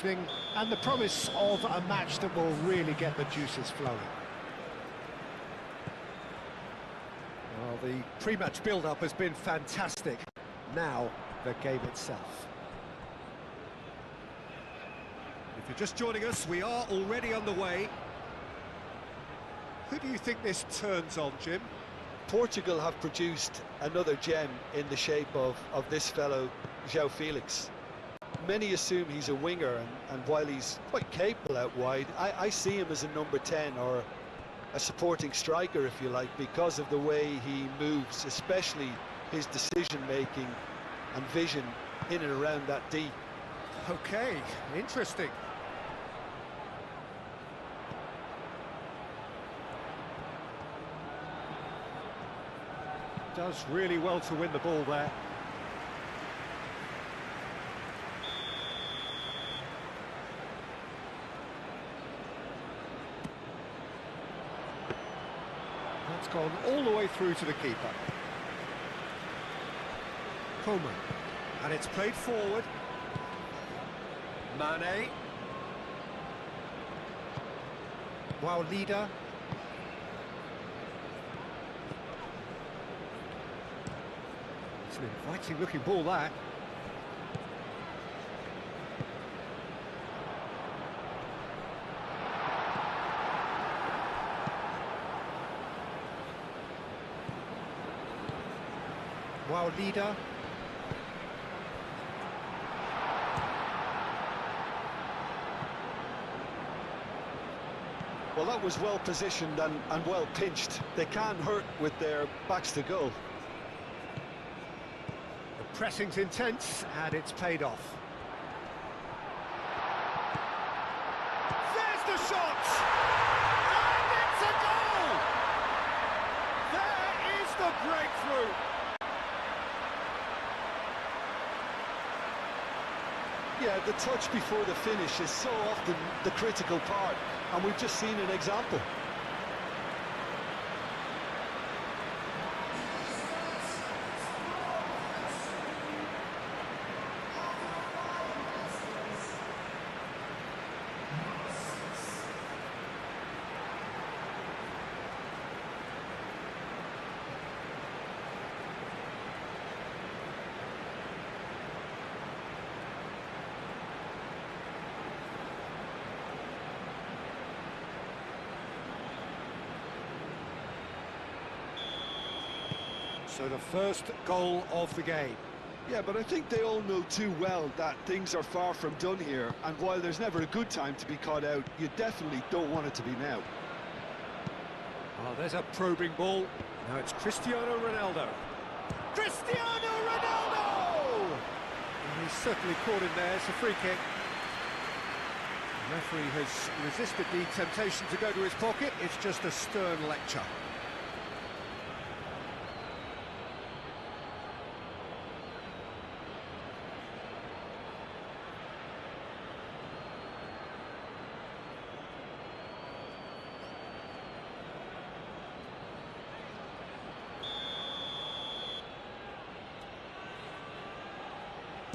evening, and the promise of a match that will really get the juices flowing. Well, the pre-match build-up has been fantastic. Now, the game itself. If you're just joining us, we are already underway. Who do you think this turns on, Jim? Portugal have produced another gem in the shape of this fellow, João Felix. Many assume he's a winger, and while he's quite capable out wide, I see him as a number 10 or a supporting striker, if you like, because of the way he moves, especially his decision-making and vision in and around that D. Okay, interesting. Does really well to win the ball there. That's gone all the way through to the keeper. Kholood. And it's played forward. Mane. Wow, leader. It's an inviting looking ball there. Wow, leader. Well, that was well positioned and well pinched. They can't hurt with their backs to goal. The pressing's intense, and it's paid off. There's the shot! And it's a goal! There is the breakthrough! Yeah, the touch before the finish is so often the critical part, and we've just seen an example. So the first goal of the game. Yeah, but I think they all know too well that things are far from done here, and while there's never a good time to be caught out, you definitely don't want it to be now. Oh, there's a probing ball. Now it's Cristiano Ronaldo. Cristiano Ronaldo! And he's certainly caught him there. It's a free kick. The referee has resisted the temptation to go to his pocket. It's just a stern lecture.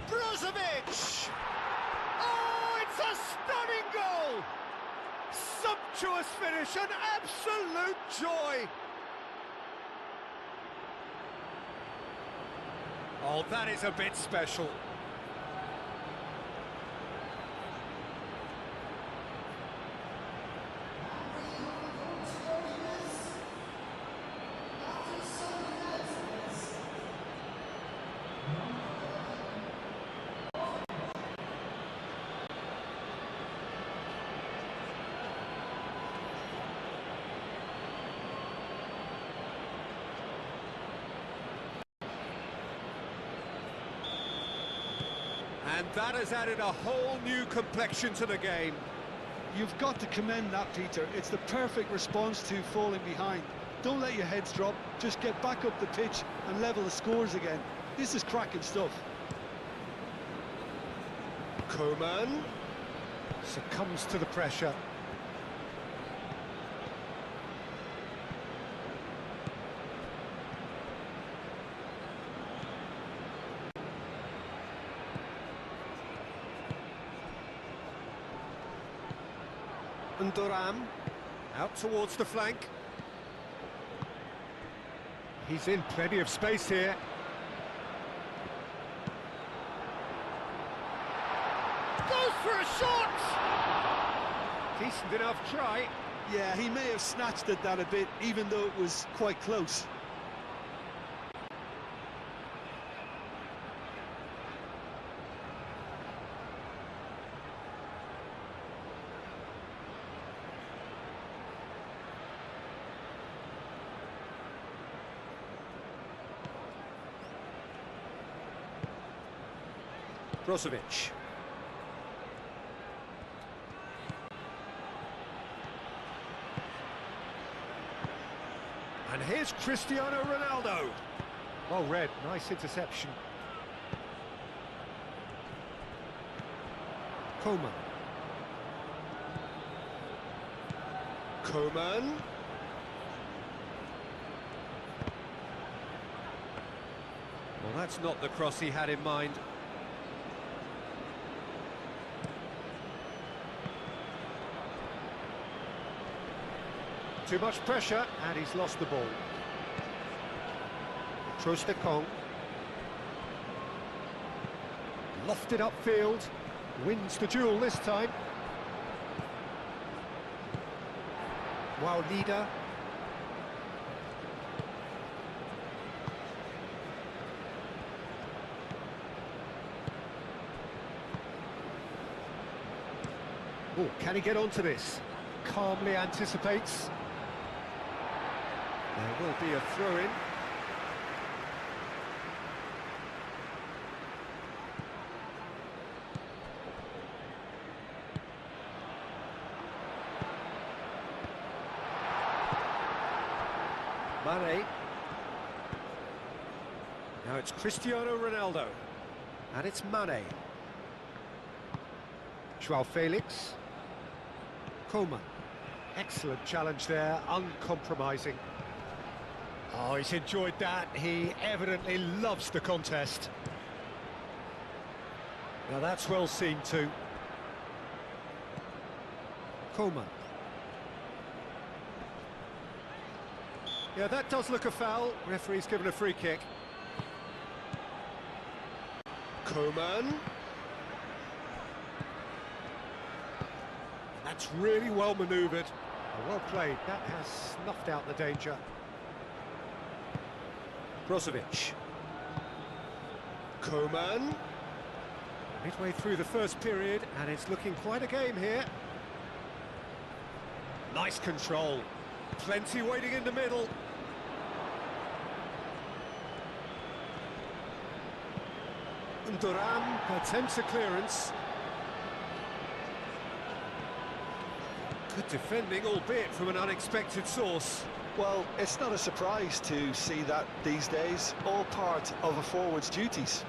Brozovic! Oh, it's a stunning goal! Sumptuous finish, an absolute joy! Oh, that is a bit special. And that has added a whole new complexion to the game. You've got to commend that, Peter. It's the perfect response to falling behind. Don't let your heads drop, just get back up the pitch and level the scores again. This is cracking stuff. Koeman succumbs to the pressure. And Duram, out towards the flank. He's in plenty of space here. Goes for a shot! Decent enough try. Yeah, he may have snatched at that a bit, even though it was quite close. Brozovic. And here's Cristiano Ronaldo. Well read, nice interception. Coman. Coman. Well, that's not the cross he had in mind. Too much pressure, and he's lost the ball. Trostekong. Lofted upfield. Wins the duel this time. Wow, leader. Oh, can he get onto this? Calmly anticipates. There will be a throw-in. Mane. Now it's Cristiano Ronaldo. And it's Mane. Joao Felix. Coman. Excellent challenge there, uncompromising. Oh, he's enjoyed that. He evidently loves the contest. Now that's well seen too. Coman. Yeah, that does look a foul. Referee's given a free kick. Coman. That's really well manoeuvred. Well played. That has snuffed out the danger. Brozovic. Coman. Midway through the first period, and it's looking quite a game here. Nice control. Plenty waiting in the middle. And Duram attempts a clearance. Good defending, albeit from an unexpected source. Well, it's not a surprise to see that these days, all part of a forward's duties.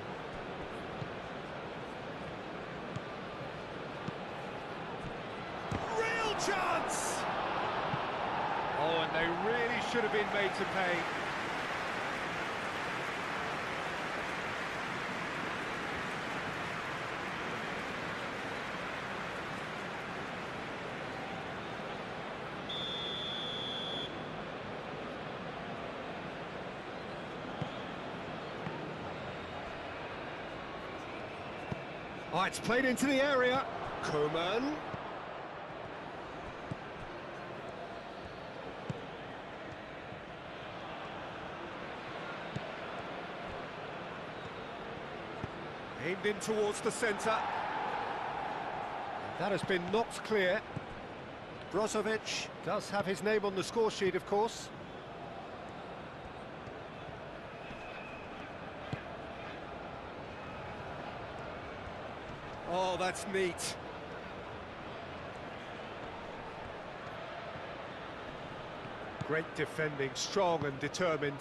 Real chance! Oh, and they really should have been made to pay. Oh, it's played into the area. Coman. Aimed in towards the centre. That has been knocked clear. Brozovic does have his name on the score sheet, of course. Oh, that's neat. Great defending, strong and determined.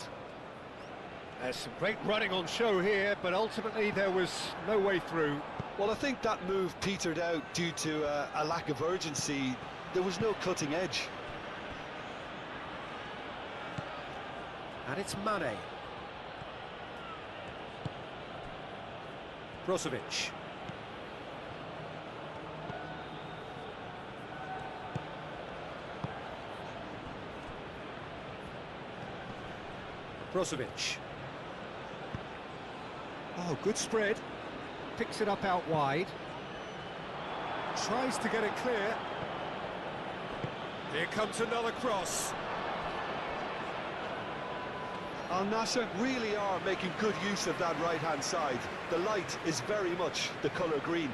There's some great running on show here, but ultimately there was no way through. Well, I think that move petered out due to a lack of urgency. There was no cutting edge. And it's Mane. Brozovic. Brozovic. Oh, good spread. Picks it up out wide. Tries to get it clear. Here comes another cross. Al Nassr really are making good use of that right-hand side. The light is very much the colour green.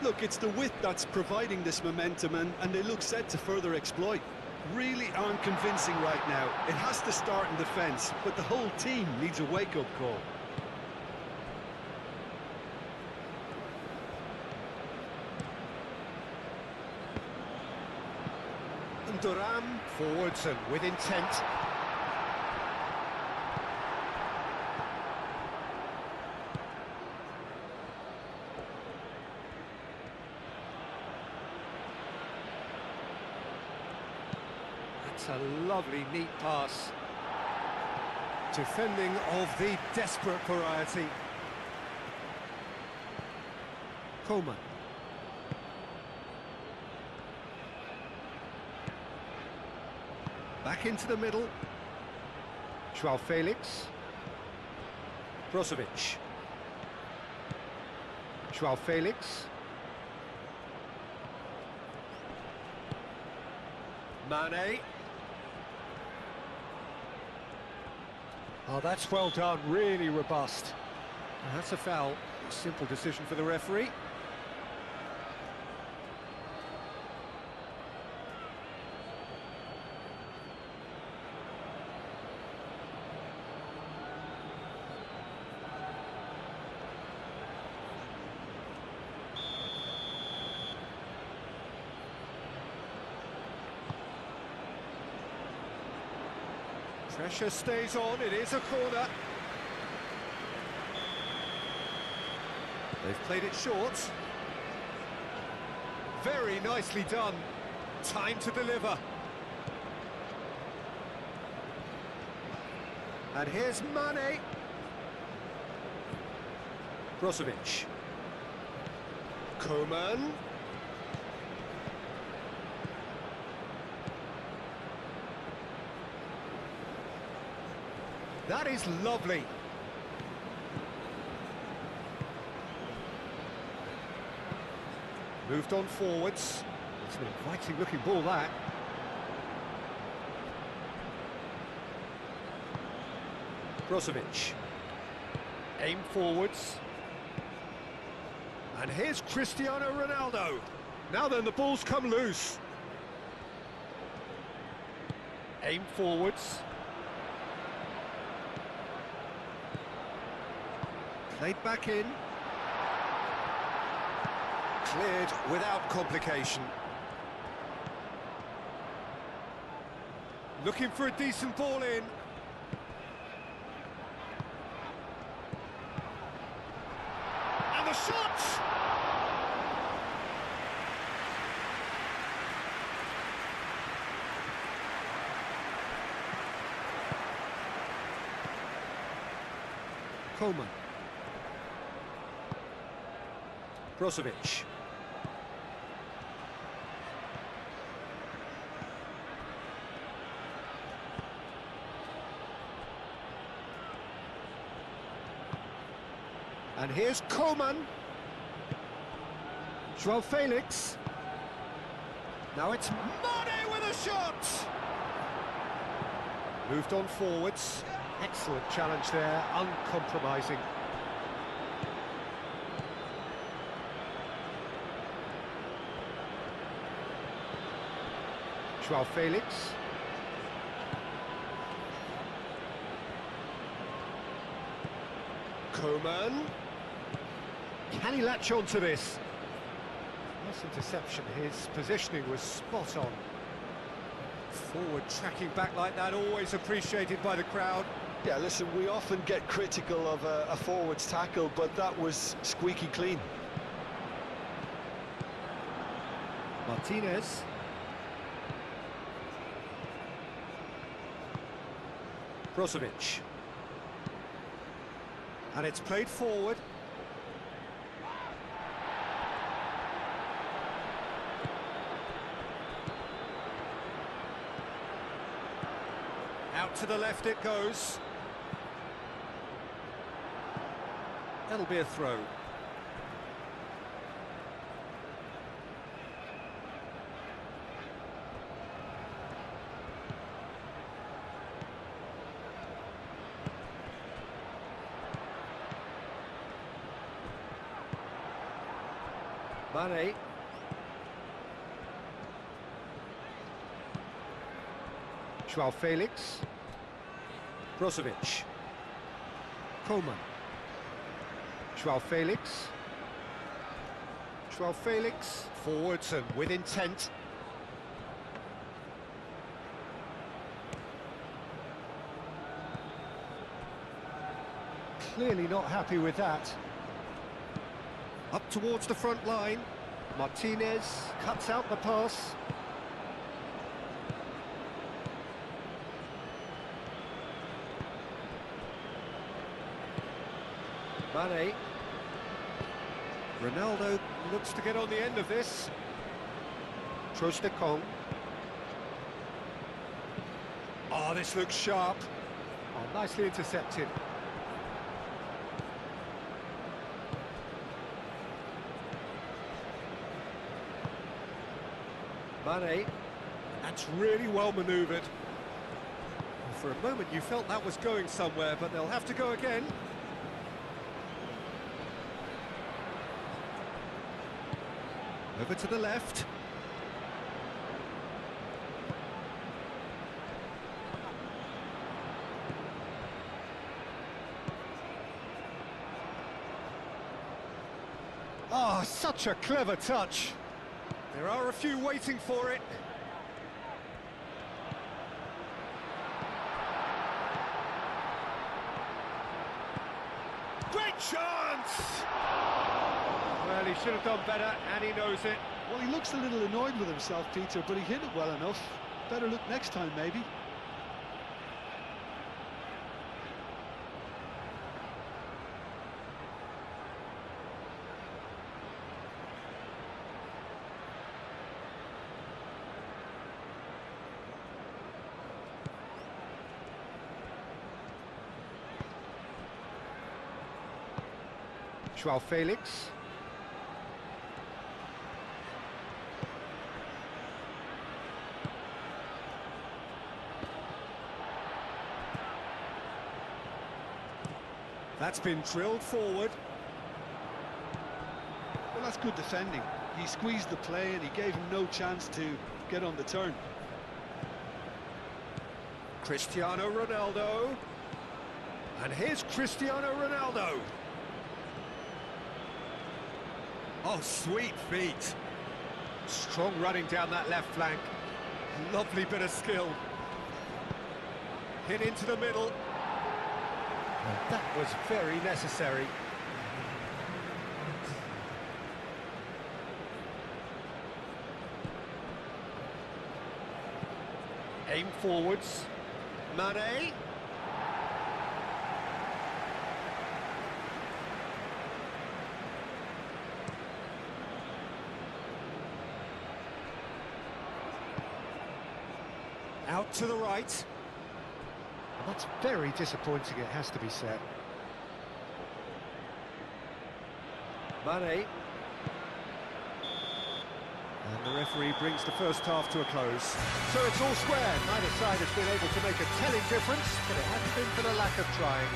Look, it's the width that's providing this momentum, and they look set to further exploit. Really aren't convincing right now. It has to start in defence, but the whole team needs a wake-up call. Duram forwards and with intent. That's a lovely, neat pass. Defending of the desperate variety. Coleman. Back into the middle. Joao Felix. Brozovic. Joao Felix. Mane. Oh, that's well done, really robust. And that's a foul. Simple decision for the referee. Pressure stays on, it is a corner. They've played it short. Very nicely done. Time to deliver. And here's Mane. Brozovic. Coman. That is lovely. Moved on forwards. It's an inviting looking ball, that. Brozovic. Aim forwards. And here's Cristiano Ronaldo. Now then, the ball's come loose. Aim forwards. Played back in. Cleared without complication. Looking for a decent ball in. And the shot! Coleman. Brozovic. And here's Coman. Joao Felix. Now it's Mane with a shot! Moved on forwards. Excellent challenge there, uncompromising. Joao Felix. Coman. Can he latch on to this? Nice interception, his positioning was spot on. Forward tracking back like that, always appreciated by the crowd. Yeah, listen, we often get critical of a forward's tackle, but that was squeaky clean. Martinez. Brozovic. And it's played forward. Out to the left it goes. That'll be a throw. Mane. Joao Felix. Brozovic. Coman. Joao Felix. Joao Felix. Forwards and with intent. Clearly not happy with that. Up towards the front line. Martinez cuts out the pass. Mane. Ronaldo looks to get on the end of this. Trostekong. Oh, this looks sharp. Oh, nicely intercepted. Mane. That's really well manoeuvred. For a moment you felt that was going somewhere, but they'll have to go again. Over to the left. Ah, such a clever touch. There are a few waiting for it. Great chance! Well, he should have done better, and he knows it. Well, he looks a little annoyed with himself, Peter, but he hit it well enough. Better look next time, maybe. Joao Felix. That's been drilled forward. Well, that's good defending. He squeezed the play and he gave him no chance to get on the turn. Cristiano Ronaldo. And here's Cristiano Ronaldo. Oh, sweet feet. Strong running down that left flank. Lovely bit of skill. Hit into the middle. And that was very necessary. Aim forwards. Mane. Out to the right. And that's very disappointing, it has to be said. Mane. And the referee brings the first half to a close. So it's all square. Neither side has been able to make a telling difference, but it hasn't been for the lack of trying.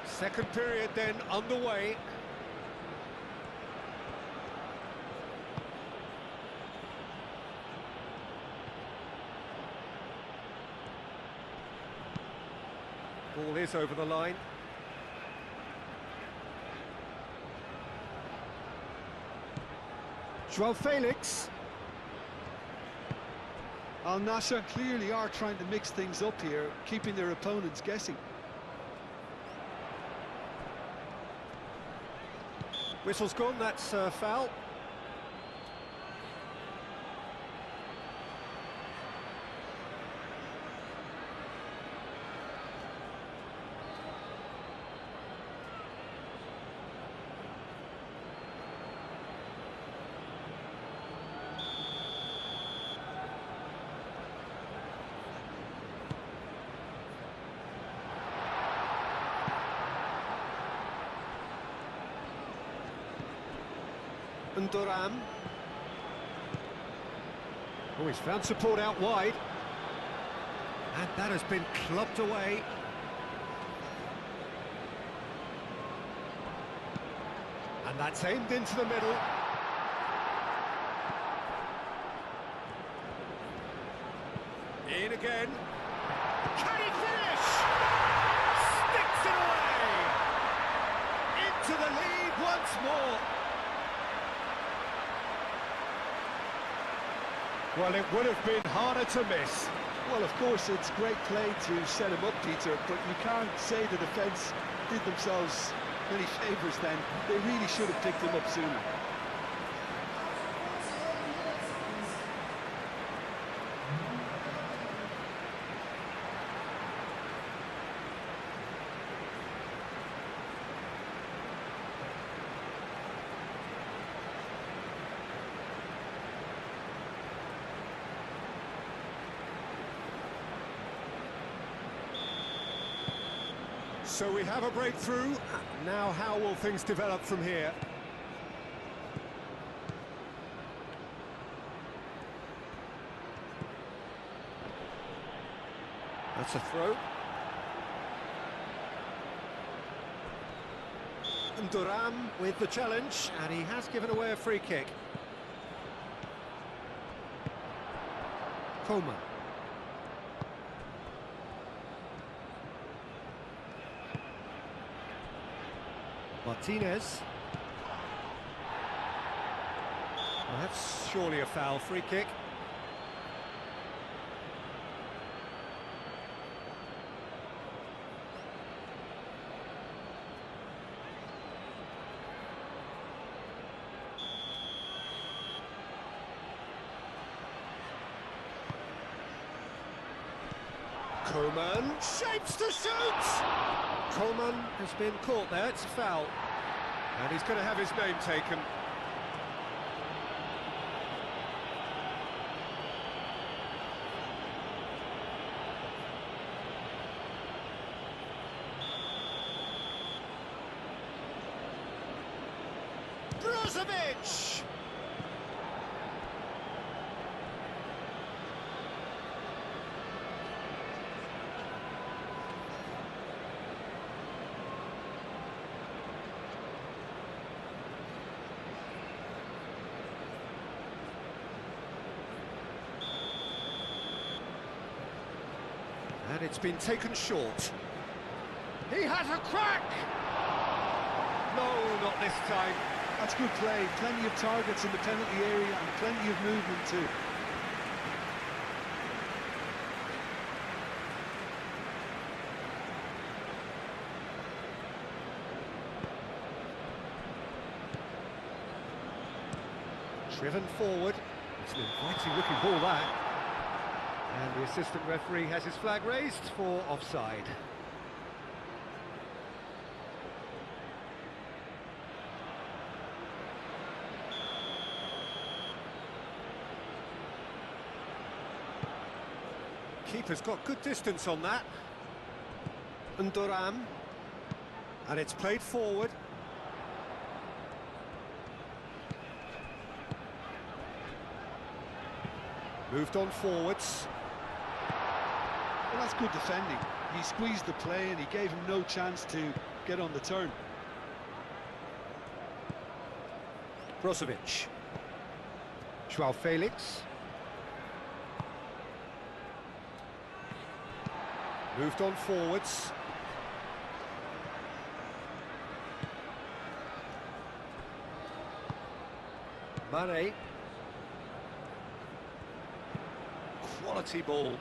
Second period then underway. Ball is over the line. Joao Felix. Al Nassr clearly are trying to mix things up here, keeping their opponents guessing. Whistle's gone, that's foul. And Duran. Oh, he's found support out wide. And that has been clubbed away. And that's aimed into the middle. In again. Can he finish? Sticks it away. Into the lead once more. Well, it would have been harder to miss. Well, of course, it's great play to set him up, Peter, but you can't say the defence did themselves many favours then. They really should have picked him up sooner. So we have a breakthrough. Now how will things develop from here? That's a throw. And Duran with the challenge, and he has given away a free kick. Coleman. Martinez. Well, that's surely a foul. Free kick. Coleman shapes to shoot! Coleman has been caught there, it's a foul. And he's going to have his name taken. Brozovic! And it's been taken short. He has a crack! No, not this time. That's good play. Plenty of targets in the penalty area and plenty of movement too. Driven forward. It's an inviting looking ball, that. And the assistant referee has his flag raised for offside. Keeper's got good distance on that. And Duran. And it's played forward. Moved on forwards. Well, that's good defending. He squeezed the play and he gave him no chance to get on the turn. Brozovic. Joao Felix. Moved on forwards. Mane. Quality ball.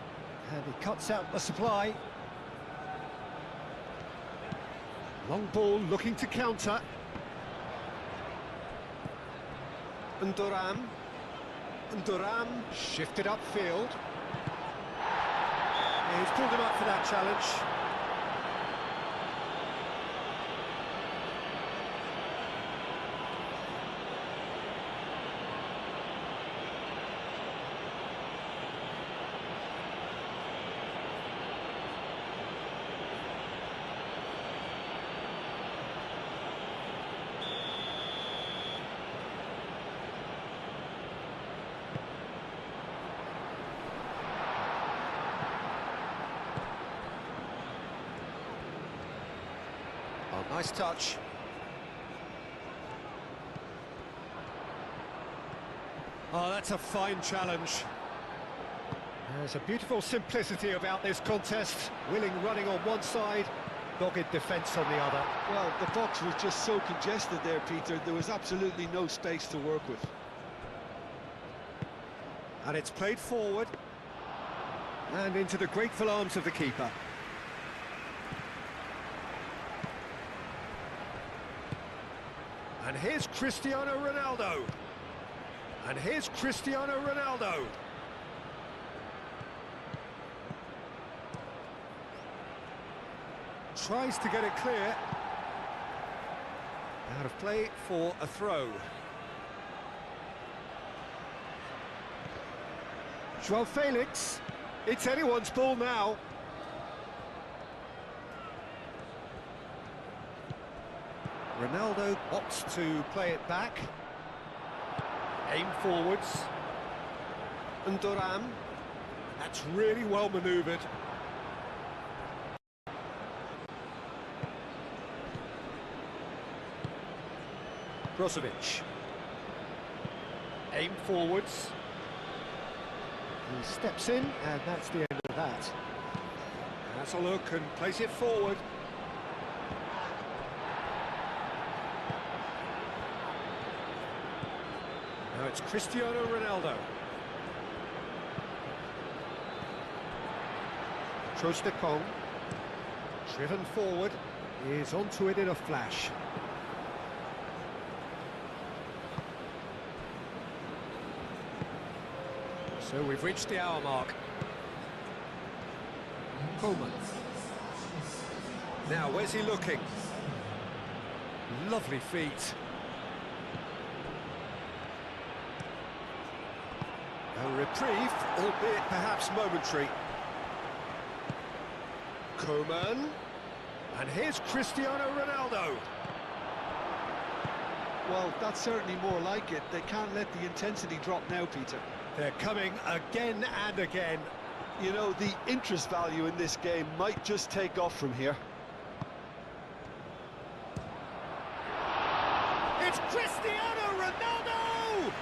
And he cuts out the supply. Long ball looking to counter. And Duran shifted upfield. He's pulled him up for that challenge. Nice touch. Oh, that's a fine challenge. There's a beautiful simplicity about this contest. Willing running on one side, dogged defence on the other. Well, the box was just so congested there, Peter. There was absolutely no space to work with. And it's played forward. And into the grateful arms of the keeper. And here's Cristiano Ronaldo. And here's Cristiano Ronaldo. Tries to get it clear. Out of play for a throw. Joao Felix. It's anyone's ball now. Ronaldo opts to play it back. Aim forwards. And Duran. That's really well manoeuvred. Brozovic. Aim forwards. He steps in, and that's the end of that. Has a look and plays it forward. Now it's Cristiano Ronaldo. Trostekong, driven forward, is onto it in a flash. So we've reached the hour mark. Coleman. Now, where's he looking? Lovely feet. A reprieve, albeit perhaps momentary. Coleman. And here's Cristiano Ronaldo. Well, that's certainly more like it. They can't let the intensity drop now, Peter. They're coming again and again. You know, the interest value in this game might just take off from here. It's Cristiano Ronaldo!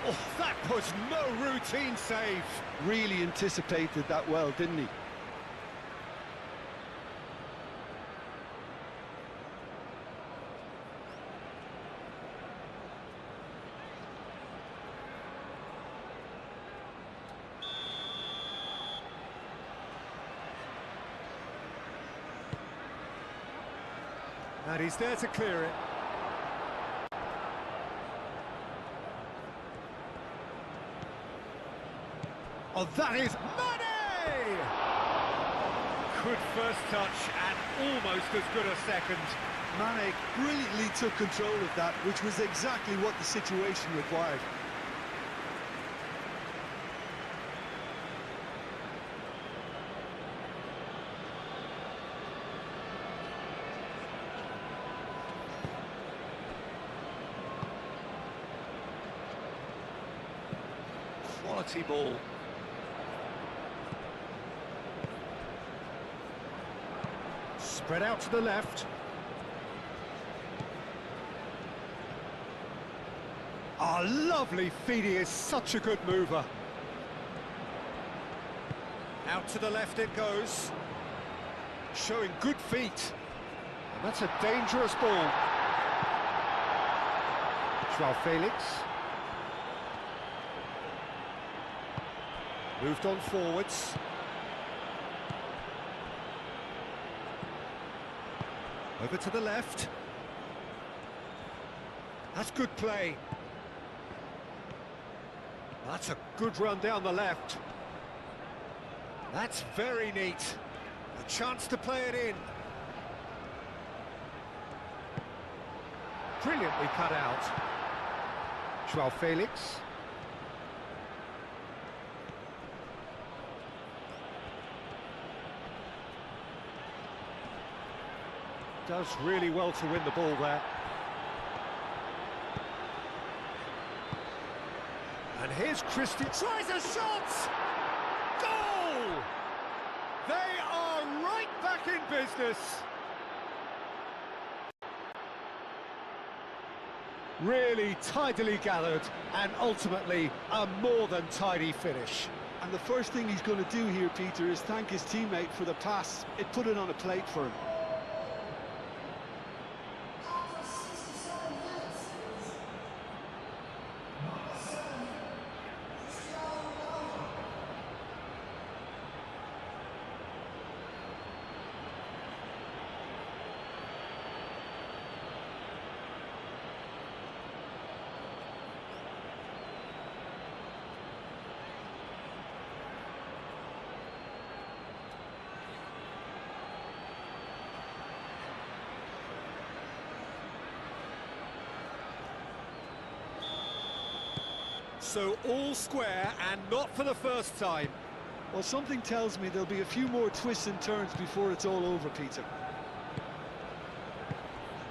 Oh, that was no routine save. Really anticipated that well, didn't he? And he's there to clear it. Oh, that is Mane! Good first touch and almost as good a second. Mane brilliantly took control of that, which was exactly what the situation required. Quality ball. Spread out to the left. Ah, lovely feet, he is such a good mover. Out to the left it goes. Showing good feet. And that's a dangerous ball. Joao Felix. Moved on forwards. Over to the left. That's good play. That's a good run down the left. That's very neat. A chance to play it in. Brilliantly cut out. Joao Felix. Does really well to win the ball there. And here's Christie, tries a shot! Goal! They are right back in business. Really tidily gathered, and ultimately a more than tidy finish. And the first thing he's going to do here, Peter, is thank his teammate for the pass. It put it on a plate for him. So all square, and not for the first time. Well, something tells me there'll be a few more twists and turns before it's all over, Peter.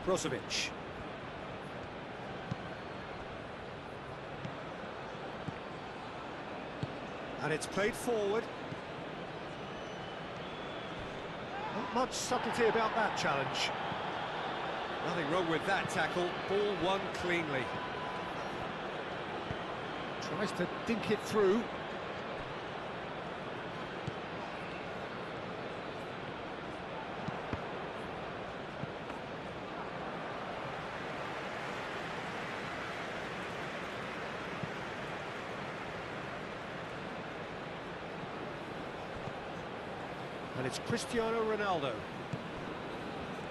Brozovic. And it's played forward. Not much subtlety about that challenge. Nothing wrong with that tackle. Ball won cleanly. Tries to dink it through. And it's Cristiano Ronaldo.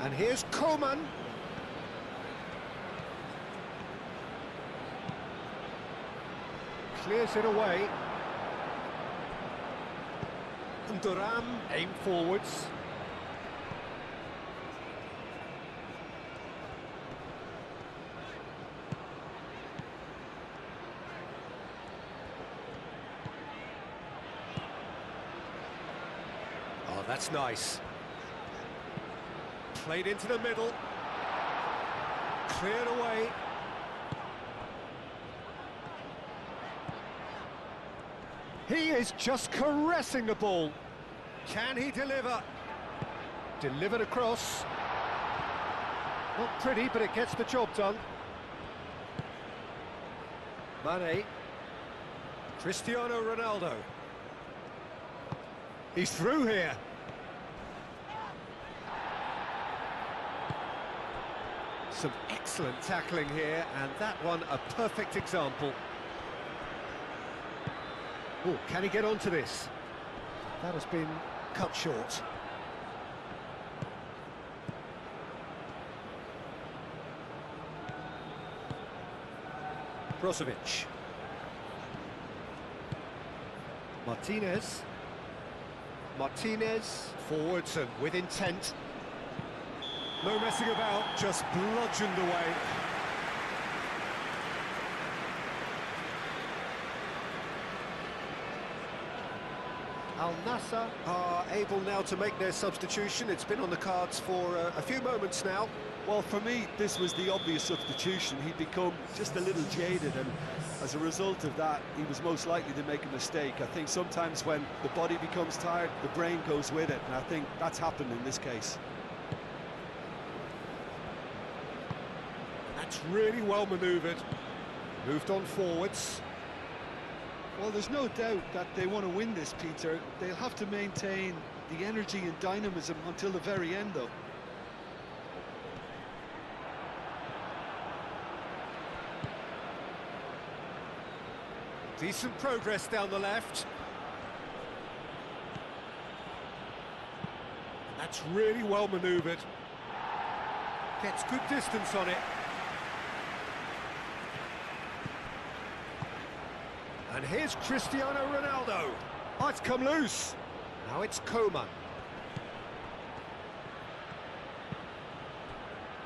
And here's Koeman. Clears it away. And Duran aim forwards. Oh, that's nice. Played into the middle. Cleared away. He is just caressing the ball. Can he deliver? Delivered across. Not pretty, but it gets the job done. Mane. Cristiano Ronaldo. He's through here. Some excellent tackling here, and that one a perfect example. Oh, can he get onto this? That has been cut short. Brozovic. Martinez. Martinez, forwards and with intent. No messing about, just bludgeoned away. Al Nassr are able now to make their substitution. It's been on the cards for a few moments now. Well, for me, this was the obvious substitution. He'd become just a little jaded, and as a result of that, he was most likely to make a mistake. I think sometimes when the body becomes tired, the brain goes with it, and I think that's happened in this case. That's really well manoeuvred. Moved on forwards. Well, there's no doubt that they want to win this, Peter. They'll have to maintain the energy and dynamism until the very end, though. Decent progress down the left. That's really well manoeuvred. Gets good distance on it. And here's Cristiano Ronaldo. Oh, it's come loose. Now it's Koeman.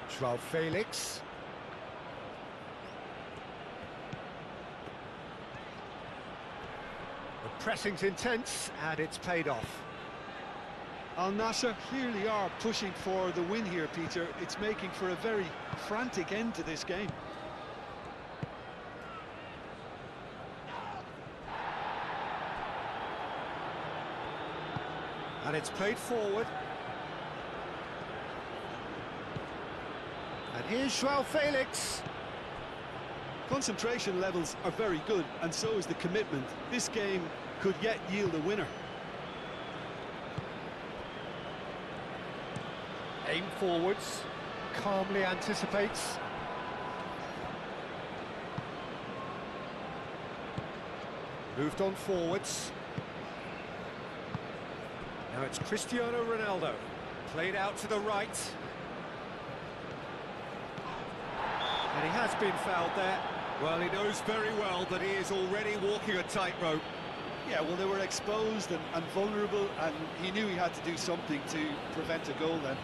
João Felix. The pressing's intense, and it's paid off. Al Nassr clearly are pushing for the win here, Peter. It's making for a very frantic end to this game. And it's played forward. And here's João Felix. Concentration levels are very good, and so is the commitment. This game could yet yield a winner. Aim forwards, calmly anticipates. Moved on forwards. Now it's Cristiano Ronaldo. Played out to the right. And he has been fouled there. Well, he knows very well that he is already walking a tightrope. Yeah, well, they were exposed and vulnerable, and he knew he had to do something to prevent a goal then.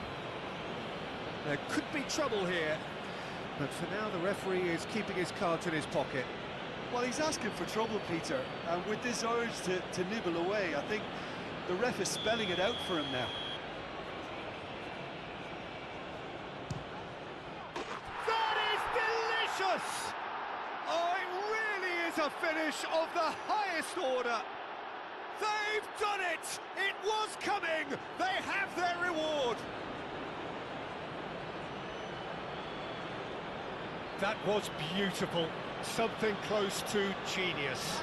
There could be trouble here, but for now the referee is keeping his cards in his pocket. Well, he's asking for trouble, Peter, and with this urge to nibble away, I think the ref is spelling it out for him now. That is delicious! Oh, it really is a finish of the highest order. They've done it! It was coming! They have their reward! That was beautiful. Something close to genius.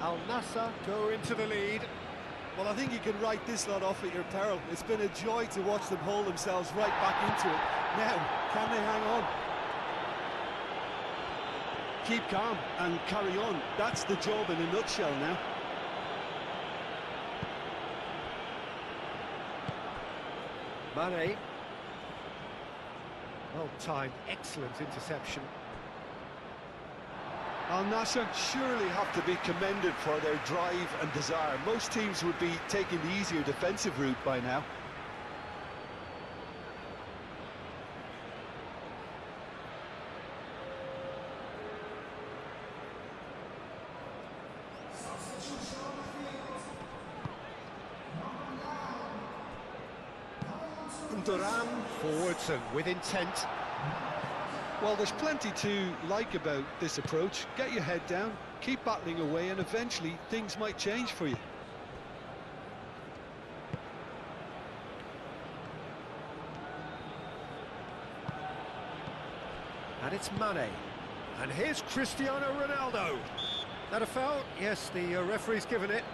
Al Nassr go into the lead. Well, I think you can write this lot off at your peril. It's been a joy to watch them haul themselves right back into it. Now, can they hang on? Keep calm and carry on. That's the job in a nutshell now. Mane. Well timed, excellent interception. Al Nassr surely have to be commended for their drive and desire. Most teams would be taking the easier defensive route by now. Duran forwards and with intent. Well, there's plenty to like about this approach. Get your head down, keep battling away, and eventually things might change for you. And it's Mane. And here's Cristiano Ronaldo. That a foul? Yes, the referee's given it.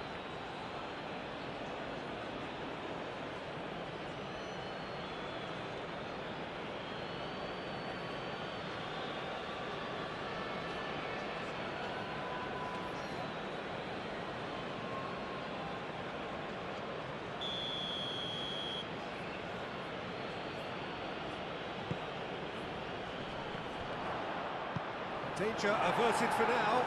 Danger averted for now.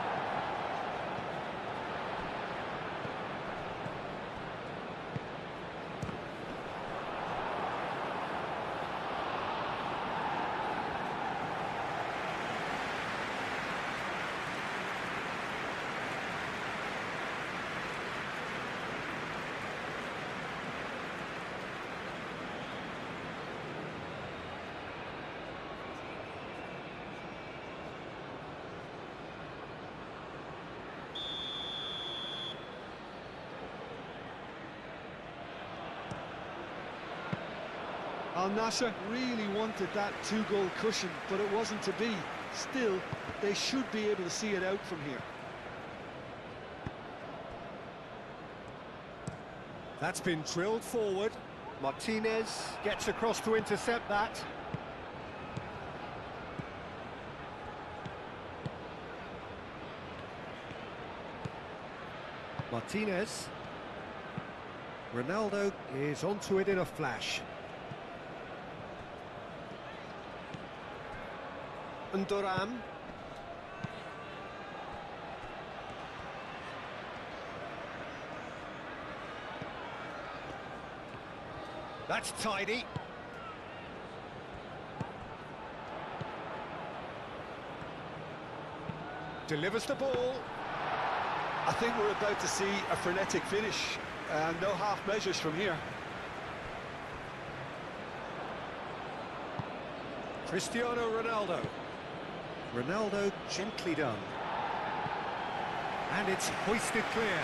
Al Nassr really wanted that two-goal cushion, but it wasn't to be. Still, they should be able to see it out from here. That's been drilled forward. Martinez gets across to intercept that. Martinez. Ronaldo is onto it in a flash. And Duran. That's tidy. Delivers the ball. I think we're about to see a frenetic finish, and no half measures from here. Cristiano Ronaldo. Ronaldo gently done. And it's hoisted clear.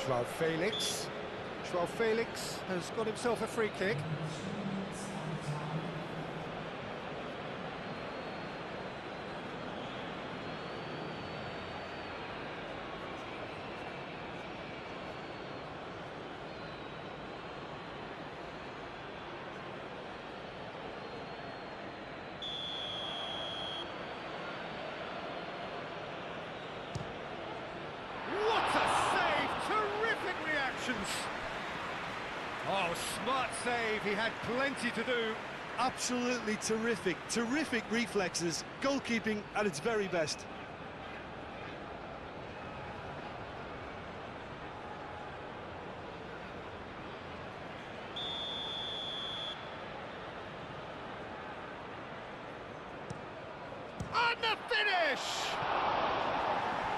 João Felix. João Felix has got himself a free kick. Oh, smart save, he had plenty to do. Absolutely terrific, terrific reflexes, goalkeeping at its very best. And the finish!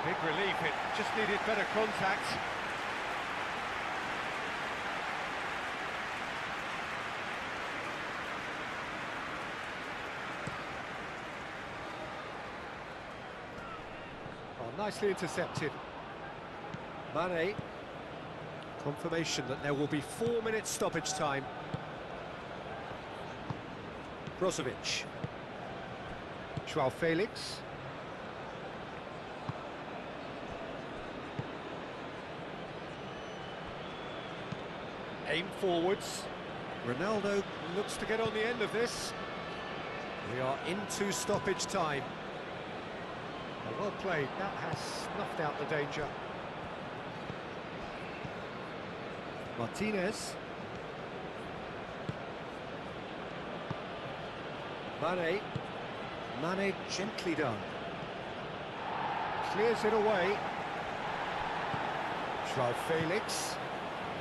Big relief, it just needed better contact. Nicely intercepted. Mane. Confirmation that there will be 4 minutes stoppage time. Brozovic. João Felix. Aim forwards. Ronaldo looks to get on the end of this. We are into stoppage time. Well played, that has snuffed out the danger. Martinez. Mane. Mane gently done. Clears it away. João Felix.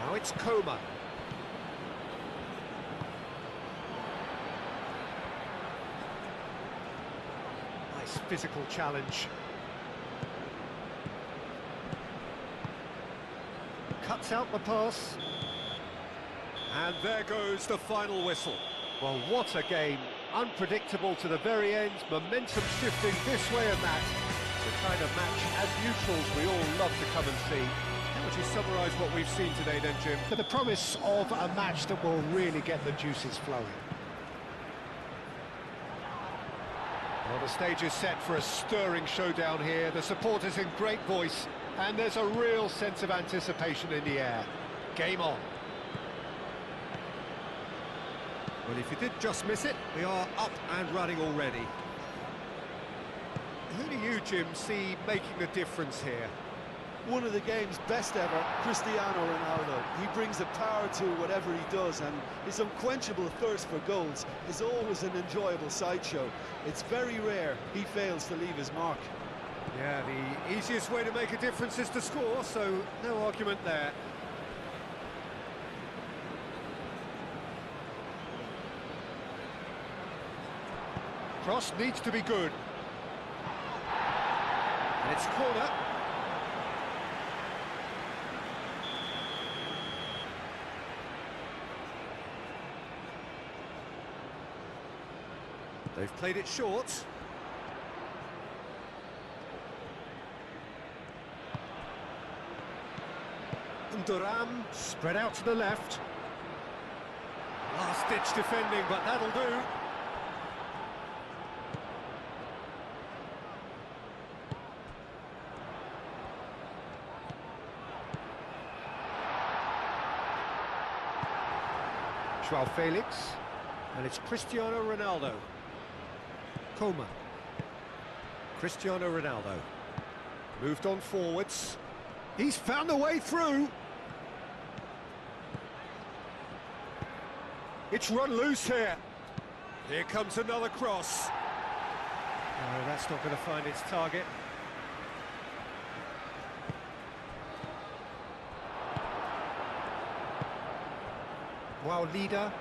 Now it's Coman. Nice physical challenge. Cuts out the pass. And there goes the final whistle. Well, what a game. Unpredictable to the very end, momentum shifting this way and that. The kind of match, as neutrals, we all love to come and see. How would you summarise what we've seen today then, Jim? For the promise of a match that will really get the juices flowing. Well, the stage is set for a stirring showdown here. The supporters in great voice, and there's a real sense of anticipation in the air. Game on. Well, if you did just miss it, we are up and running already. Who do you, Jim, see making the difference here? One of the game's best ever, Cristiano Ronaldo. He brings the power to whatever he does, and his unquenchable thirst for goals is always an enjoyable sideshow. It's very rare he fails to leave his mark. Yeah, the easiest way to make a difference is to score, so no argument there. Cross needs to be good. And it's corner. They've played it short. Duram spread out to the left. Last-ditch defending, but that'll do. João Felix, and it's Cristiano Ronaldo. Coman. Cristiano Ronaldo. Moved on forwards. He's found a way through. It's run loose here. Here comes another cross. No, that's not going to find its target. Wow, leader.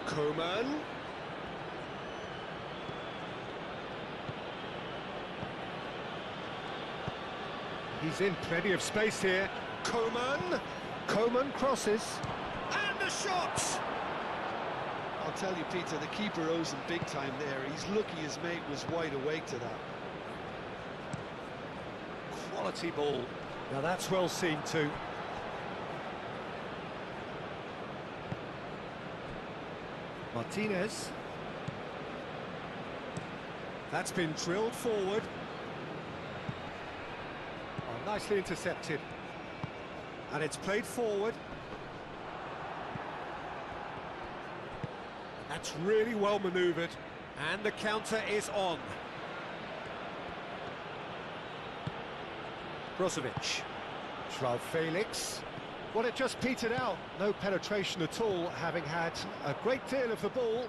Coman. He's in plenty of space here. Coman. Coman crosses. And the shot! I'll tell you, Peter, the keeper owes him big time there. He's lucky his mate was wide awake to that. Quality ball. Now that's well seen too. Martinez. That's been drilled forward. Oh, nicely intercepted. And it's played forward. That's really well manoeuvred. And the counter is on. Brozovic. Joao Felix. Well, it just petered out. No penetration at all, having had a great deal of the ball.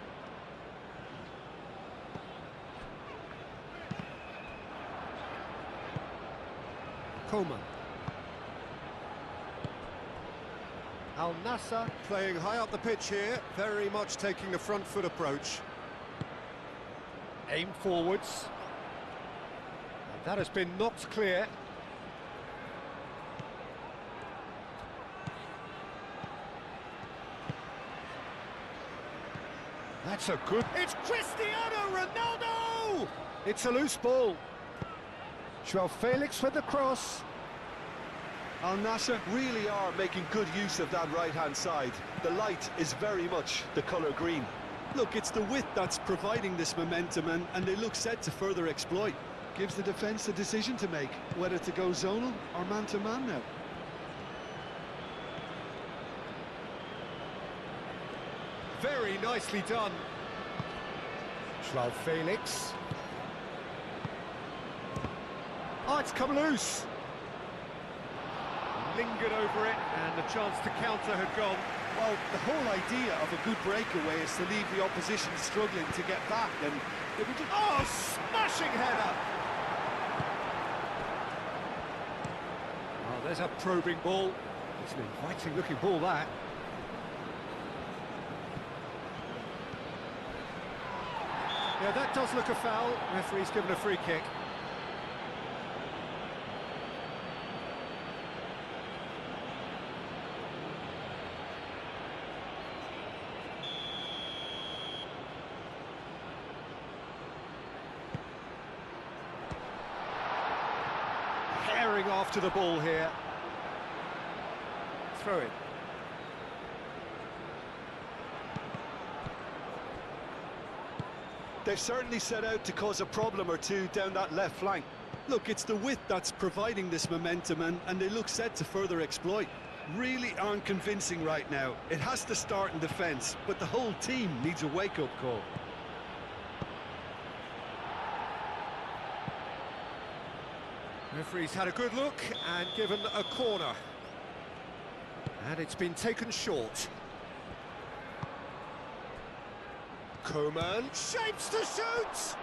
Coman. Al Nassr. Playing high up the pitch here, very much taking the front foot approach. Aim forwards. And that has been knocked clear. That's a good... It's Cristiano Ronaldo! It's a loose ball. Joao Felix with the cross. Al Nassr really are making good use of that right-hand side. The light is very much the colour green. Look, it's the width that's providing this momentum, and they look set to further exploit. Gives the defence a decision to make, whether to go zonal or man-to-man now. Very nicely done. Joao Felix. Oh, it's come loose. Lingered over it, and the chance to counter had gone. Well, the whole idea of a good breakaway is to leave the opposition struggling to get back, and they were just... Oh, smashing header! Oh, there's a probing ball. It's an inviting-looking ball, that. Yeah, that does look a foul. Referee's given a free kick. Herring after the ball here. Throw it. They've certainly set out to cause a problem or two down that left flank. Look, it's the width that's providing this momentum, and they look set to further exploit. Really aren't convincing right now. It has to start in defence, but the whole team needs a wake-up call. Referee's had a good look and given a corner. And it's been taken short. Coman shapes to shoot!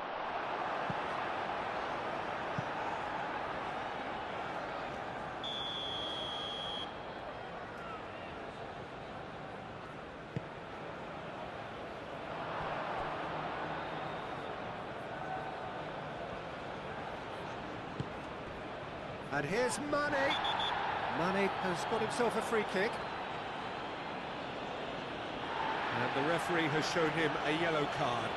And here's Mane. Mane has got himself a free kick. And the referee has shown him a yellow card.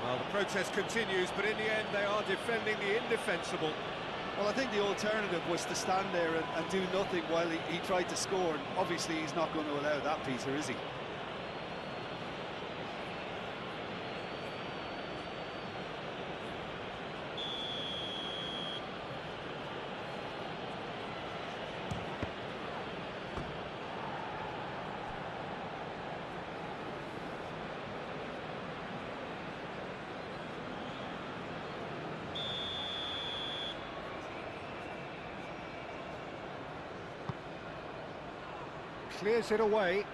Well, the protest continues, but in the end they are defending the indefensible. Well, I think the alternative was to stand there and do nothing while he tried to score, and obviously he's not going to allow that, Peter, is he? Clears it away.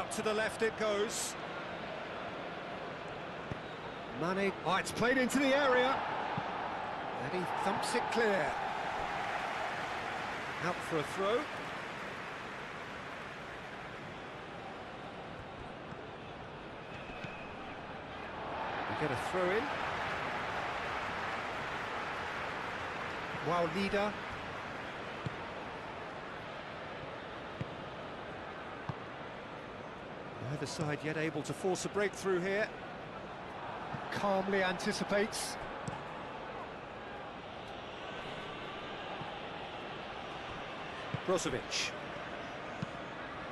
Out to the left it goes. Mane. Oh, it's played into the area. And he thumps it clear. Out for a throw. We get a throw in. Wow, leader. Neither side yet able to force a breakthrough here. Calmly anticipates. Brozovic.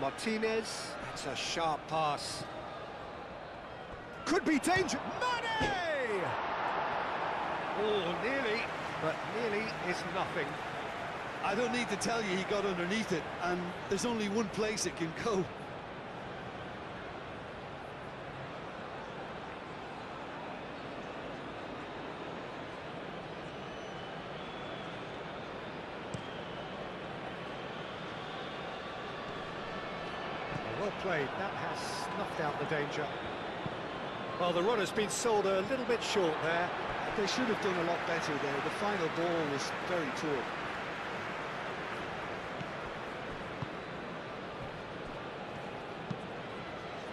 Martinez. That's a sharp pass. Could be danger. Mane! Oh, nearly, but nearly is nothing. I don't need to tell you he got underneath it, and there's only one place it can go. Well played, that has snuffed out the danger. Well, the run has been sold a little bit short there. They should have done a lot better there. The final ball was very poor.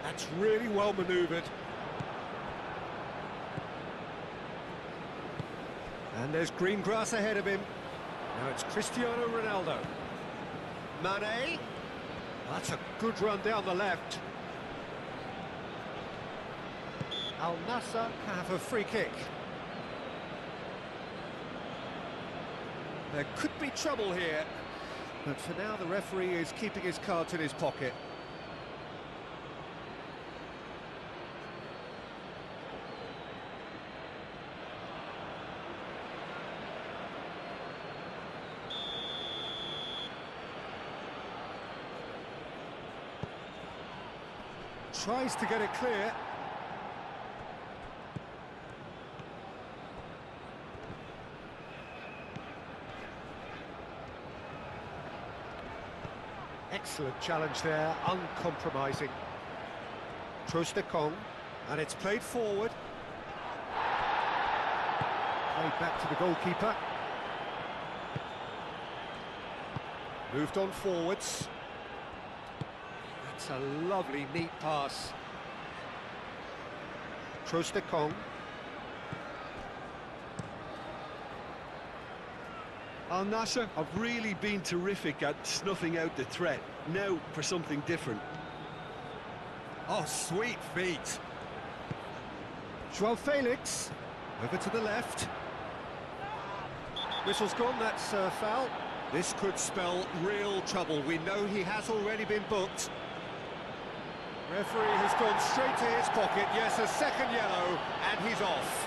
That's really well manoeuvred. And there's green grass ahead of him. Now it's Cristiano Ronaldo. Mane. That's a good run down the left. Al Nassr have a free kick. There could be trouble here, but for now the referee is keeping his cards in his pocket. Tries to get it clear. Excellent challenge there, uncompromising. Trostekong, and it's played forward. Played back to the goalkeeper. Moved on forwards. That's a lovely, neat pass. Trostekong. Al Nassr have really been terrific at snuffing out the threat. Now for something different. Oh, sweet feet. Joao Felix. Over to the left. Whistle's gone, that's a foul. This could spell real trouble. We know he has already been booked. Referee has gone straight to his pocket. Yes, a second yellow, and he's off.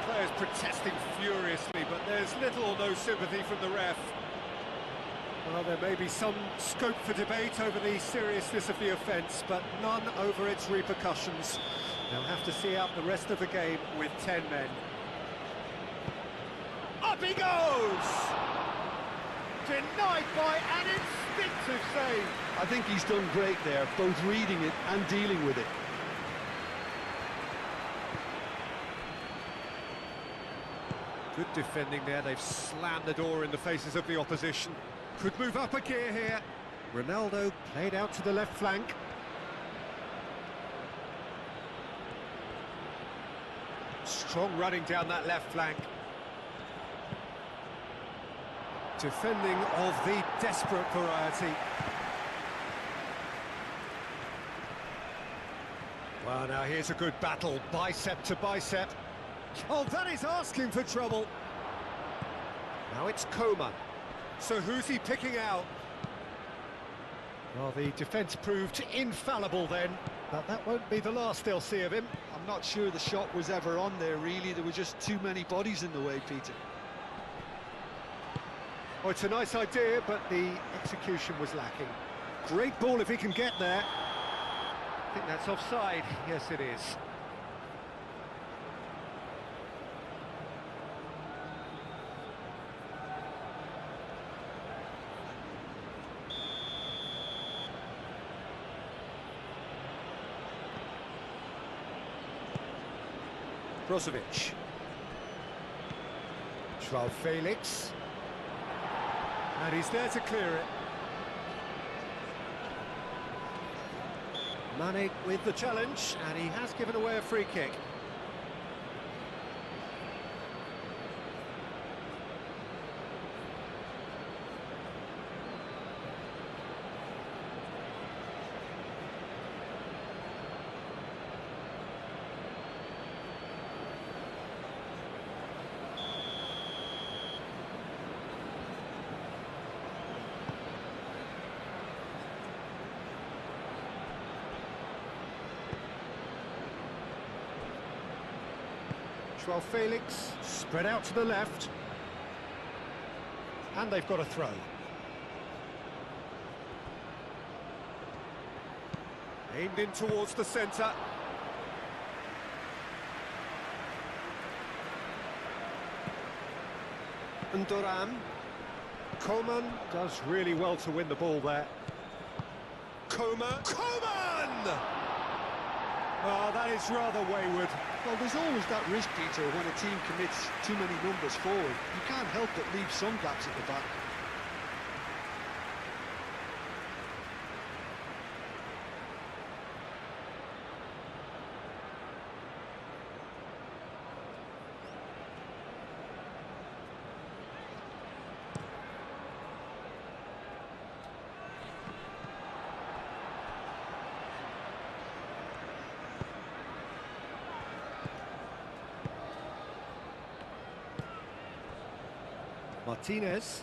Players protesting furiously, but there's little or no sympathy from the ref. Well, there may be some scope for debate over the seriousness of the offence, but none over its repercussions. They'll have to see out the rest of the game with 10 men. Up he goes! Denied by an instinctive save. I think he's done great there, both reading it and dealing with it. Good defending there, they've slammed the door in the faces of the opposition. Could move up a gear here. Ronaldo played out to the left flank. Strong running down that left flank. Defending of the desperate variety. Well, now here's a good battle, bicep to bicep. Oh, that is asking for trouble. Now it's Coman. So who's he picking out? Well, the defence proved infallible then, but that won't be the last they'll see of him. I'm not sure the shot was ever on there, really. There were just too many bodies in the way, Peter. Oh, it's a nice idea, but the execution was lacking. Great ball if he can get there. I think that's offside. Yes, it is. Brozovic. Joao Felix. And he's there to clear it. Mane with the challenge, and he has given away a free kick. Joao Felix, spread out to the left. And they've got a throw. Aimed in towards the centre. And Duran. Coman does really well to win the ball there. Coman! Oh, that is rather wayward. Well, there's always that risk, Peter, when a team commits too many numbers forward. You can't help but leave some gaps at the back. Martinez.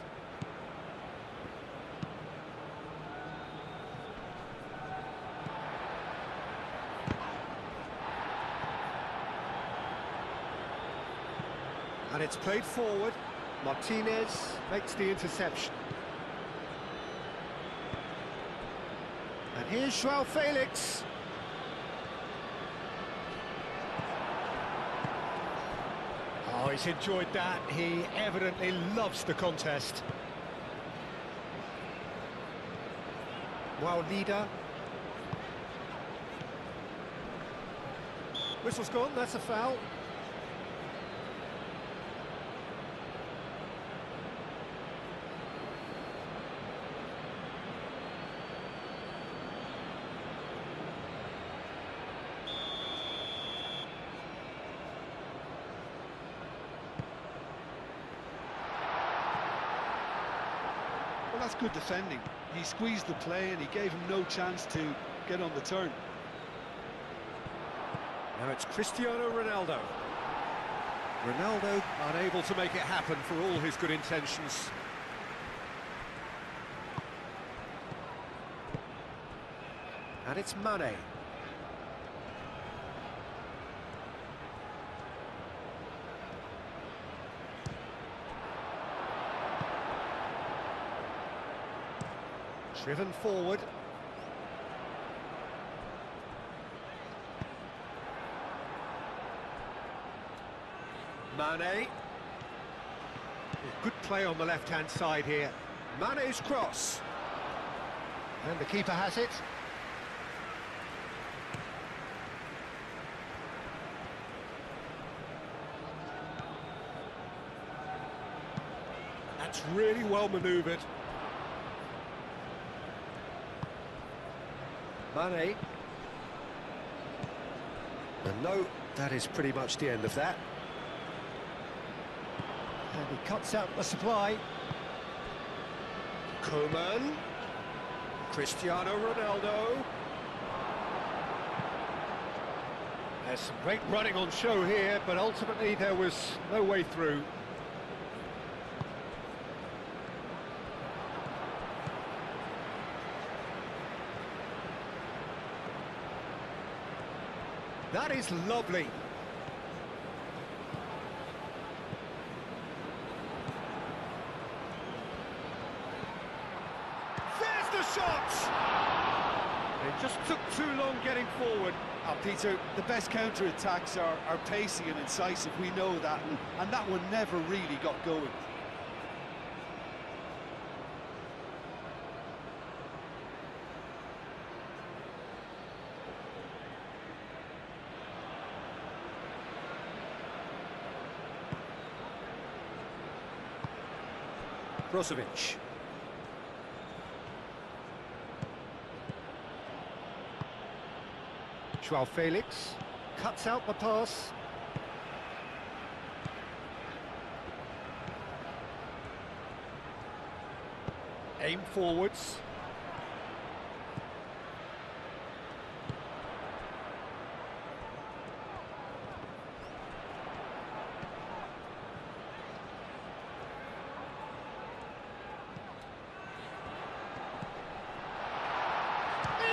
And it's played forward. Martinez makes the interception. And here's Joao Felix. Oh, he's enjoyed that. He evidently loves the contest. Wow, leader. Whistle's gone, that's a foul. Well, that's good defending. He squeezed the play and he gave him no chance to get on the turn. Now it's Cristiano Ronaldo. Ronaldo unable to make it happen for all his good intentions. And it's Mane. Driven forward. Mane. Good play on the left-hand side here. Mane's cross. And the keeper has it. That's really well manoeuvred. Mane. And no, that is pretty much the end of that. And he cuts out the supply. Coman. Cristiano Ronaldo. There's some great running on show here, but ultimately there was no way through. That is lovely. There's the shot! It just took too long getting forward. Peter, the best counter-attacks are pacey and incisive, we know that, and that one never really got going. Brozovic. Joao Felix cuts out the pass. Aim forwards.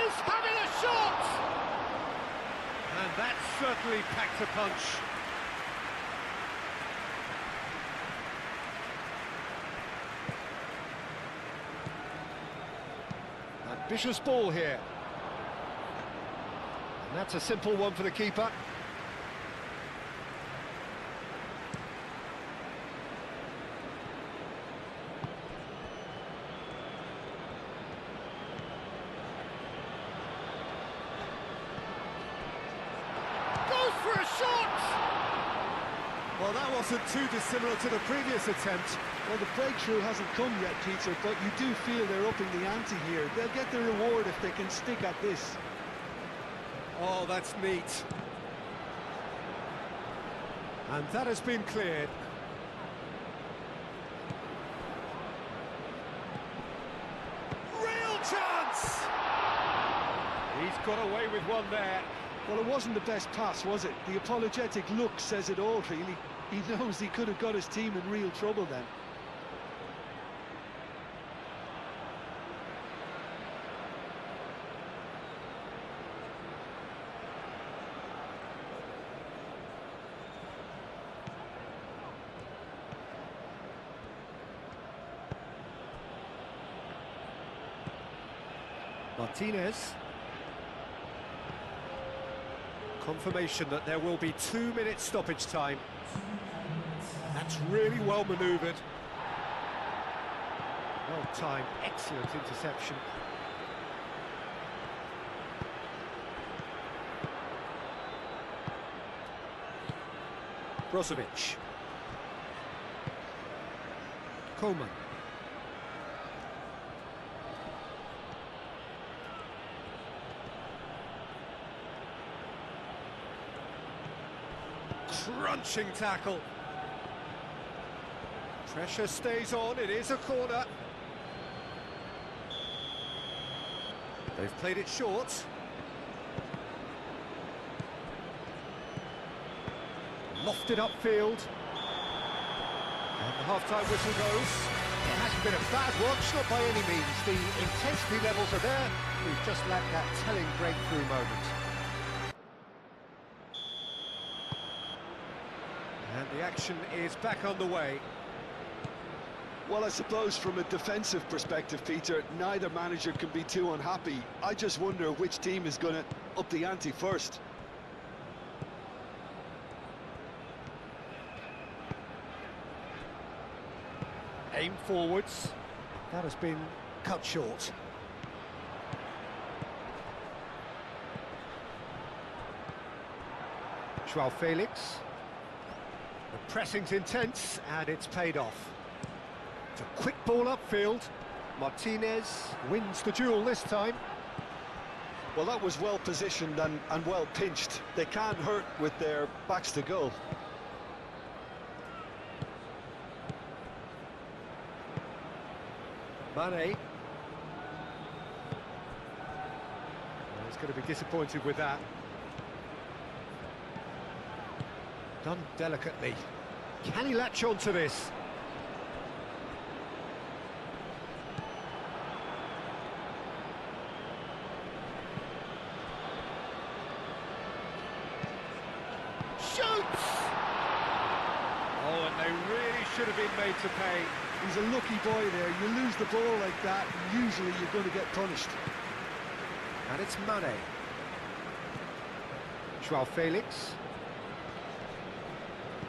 Is having a shot! And that certainly packed a punch. Ambitious ball here. And that's a simple one for the keeper. Goes for a shot! Well, that wasn't too dissimilar to the previous attempt. Well, the breakthrough hasn't come yet, Peter, but you do feel they're upping the ante here. They'll get the reward if they can stick at this. Oh, that's neat. And that has been cleared. Real chance! He's got away with one there. Well, it wasn't the best pass, was it? The apologetic look says it all, really. He knows he could have got his team in real trouble then. Martinez. Confirmation that there will be 2 minutes stoppage time. That's really well manoeuvred. Well timed, excellent interception. Brozovic. Coleman. Crunching tackle. Pressure stays on, it is a corner. They've played it short. Lofted upfield. And the half-time whistle goes. It hasn't been a bad watch, not by any means. The intensity levels are there. We've just lacked that telling breakthrough moment. And the action is back underway. Well, I suppose from a defensive perspective, Peter, neither manager can be too unhappy. I just wonder which team is going to up the ante first. Aim forwards. That has been cut short. Joao Felix. The pressing's intense, and it's paid off. It's a quick ball upfield. Martinez wins the duel this time. Well, that was well positioned and well pinched. They can't hurt with their backs to goal. Mane. He's going to be disappointed with that. Done delicately. Can he latch on to this? Shoots! Oh, and they really should have been made to pay. He's a lucky boy there. You lose the ball like that, and usually you're going to get punished. And it's Mane. Joao Felix.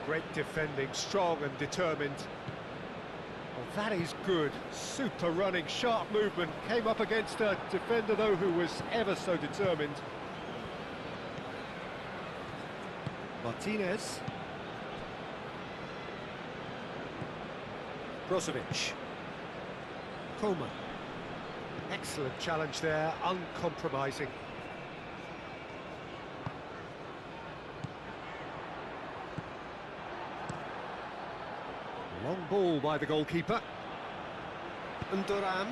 Great defending, strong and determined. Well, that is good. Super running, sharp movement. Came up against a defender, though, who was ever so determined. Martinez. Brozovic. Coleman. Excellent challenge there, uncompromising. Long ball by the goalkeeper. And Duran.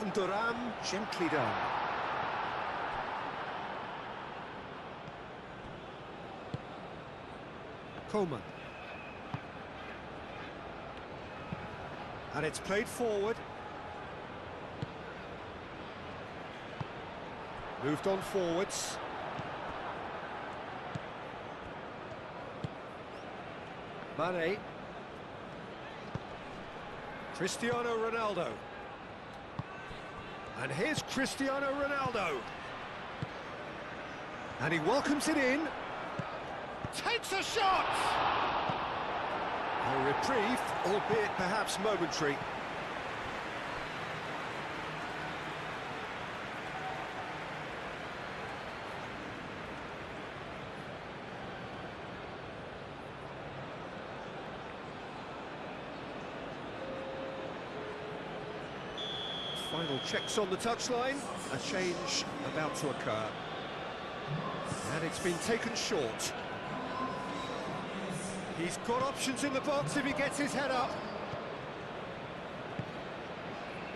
And Duran, gently done. Coleman. And it's played forward. Moved on forwards. Mane. Cristiano Ronaldo. And here's Cristiano Ronaldo. And he welcomes it in. Takes a shot! A reprieve, albeit perhaps momentary. Final checks on the touchline, a change about to occur. And it's been taken short. He's got options in the box if he gets his head up.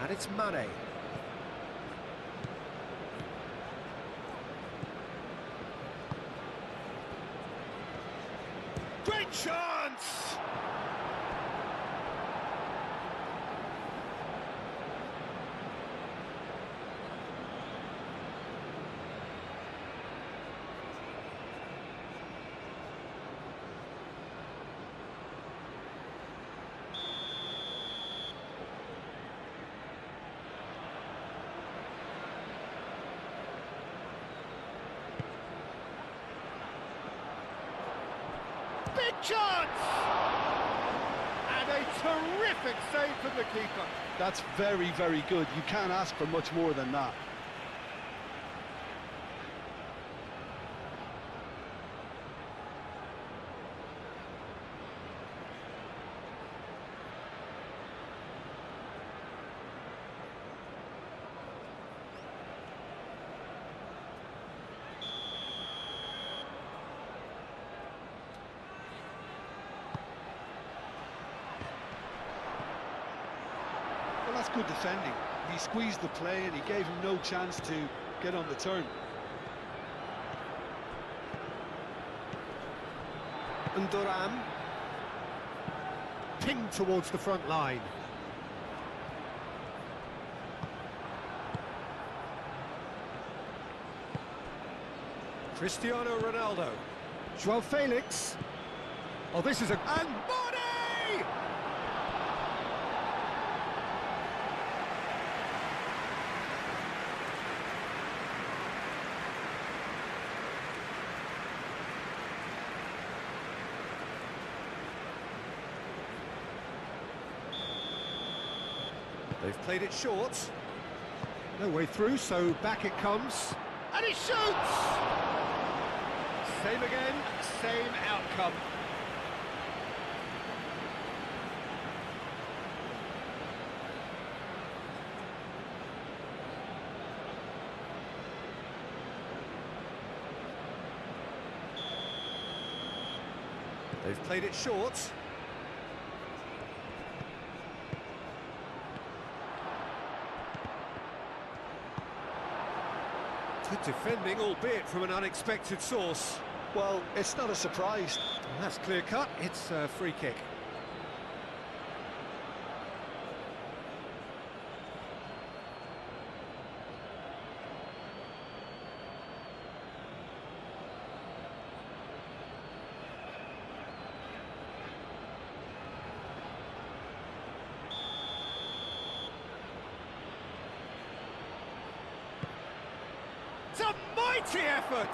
And it's Mane. Great chance! Big chance! And a terrific save from the keeper. That's very, very good. You can't ask for much more than that. Well, that's good defending. He squeezed the play and he gave him no chance to get on the turn. And Duran. Pinged towards the front line. Cristiano Ronaldo. Joao Felix. Oh, this is a... And Mane! They've played it short. No way through, so back it comes. And he shoots! Same again, same outcome. They've played it short. Good defending, albeit from an unexpected source. Well, it's not a surprise. And that's clear cut, it's a free kick. It's a mighty effort!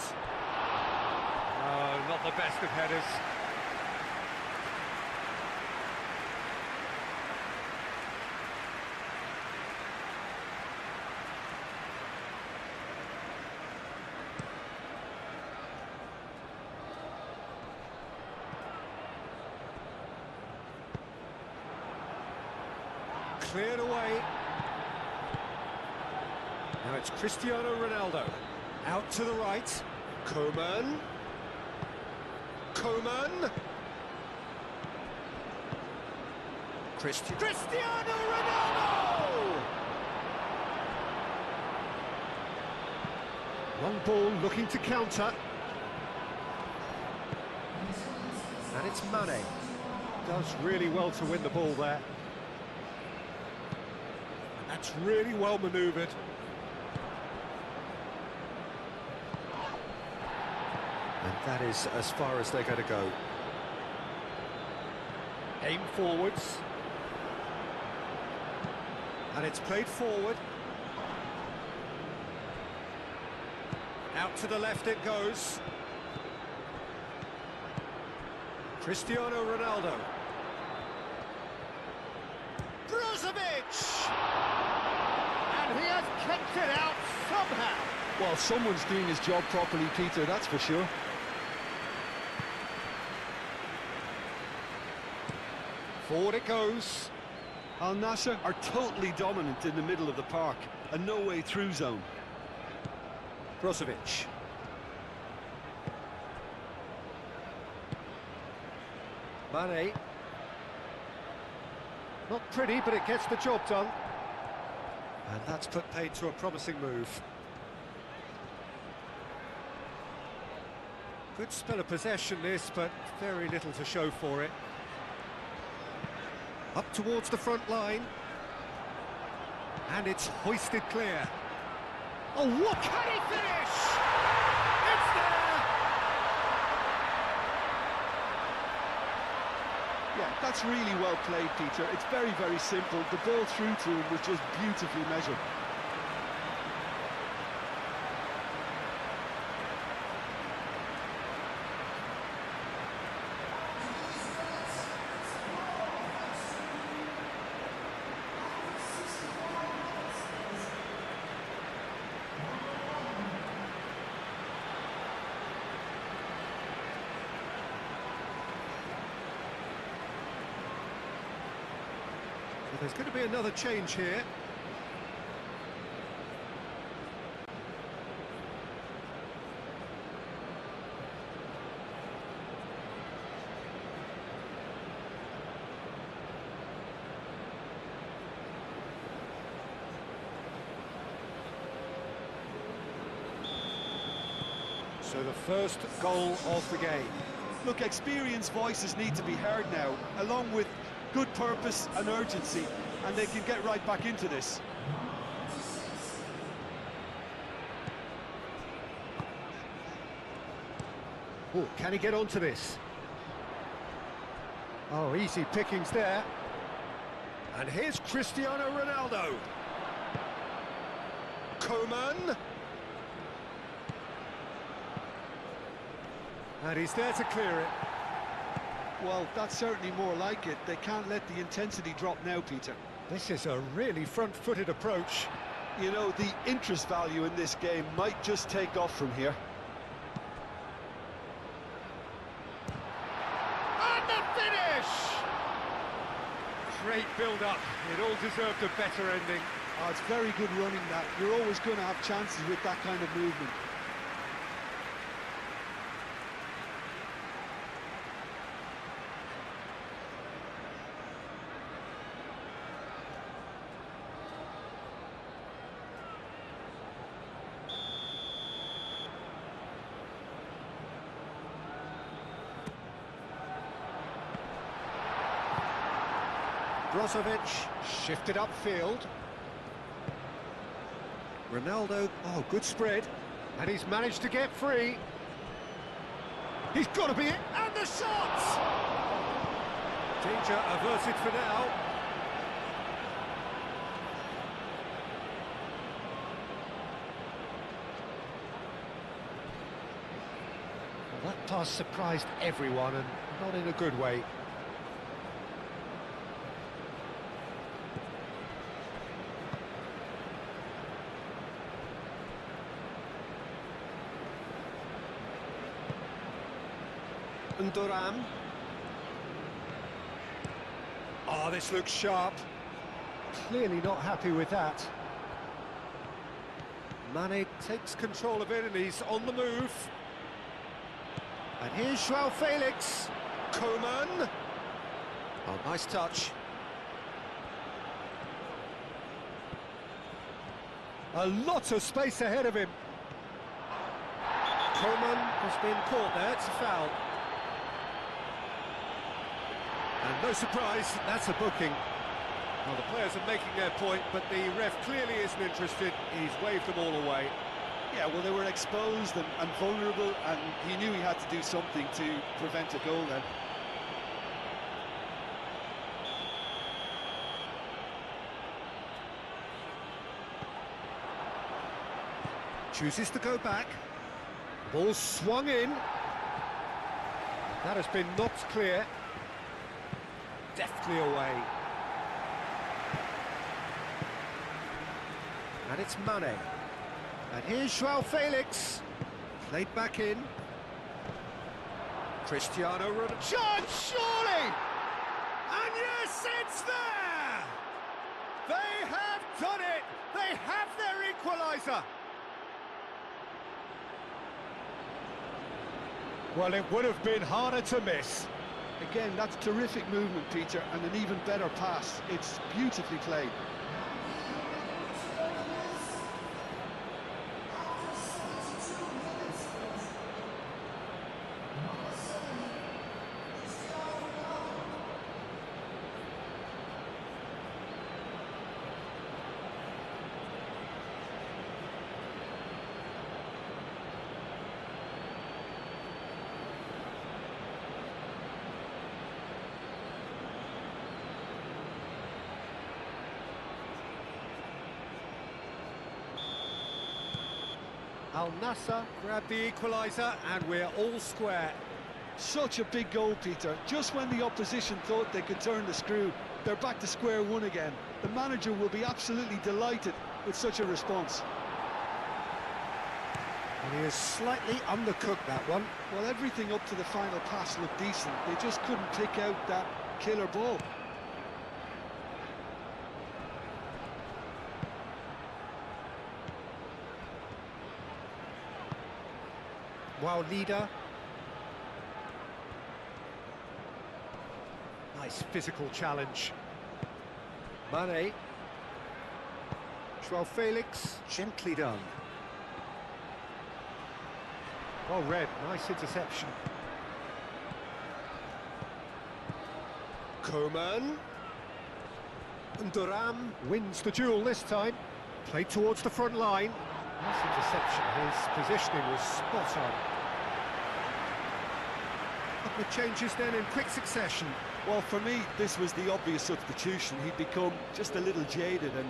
Oh, not the best of headers. cleared away. Now it's Cristiano Ronaldo. Out to the right. Coman. Cristiano Ronaldo! Long ball looking to counter. And it's Mane. Does really well to win the ball there. And that's really well manoeuvred. And that is as far as they're going to go. Aim forwards. And it's played forward. Out to the left it goes. Cristiano Ronaldo. Brozovic! And he has kept it out somehow. Well, someone's doing his job properly, Peter, that's for sure. Forward it goes. Al Nassr are totally dominant in the middle of the park, a no-way through zone. Brozovic. Mane. Not pretty, but it gets the job done. And that's put paid to a promising move. Good spell of possession this, but very little to show for it. Up towards the front line. And it's hoisted clear. Oh, what can he finish? It's there! Yeah, that's really well played, Peter. It's very, very simple. The ball through to him was just beautifully measured. There's going to be another change here. So the first goal of the game. Look, experienced voices need to be heard now, along with good purpose and urgency, and they can get right back into this. Oh, can he get onto this? Oh, easy pickings there. And here's Cristiano Ronaldo. Coman. And he's there to clear it. Well, that's certainly more like it. They can't let the intensity drop now, Peter. This is a really front-footed approach. You know, the interest value in this game might just take off from here. And the finish! Great build-up. It all deserved a better ending. Oh, it's very good running, that. You're always going to have chances with that kind of movement. Brozovic shifted upfield. Ronaldo, oh, good spread. And he's managed to get free. He's got to be it, and the shot! Danger averted for now. Well, that pass surprised everyone, and not in a good way. Duran. Oh, this looks sharp. Clearly not happy with that. Mane takes control of it and he's on the move. And here's Joao Felix. Coman. Oh, nice touch. A lot of space ahead of him. Coman has been caught there, it's a foul. And no surprise, that's a booking. Well, the players are making their point, but the ref clearly isn't interested. He's waved them all away. Yeah, well, they were exposed and vulnerable, and he knew he had to do something to prevent a goal then. Chooses to go back. Ball swung in. That has been knocked clear. Deftly away. And it's Mane. And here's Joao Felix. Played back in. Cristiano Ronaldo. Chance, surely! And yes, it's there! They have done it! They have their equaliser! Well, it would have been harder to miss. Again, that's terrific movement, Peter, and an even better pass. It's beautifully played. Al Nassr grabbed the equaliser and we're all square. Such a big goal, Peter. Just when the opposition thought they could turn the screw, they're back to square one again. The manager will be absolutely delighted with such a response. And he has slightly undercooked that one. Well, everything up to the final pass looked decent. They just couldn't pick out that killer ball. Wow, leader. Nice physical challenge. Mane. Joao Felix, gently done. Well read, nice interception. Coman. And Thuram wins the duel this time. Played towards the front line. Nice interception, his positioning was spot on. Couple of changes then in quick succession. Well, for me, this was the obvious substitution. He'd become just a little jaded, and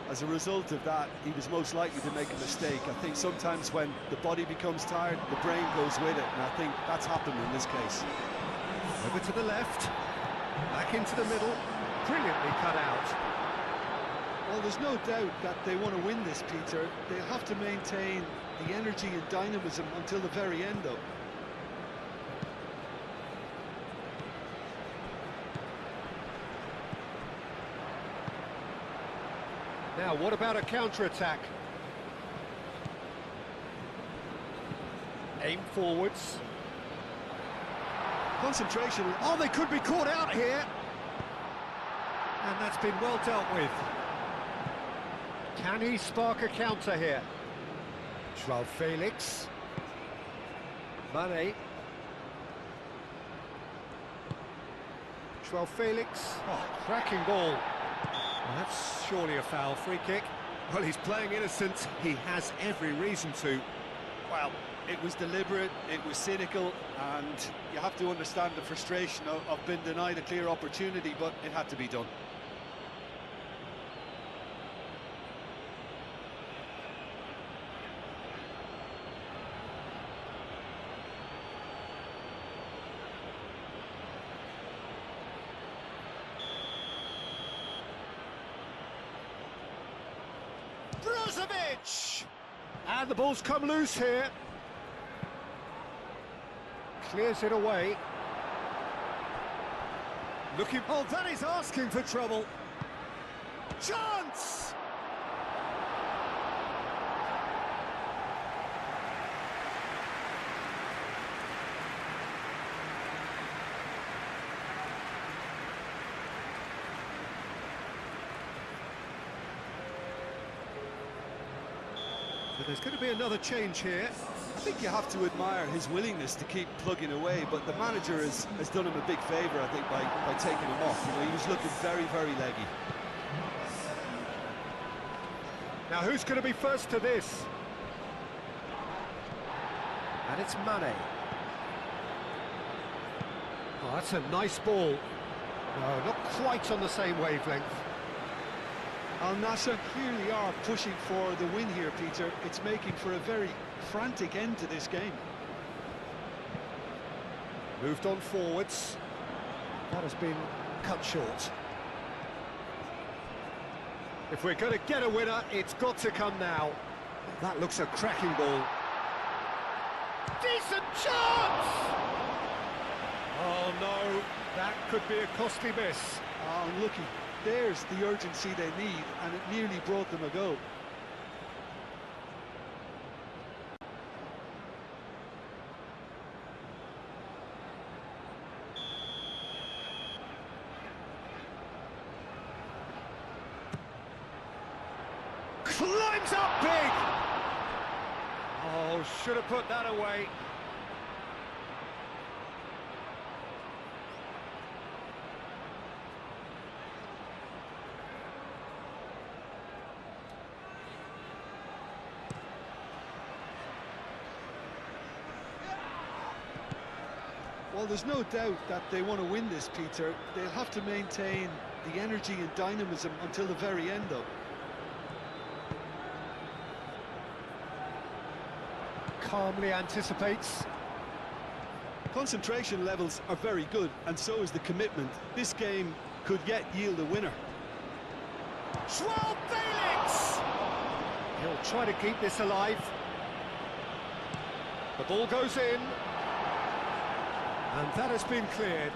as a result of that, he was most likely to make a mistake. I think sometimes when the body becomes tired, the brain goes with it, and I think that's happened in this case. Over to the left, back into the middle, brilliantly cut out. Well, there's no doubt that they want to win this, Peter. They'll have to maintain the energy and dynamism until the very end, though. Now, what about a counter-attack? Aim forwards. Concentration. Oh, they could be caught out here. And that's been well dealt with. Can he spark a counter here? Joao Felix. Mane. Joao Felix. Oh, cracking ball. Well, that's surely a foul. Free kick. Well, he's playing innocent. He has every reason to. Well, it was deliberate, it was cynical, and you have to understand the frustration of being denied a clear opportunity, but it had to be done. And the ball's come loose here. Clears it away. Looking, oh, that is asking for trouble. Chance! So there's going to be another change here. I think you have to admire his willingness to keep plugging away, but the manager has done him a big favour, I think, by taking him off. You know, he was looking very, very leggy. Now who's going to be first to this? And it's Mane. Oh, that's a nice ball. No, not quite on the same wavelength. Al Nassr clearly are pushing for the win here, Peter. It's making for a very frantic end to this game. Moved on forwards. That has been cut short. If we're going to get a winner, it's got to come now. That looks a cracking ball. Decent chance! Oh no, that could be a costly miss. Oh, unlucky. There's the urgency they need, and it nearly brought them a goal. Climbs up big! Oh, should have put that away. Well, there's no doubt that they want to win this, Peter. They'll have to maintain the energy and dynamism until the very end, though. Calmly anticipates. Concentration levels are very good, and so is the commitment. This game could yet yield a winner. Joao Felix! He'll try to keep this alive. The ball goes in. And that has been cleared.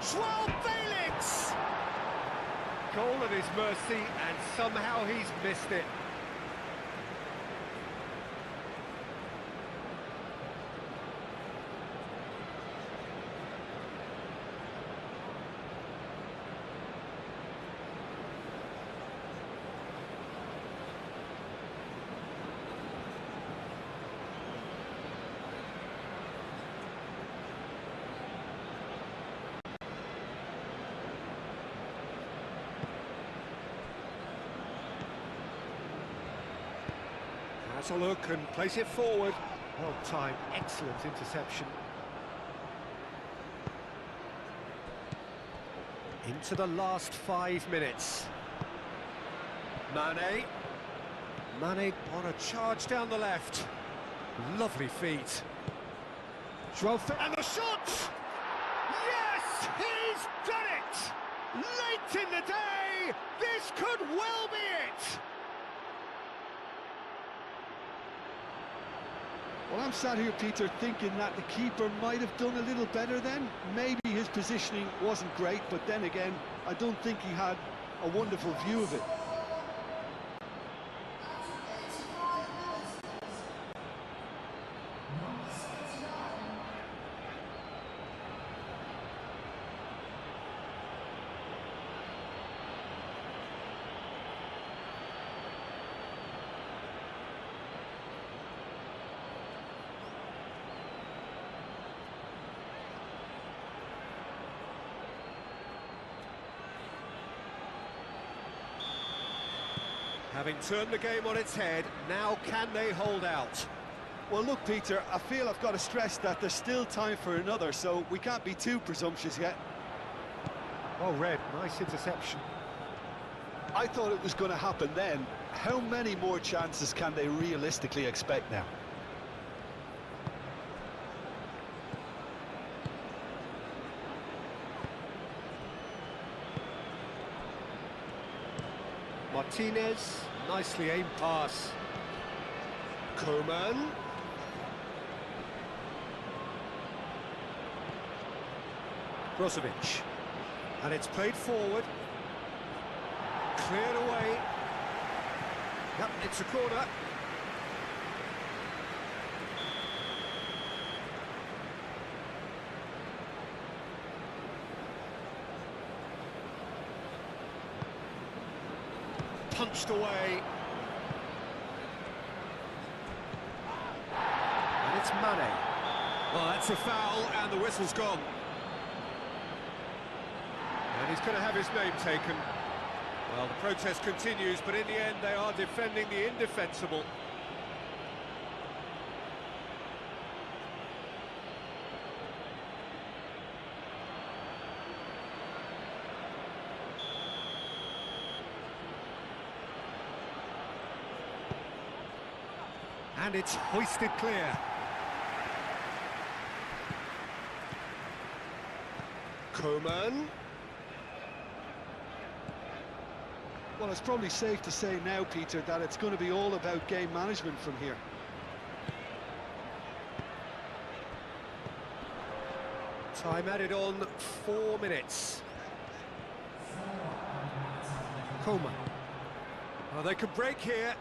Joao Felix! Goal at his mercy, and somehow he's missed it. Has a look and place it forward. Well timed, excellent interception. Into the last 5 minutes. Mane. Mane on a charge down the left. Lovely feet. And the shot! Yes, he's done it! Late in the day, this could well be it! Well, I'm sat here, Peter, thinking that the keeper might have done a little better then. Maybe his positioning wasn't great, but then again, I don't think he had a wonderful view of it. Having turned the game on its head, now can they hold out? Well, look, Peter, I feel I've got to stress that there's still time for another, so we can't be too presumptuous yet. Oh, Red, nice interception. I thought it was going to happen then. How many more chances can they realistically expect now? Martinez, nicely aimed pass. Koeman. Brozovic. And it's played forward. Cleared away. Yep, it's a corner. Punched away. And it's Mane. Well, that's a foul, and the whistle's gone. And he's going to have his name taken. Well, the protest continues, but in the end, they are defending the indefensible. And it's hoisted clear. Coman. Well, it's probably safe to say now, Peter, that it's going to be all about game management from here. Time added on 4 minutes. Coman. Oh, they could break here.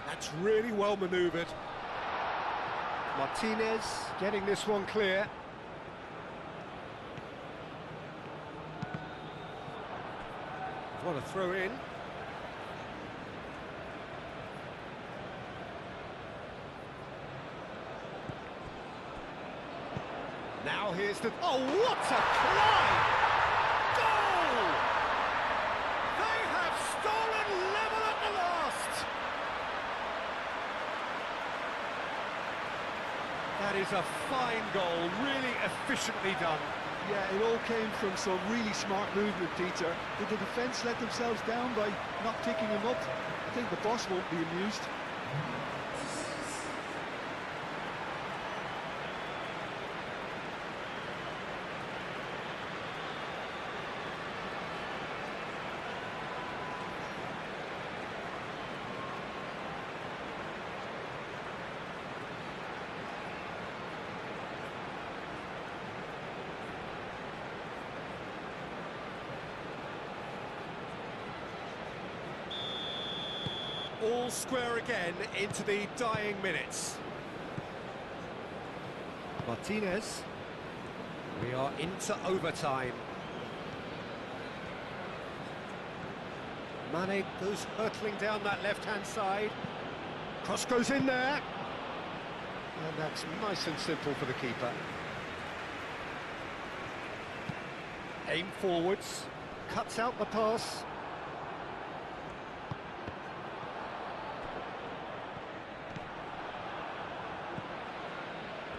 That's really well manoeuvred. Martinez getting this one clear. What a throw in. Now here's the... Oh, what a climb! Goal! They have stolen level at the last! That is a fine goal, really efficiently done. Yeah, it all came from some really smart movement, Peter. Did the defence let themselves down by not picking him up? I think the boss won't be amused. All square again into the dying minutes. Martinez. We are into overtime. Mane goes hurtling down that left-hand side. Cross goes in there. And that's nice and simple for the keeper. Aim forwards. Cuts out the pass.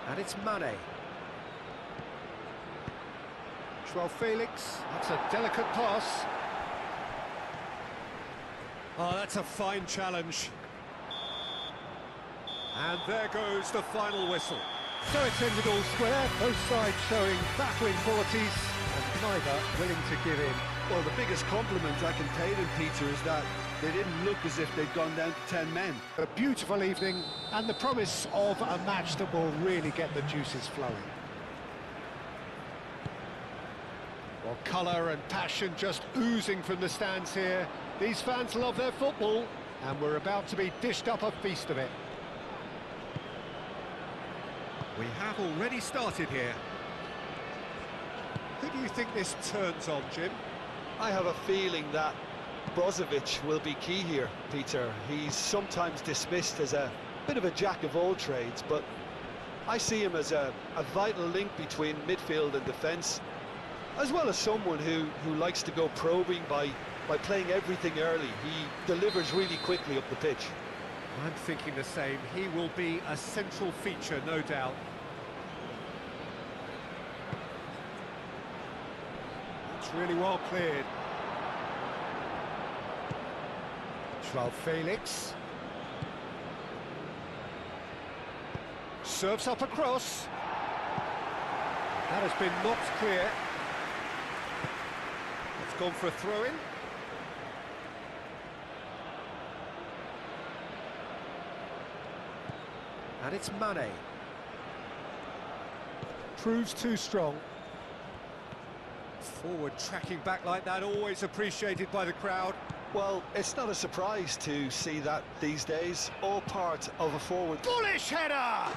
And it's Mane. Joao Felix, that's a delicate pass. Oh, that's a fine challenge. And there goes the final whistle. So it's ended all square, both sides showing battling qualities and neither willing to give in. Well, the biggest compliment I can pay them, Peter, is that they didn't look as if they'd gone down to 10 men. A beautiful evening and the promise of a match that will really get the juices flowing. Well, colour and passion just oozing from the stands here. These fans love their football and we're about to be dished up a feast of it. We have already started here. Who do you think this turns on, Jim? I have a feeling that Brozovic will be key here, Peter. He's sometimes dismissed as a bit of a jack of all trades, but I see him as a vital link between midfield and defence, as well as someone who likes to go probing by playing everything early. He delivers really quickly up the pitch. I'm thinking the same. He will be a central feature, no doubt. It's really well cleared. Joao Felix. Serves up across. That has been knocked clear. It's gone for a throw-in. And it's Mane. proves too strong. Forward tracking back like that, always appreciated by the crowd. Well, it's not a surprise to see that these days, all part of a forward. Bullish header! Goal!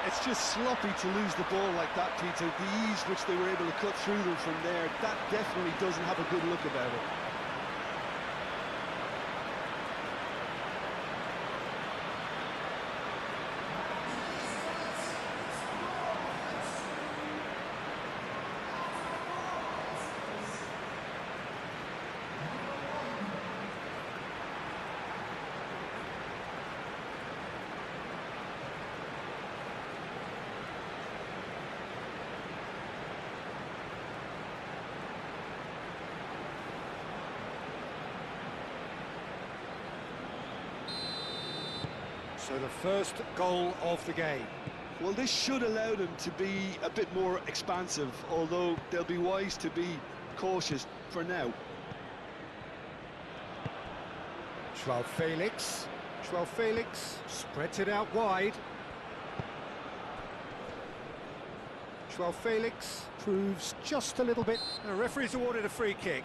It's just sloppy to lose the ball like that, Peter. The ease which they were able to cut through them from there, that definitely doesn't have a good look about it. So the first goal of the game. Well, this should allow them to be a bit more expansive, although they'll be wise to be cautious for now. Joao Felix. Joao Felix spreads it out wide. Joao Felix proves just a little bit. The referee's awarded a free kick.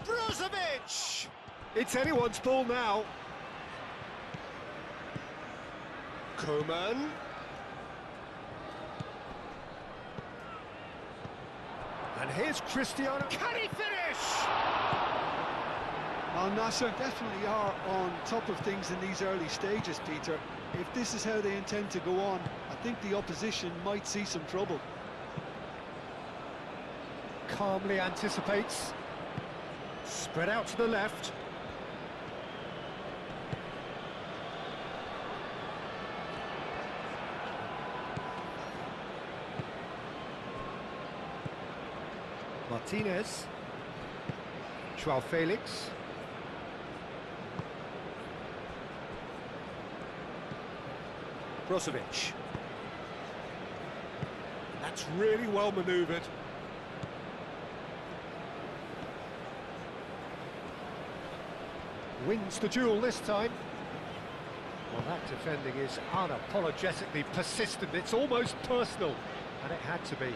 Brozovic! It's anyone's ball now. Koeman. And here's Cristiano. Can he finish? Well, Nassr definitely are on top of things in these early stages, Peter. If this is how they intend to go on, I think the opposition might see some trouble. Calmly anticipates. Spread out to the left. Martinez. Joao Felix. Brozovic. That's really well manoeuvred. Wins the duel this time. Well, that defending is unapologetically persistent. It's almost personal, and it had to be.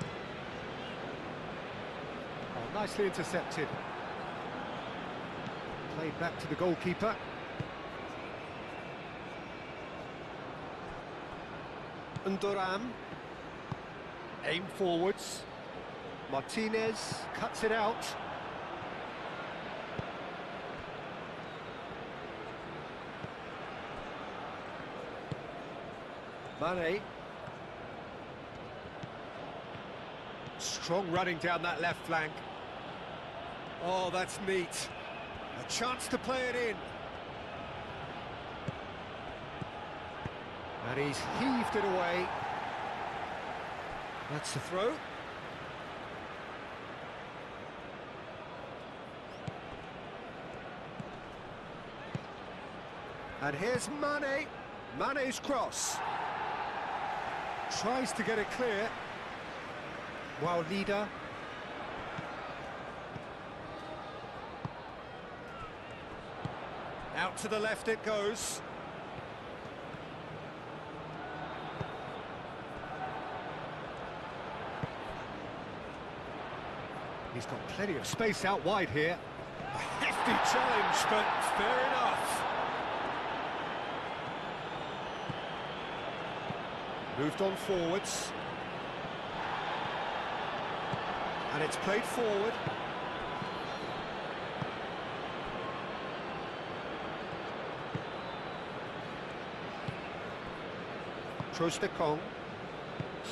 Oh, nicely intercepted. Played back to the goalkeeper. And Duran. Aim forwards. Martinez cuts it out. Mane. Strong running down that left flank. Oh, that's neat. A chance to play it in. And he's heaved it away. That's the throw. And here's Mane. Mane's cross. Tries to get it clear. Wow, leader. Out to the left it goes. He's got plenty of space out wide here. A hefty challenge, but fair enough. Moved on forwards. And it's played forward. Trostekong.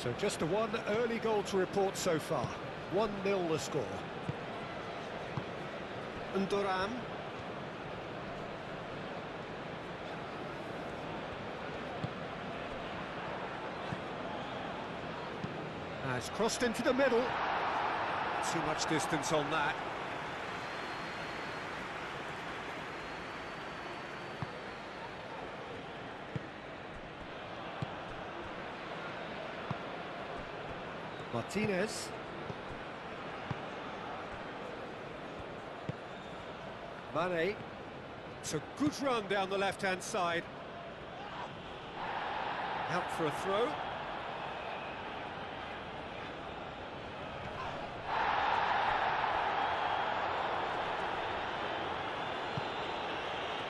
So just the one early goal to report so far. 1-0 the score. And Duran. Has crossed into the middle. Too much distance on that. Martinez. Mane. It's a good run down the left-hand side. Out for a throw.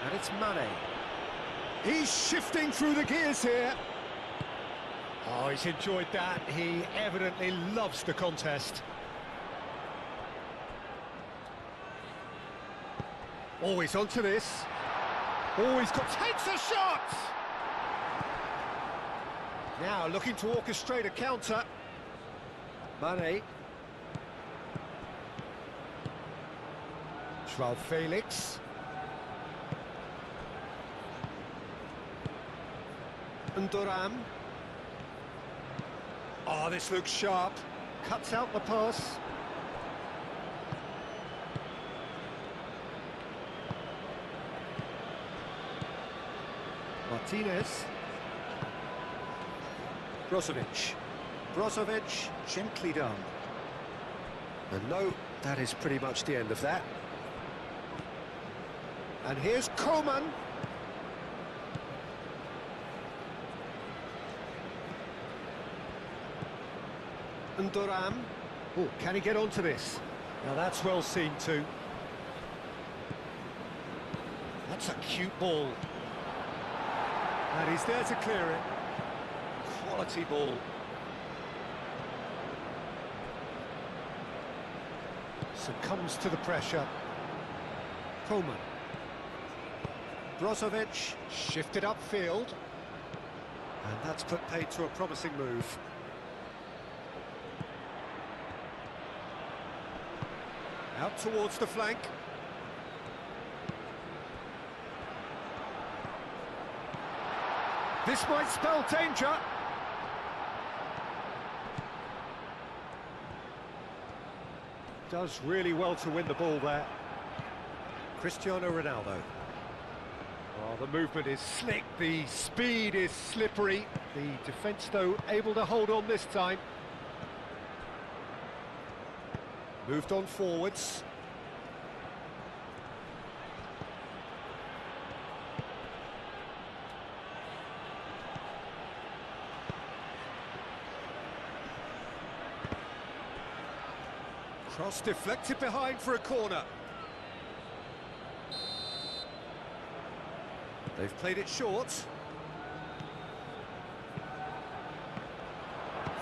And it's Mane. He's shifting through the gears here. Oh, he's enjoyed that. He evidently loves the contest. Always onto this. Always takes a shot! Now looking to orchestrate a counter. Mane. Joao Felix. And Thuram. Oh, this looks sharp. Cuts out the pass. Martinez. Brozovic, gently done. And no, that is pretty much the end of that. And here's Coman. And Thuram. Oh, can he get onto this? Now that's well seen too. That's a cute ball. And he's there to clear it. Quality ball. Succumbs to the pressure. Coman. Brozovic shifted upfield. And that's put paid to a promising move. Out towards the flank. This might spell danger. Does really well to win the ball there. Cristiano Ronaldo. Oh, the movement is slick, the speed is slippery. The defence, though, able to hold on this time. Moved on forwards. Cross deflected behind for a corner. They've played it short.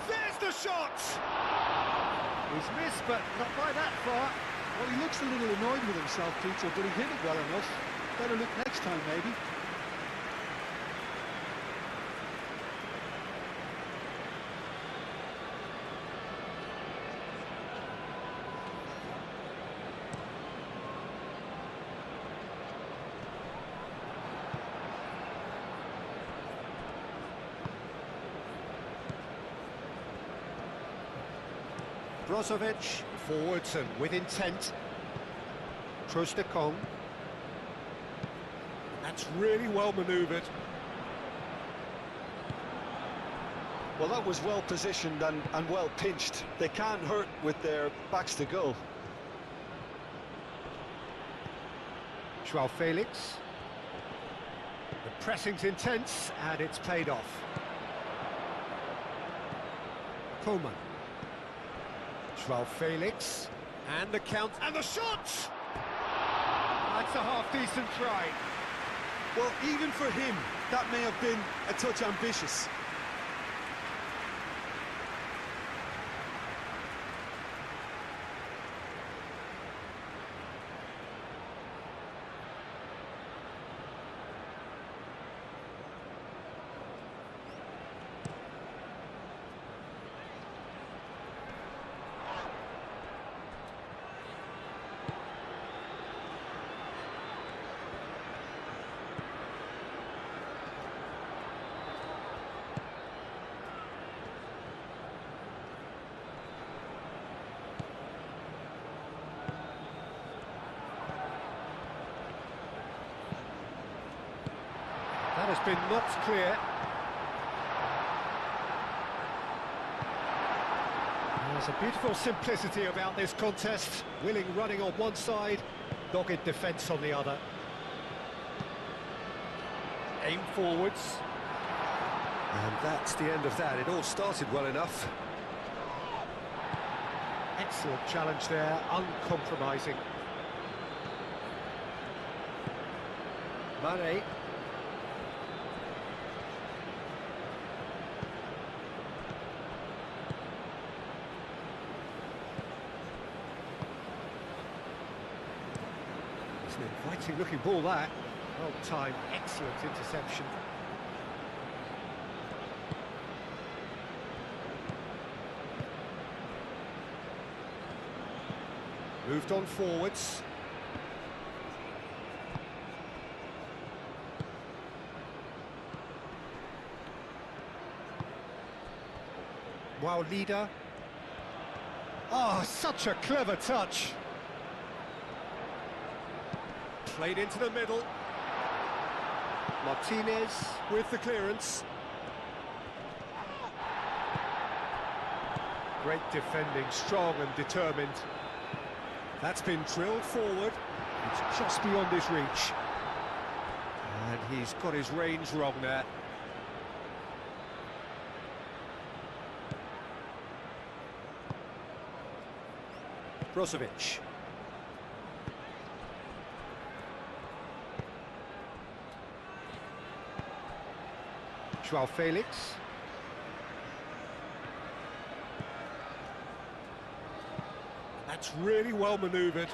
There's the shot! He's missed, but not by that far. Well, he looks a little annoyed with himself, Peter, but he hit it well enough. Better look next time, maybe. Brozovic, forwards and with intent. Trostekong. That's really well manoeuvred. Well, that was well positioned and well pinched. They can't hurt with their backs to goal. Joao Felix. The pressing's intense and it's paid off. Coman. Joao Felix, and the count, and the shot! That's a half-decent try. Well, even for him, that may have been a touch ambitious. That has been knocked clear. There's a beautiful simplicity about this contest. Willing running on one side, dogged defence on the other. Aim forwards. And that's the end of that. It all started well enough. Excellent challenge there, uncompromising. Mane. It's an inviting looking ball that. Well timed, excellent interception. Moved on forwards. Wow, leader. Oh, such a clever touch. Played into the middle. Martinez with the clearance. Great defending, strong and determined. That's been drilled forward. It's just beyond his reach. And he's got his range wrong there. Brozovic. Joao Felix. That's really well manoeuvred.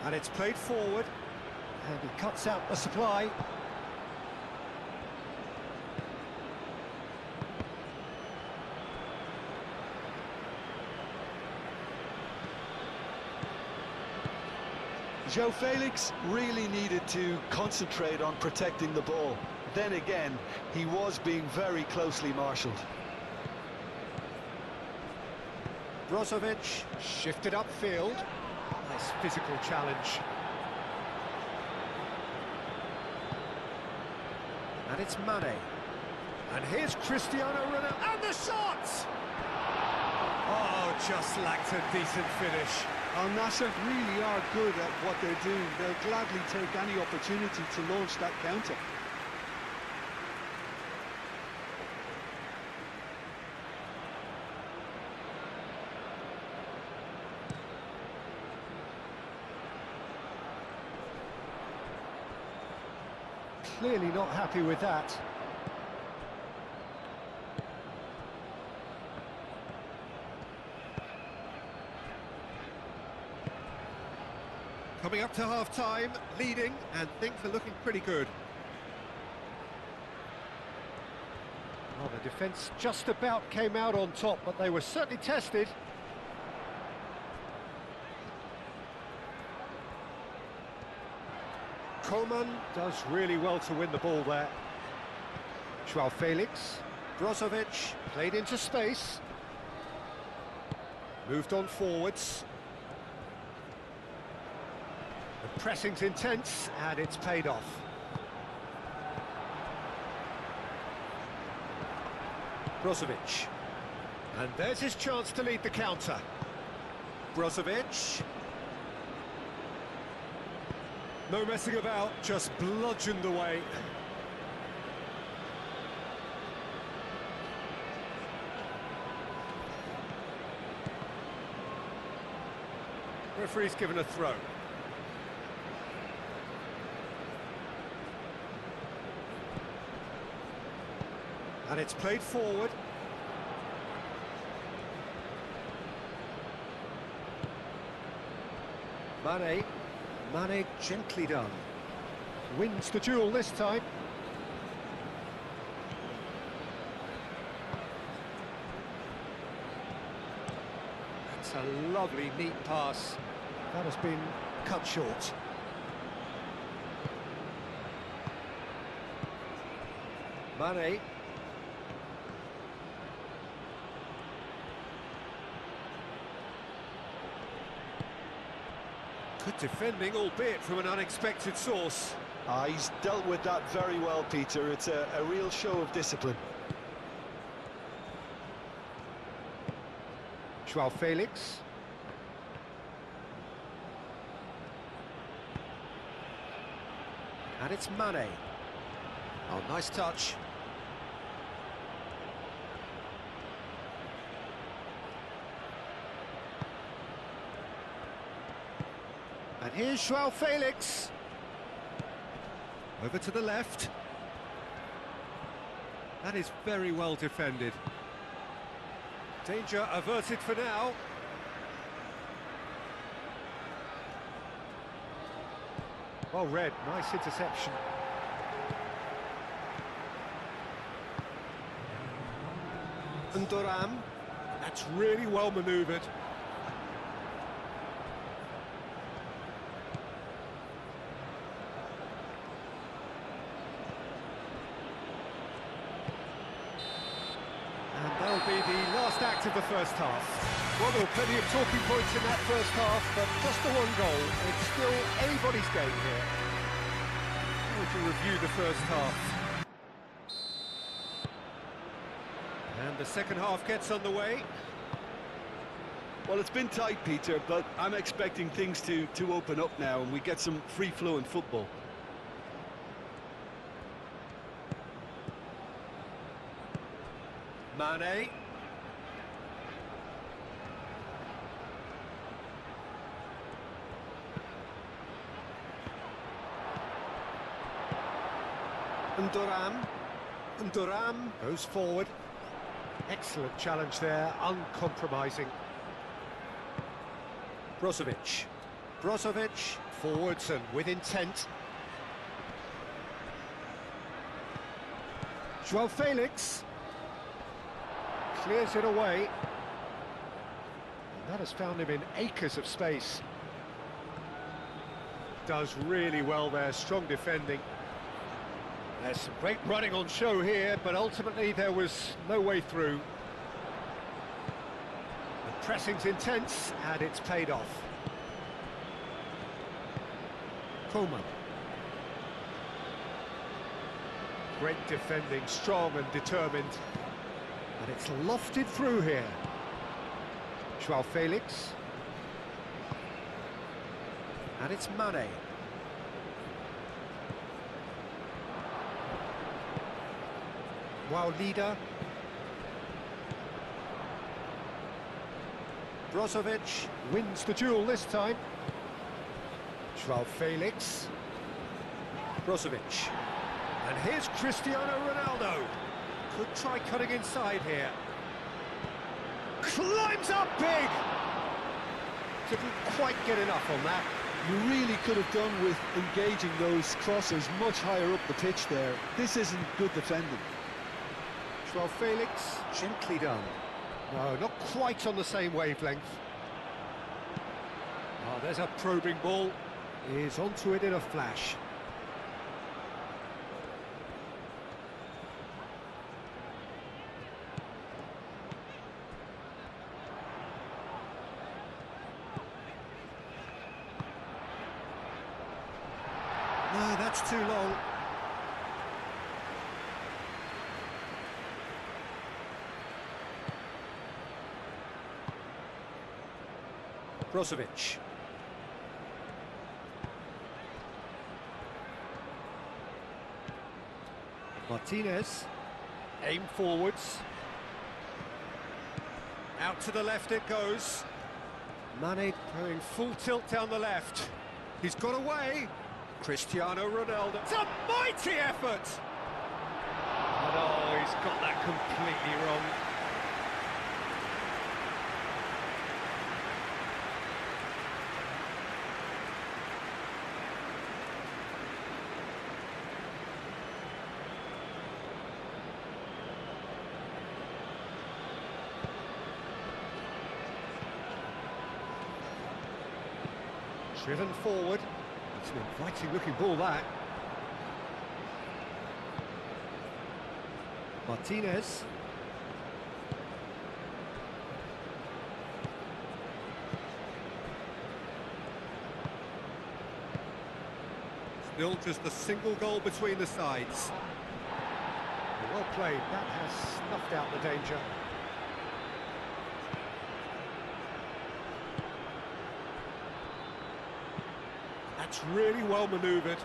And it's played forward. And he cuts out the supply. Joao Felix really needed to concentrate on protecting the ball. Then again, he was being very closely marshalled. Brozovic shifted upfield. Nice physical challenge. And it's Mane. And here's Cristiano Ronaldo. And the shot! Oh, just lacked a decent finish. Al Nassr really are good at what they're doing. They'll gladly take any opportunity to launch that counter. Clearly not happy with that. Coming up to half-time, leading, and things are looking pretty good. Well, the defence just about came out on top, but they were certainly tested. Coman does really well to win the ball there. Joao Felix. Brozovic played into space. Moved on forwards. The pressing's intense, and it's paid off. Brozovic. And there's his chance to lead the counter. Brozovic. No messing about, just bludgeoned away. Referee's given a throw. And it's played forward. Mane. Mane gently done. Wins the duel this time. That's a lovely, neat pass. That has been cut short. Mane. Good defending, albeit from an unexpected source. He's dealt with that very well, Peter. It's a real show of discipline. Joao Felix. And it's Mane. Oh, nice touch. And here's Joao Felix. Over to the left. That is very well defended. Danger averted for now. Well read, nice interception. And Thuram. That's really well manoeuvred. And that'll be the last act of the first half. Well, there were plenty of talking points in that first half, but just the one goal. It's still anybody's game here. How would you review the first half? And the second half gets underway. Well, it's been tight, Peter, but I'm expecting things to open up now and we get some free-flowing football. Mane. And Thuram. And Thuram goes forward. Excellent challenge there, uncompromising. Brozovic. Brozovic forwards and with intent. Joao Felix clears it away. And that has found him in acres of space. Does really well there, strong defending. There's some great running on show here, but ultimately there was no way through. The pressing's intense, and it's paid off. Coman. Great defending, strong and determined. And it's lofted through here. Joao Felix. And it's Mane. Wow, leader. Brozovic wins the duel this time. Joao Felix. Brozovic. And here's Cristiano Ronaldo. Could try cutting inside here. Climbs up big! Didn't quite get enough on that. You really could have done with engaging those crossers much higher up the pitch there. This isn't good defending. Joao Felix, gently done. No, not quite on the same wavelength. Oh, there's a probing ball. Is onto it in a flash. No, that's too long. Brozovic. Martinez. Aim forwards. Out to the left it goes. Mane going full tilt down the left. He's got away. Cristiano Ronaldo. It's a mighty effort! Oh, he's got that completely wrong. Driven forward. It's an inviting looking ball, that. Martinez. Still just a single goal between the sides. Well played, that has snuffed out the danger. That's really well manoeuvred.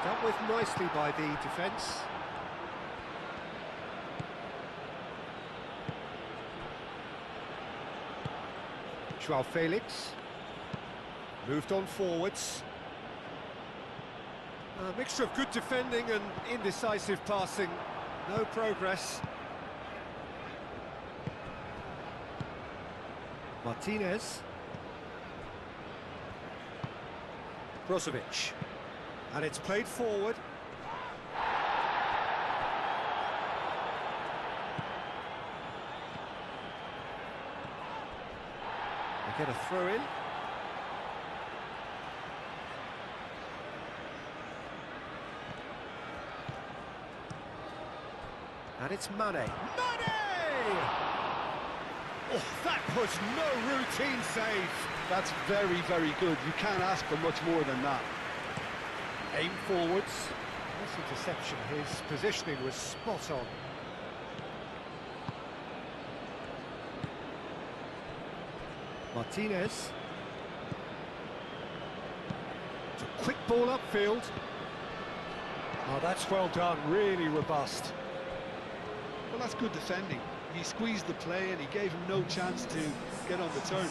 Dealt with nicely by the defence. Joao Felix. Moved on forwards. A mixture of good defending and indecisive passing. No progress. Martinez. Brozovic. And it's played forward. They get a throw in. And it's Mane. Mane! Oh, that was no routine save. That's very, very good. You can't ask for much more than that. Aim forwards. Nice interception, his positioning was spot on. Martinez. It's a quick ball upfield. Oh, that's well done, really robust. Well, that's good defending. He squeezed the play and he gave him no chance to get on the turn.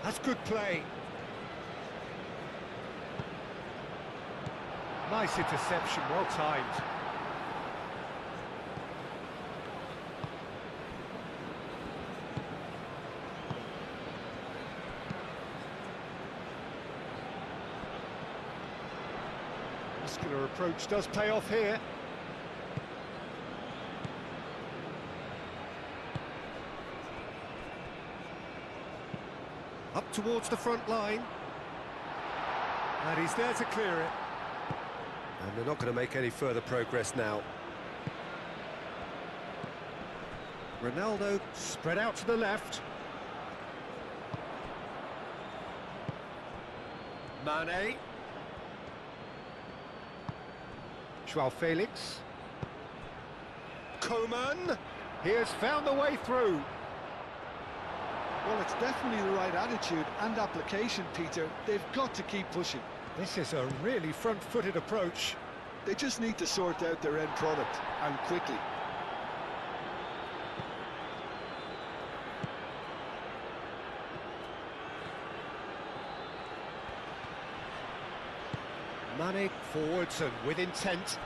That's good play. Nice interception, well timed. Muscular approach does pay off here. Up towards the front line. And he's there to clear it. And they're not going to make any further progress now. Ronaldo spread out to the left. Mane. Joao Felix. Coman. He has found the way through. Well, it's definitely the right attitude and application, Peter. They've got to keep pushing. This is a really front-footed approach. They just need to sort out their end product, and quickly. Mane forwards and with intent.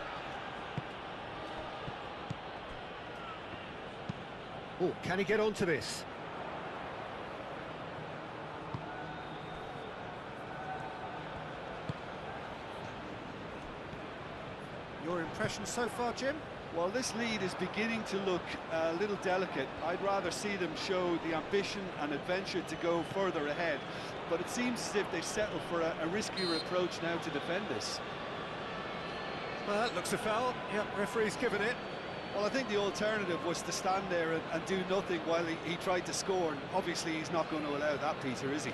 Oh, can he get onto this? Your impression so far, Jim? Well, this lead is beginning to look a little delicate. I'd rather see them show the ambition and adventure to go further ahead. But it seems as if they settle for a riskier approach now to defend this. Well, that looks a foul. Yep, referee's given it. Well, I think the alternative was to stand there and do nothing while he tried to score. And obviously, he's not going to allow that, Peter, is he?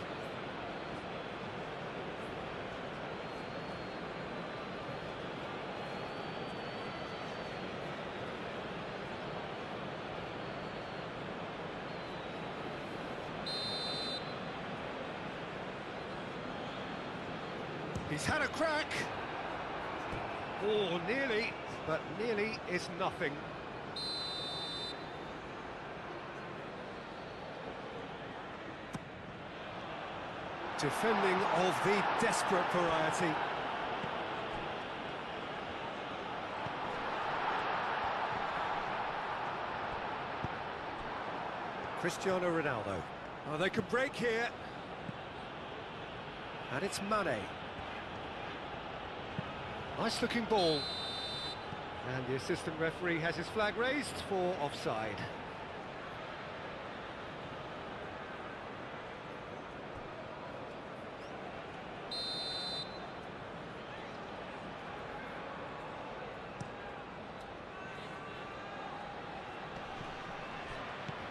He's had a crack. Oh, nearly, but nearly is nothing. Defending of the desperate variety. Cristiano Ronaldo. Oh, they could break here. And it's Mane. Nice looking ball. And the assistant referee has his flag raised for offside.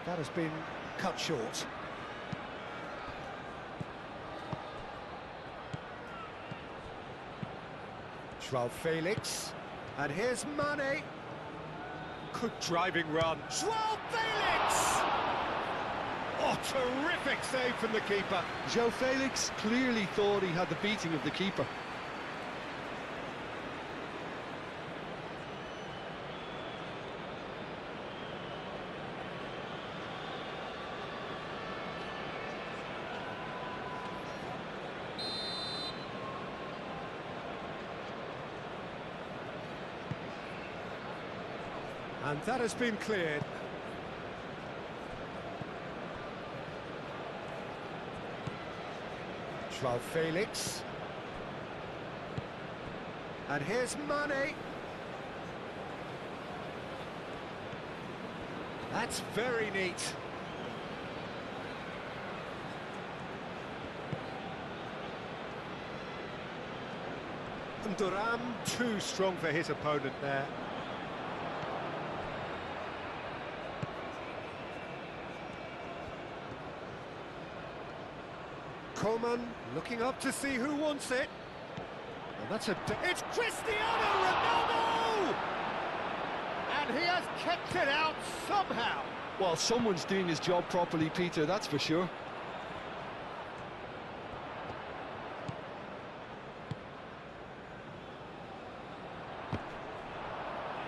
That has been cut short. Joao Felix. And here's Mane. Good driving run. Joao Felix! Oh, terrific save from the keeper. Joao Felix clearly thought he had the beating of the keeper. And that has been cleared. Joao Felix. And here's Mane. That's very neat. And Thuram too strong for his opponent there. Coman looking up to see who wants it. And that's it's Cristiano Ronaldo! And he has kept it out somehow. Well, someone's doing his job properly, Peter, that's for sure.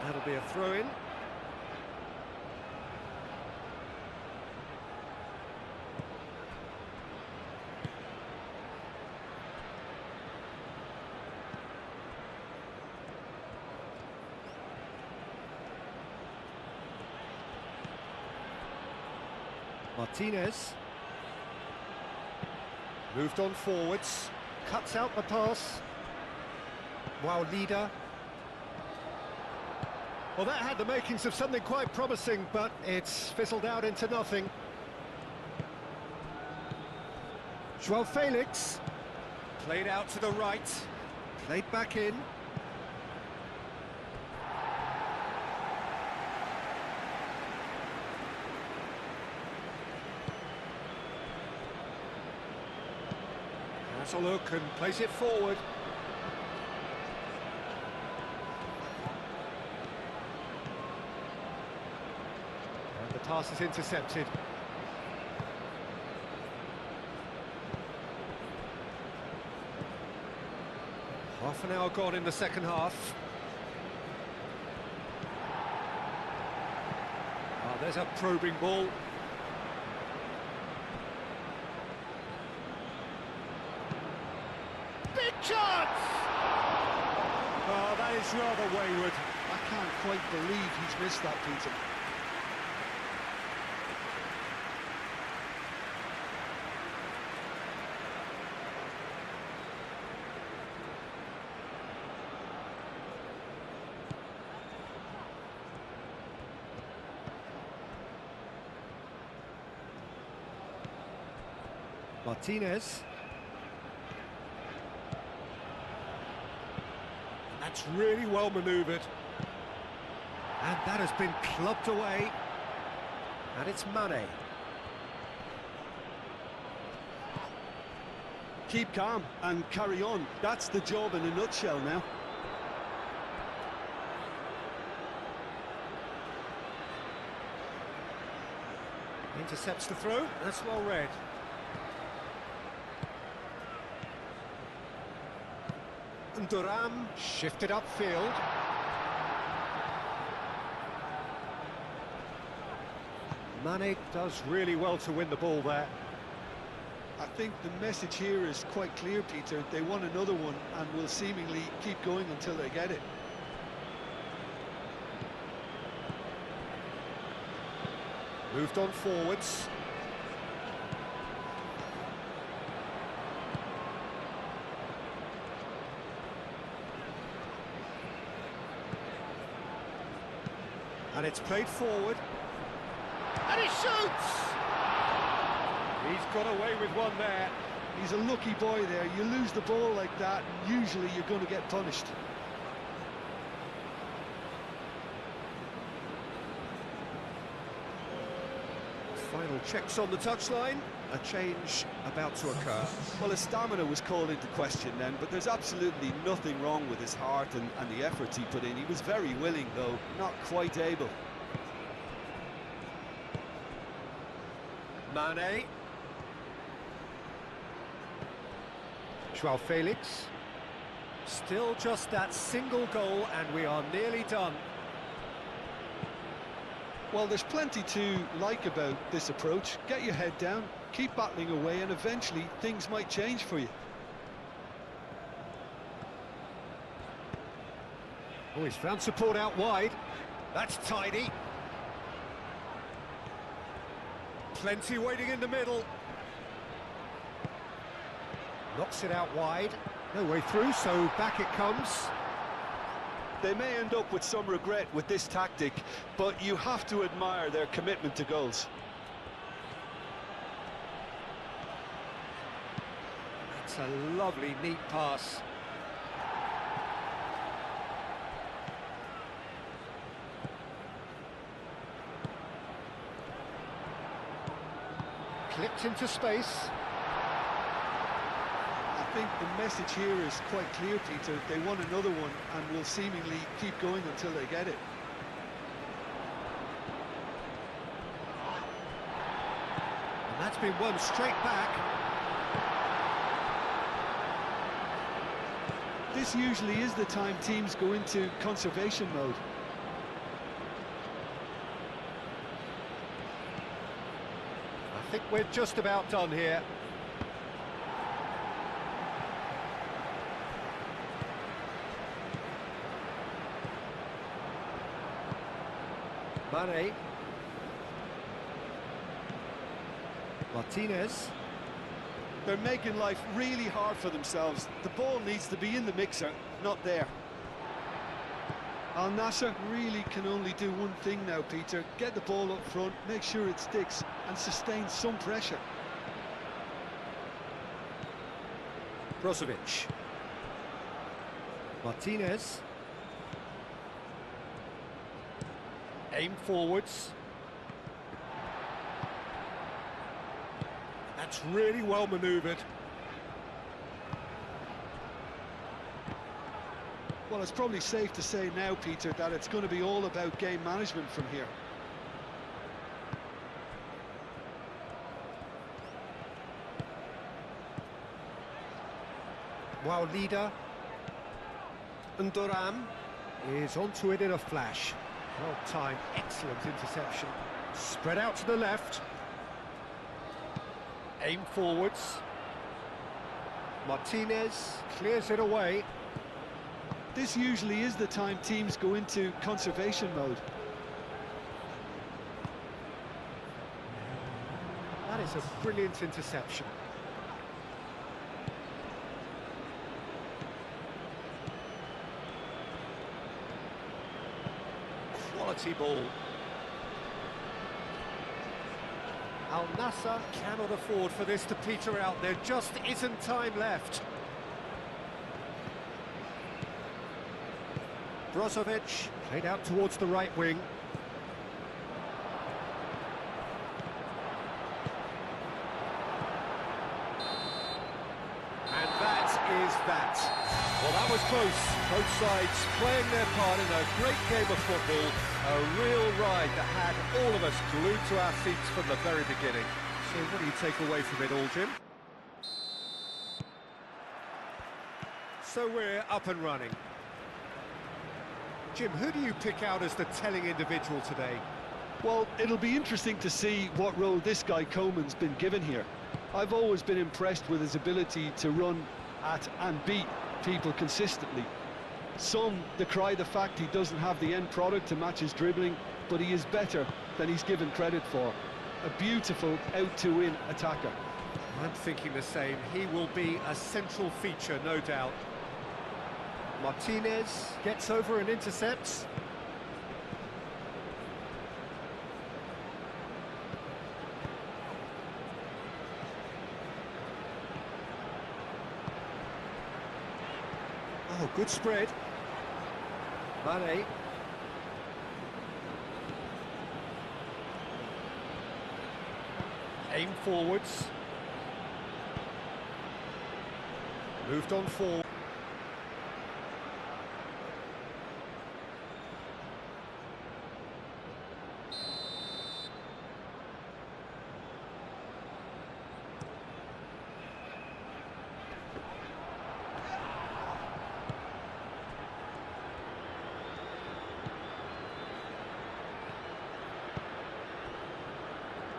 That'll be a throw-in. Martinez. Moved on forwards. Cuts out the pass. Wow, leader. Well, that had the makings of something quite promising, but it's fizzled out into nothing. Joao Felix. Played out to the right. Played back in. Has a look and plays it forward. And the pass is intercepted. Half an hour gone in the second half. Oh, there's a probing ball. Big chance! Oh, that is rather wayward. I can't quite believe he's missed that, Peter. Martinez. That's really well manoeuvred. And that has been clubbed away. And it's Mane. Keep calm and carry on. That's the job in a nutshell now. Intercepts the throw. That's well read. And Thuram shifted upfield. Mane does really well to win the ball there. I think the message here is quite clear, Peter. They want another one and will seemingly keep going until they get it. Moved on forwards. And it's played forward. And he shoots! He's got away with one there. He's a lucky boy there. You lose the ball like that, usually you're going to get punished. Final checks on the touchline. A change about to occur. Well, his stamina was called into question then, but there's absolutely nothing wrong with his heart and the efforts he put in. He was very willing, though not quite able. Mane. Joao Felix. Still just that single goal and we are nearly done. Well, there's plenty to like about this approach. Get your head down, keep battling away, and eventually things might change for you. Oh, he's found support out wide. That's tidy. Plenty waiting in the middle. Knocks it out wide. No way through, so back it comes. They may end up with some regret with this tactic, but you have to admire their commitment to goals. It's a lovely, neat pass. Clipped into space. I think the message here is quite clear, Peter. They want another one and will seemingly keep going until they get it. And that's been won straight back. This usually is the time teams go into conservation mode. I think we're just about done here. Mane. Martinez. They're making life really hard for themselves. The ball needs to be in the mixer, not there. Al Nassr really can only do one thing now, Peter. Get the ball up front, make sure it sticks, and sustain some pressure. Brozovic. Martinez. Aim forwards. That's really well manoeuvred. Well, it's probably safe to say now, Peter, that it's going to be all about game management from here. Wow, leader. Ndoram is onto it in a flash. Well timed, excellent interception. Spread out to the left. Aim forwards. Martinez clears it away. This usually is the time teams go into conservation mode. That is a brilliant interception. Quality ball. Al Nassr cannot afford for this to peter out. There just isn't time left. Brozovic played out towards the right wing. And that is that. Well, that was close. Both sides playing their part in a great game of football. A real ride that had all of us glued to our seats from the very beginning. So what do you take away from it all, Jim? So we're up and running. Jim, who do you pick out as the telling individual today? Well, it'll be interesting to see what role this guy Coleman's been given here. I've always been impressed with his ability to run at and beat people consistently. Some decry the fact he doesn't have the end product to match his dribbling, but he is better than he's given credit for. A beautiful out-to-win attacker. I'm thinking the same. He will be a central feature, no doubt. Martinez gets over and intercepts. Oh, good spread. Mane. Aim forwards. Moved on forward.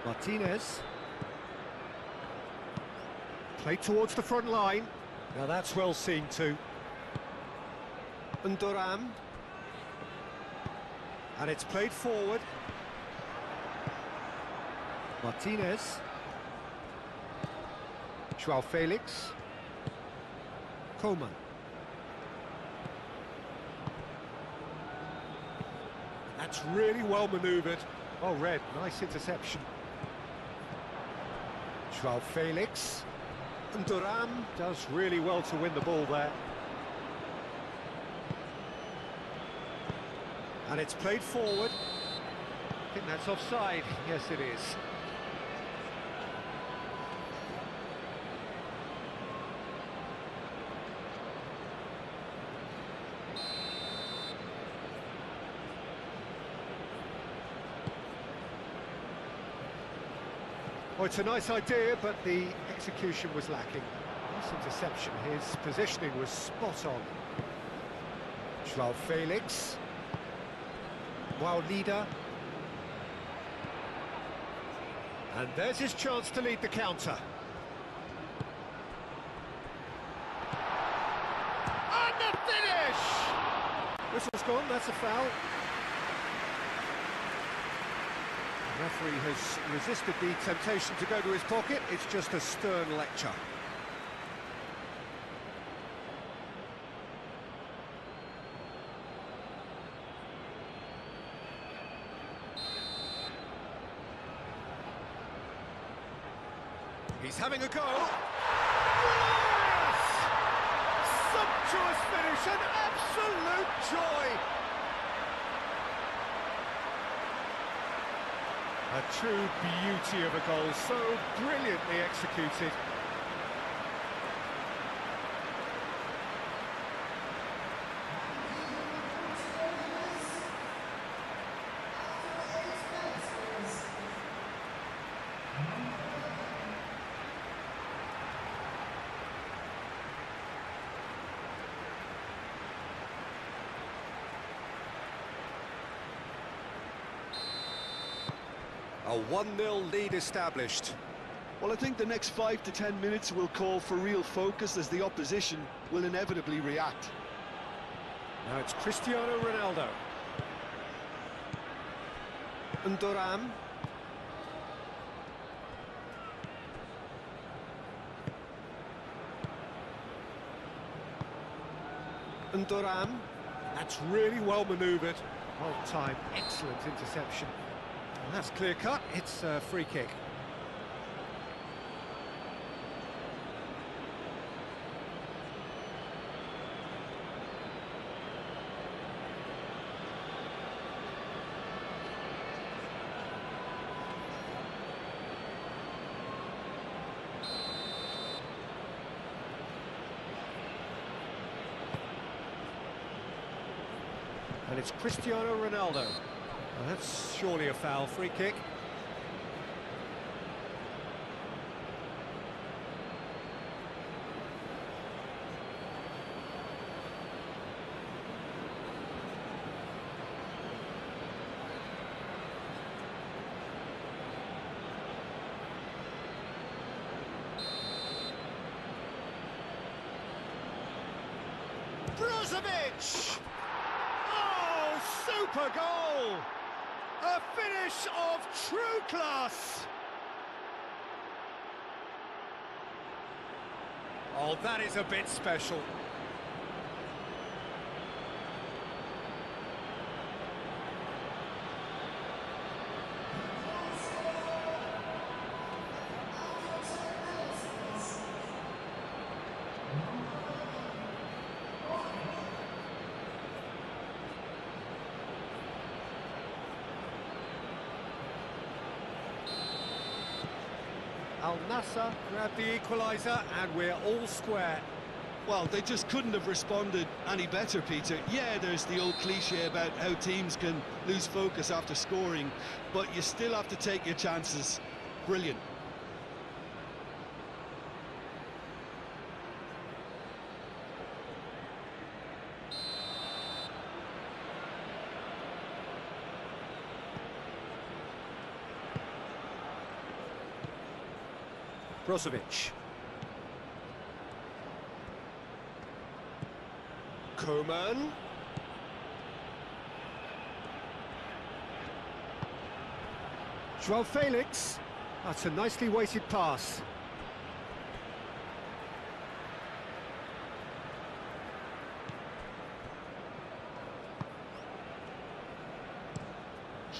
Martinez. Play towards the front line. Now that's well seen too. Ndoram. And it's played forward. Martinez. Joao Felix. Coman. That's really well manoeuvred. Oh, Red, nice interception. Joao Felix. Ndoram does really well to win the ball there. And it's played forward. I think that's offside. Yes, it is. Well, it's a nice idea, but the execution was lacking. Nice interception. His positioning was spot on. Joao Felix. Wow, leader. And there's his chance to lead the counter. And the finish! Whistle's gone, that's a foul. The referee has resisted the temptation to go to his pocket. It's just a stern lecture. He's having a go. Glorious! Sumptuous finish, an absolute joy. A true beauty of a goal, so brilliantly executed. A 1-0 lead established. Well, I think the next 5 to 10 minutes will call for real focus as the opposition will inevitably react. Now it's Cristiano Ronaldo. Ndoram. Ndoram. That's really well manoeuvred. Well timed, excellent interception. And that's clear cut, it's a free kick. And it's Cristiano Ronaldo. Well, that's surely a foul, free kick. Brozovic! Oh, super goal! A finish of true class! Oh, that is a bit special. Al Nassr grabbed the equaliser, and we're all square. Well, they just couldn't have responded any better, Peter. Yeah, there's the old cliche about how teams can lose focus after scoring, but you still have to take your chances. Brilliant. Brozovic. Coman. Joao Felix. That's a nicely weighted pass.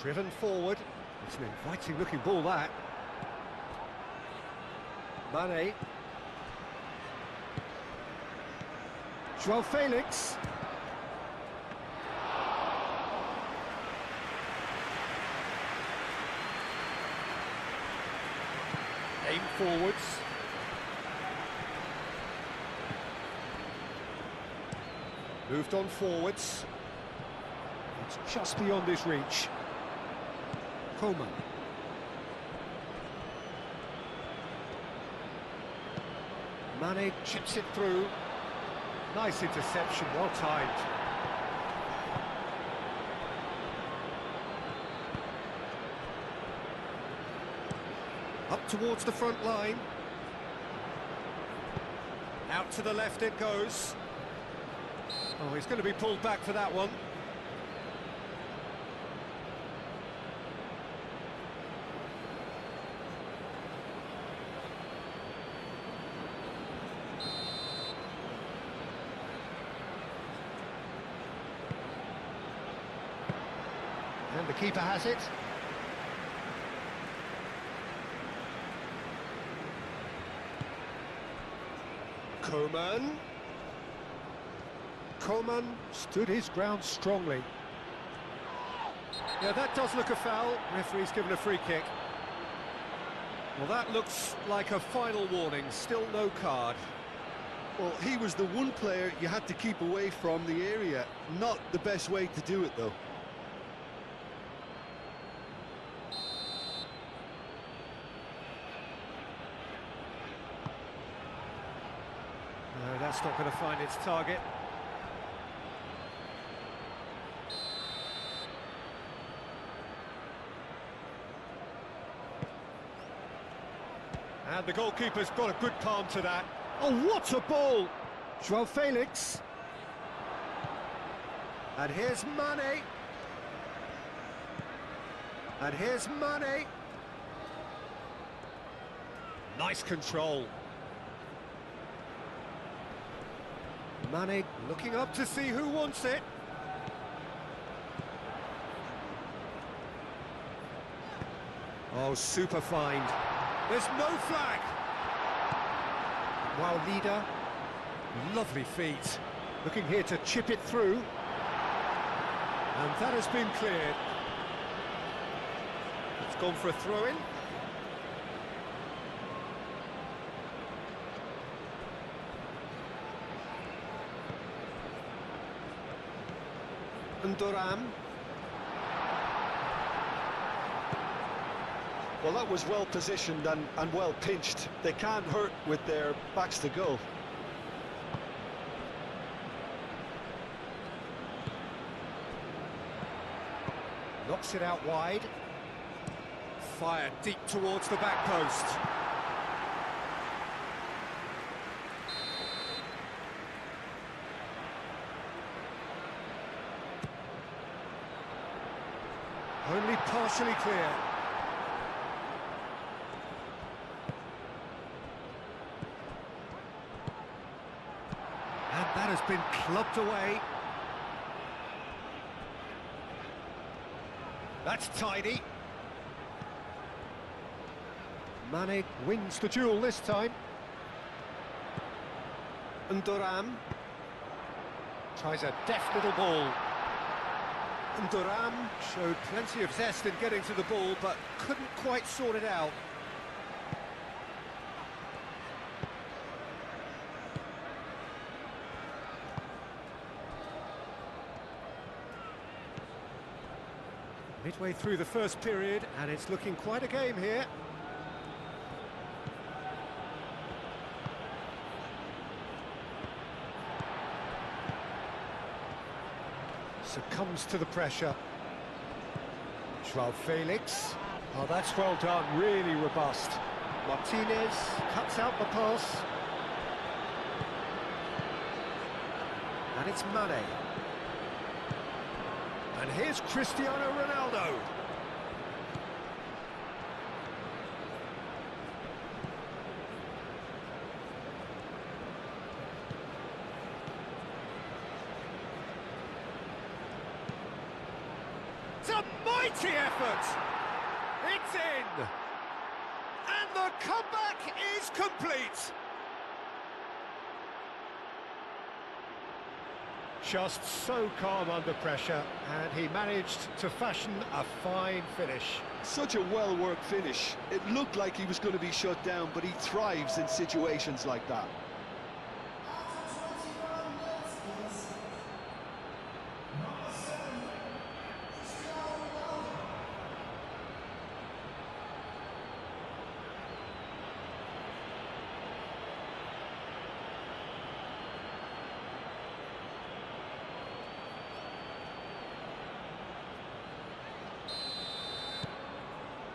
Driven forward. It's an inviting looking ball, that. Mane. Joao Felix. Aim forwards. Moved on forwards. It's just beyond his reach. Coman. Mane chips it through. Nice interception, well timed. Up towards the front line. Out to the left it goes. Oh, he's going to be pulled back for that one. And the keeper has it. Coman. Coman stood his ground strongly. Yeah, that does look a foul. Referee's given a free kick. Well, that looks like a final warning. Still no card. Well, he was the one player you had to keep away from the area. Not the best way to do it, though. No, that's not going to find its target. And the goalkeeper's got a good palm to that. Oh, what a ball! Joao Felix. And here's Mane. And here's Mane. Nice control. Mane looking up to see who wants it. Oh, super find. There's no flag. Wow, leader. Lovely feet. Looking here to chip it through. And that has been cleared. It's gone for a throw-in. Ndoram. Well, that was well positioned and well pinched. They can't hurt with their backs to goal. Knocks it out wide. Fired deep towards the back post. Only partially clear. And that has been clubbed away. That's tidy. Mane wins the duel this time. Ndoram tries a deft little ball. Ndoram showed plenty of zest in getting to the ball, but couldn't quite sort it out. Midway through the first period, and it's looking quite a game here. Succumbs to the pressure. Joao Felix. Oh, that's well done, really robust. Martinez cuts out the pass. And it's Mane. And here's Cristiano Ronaldo. It's a mighty effort! It's in! And the comeback is complete! Just so calm under pressure, and he managed to fashion a fine finish. Such a well-worked finish. It looked like he was going to be shut down, but he thrives in situations like that.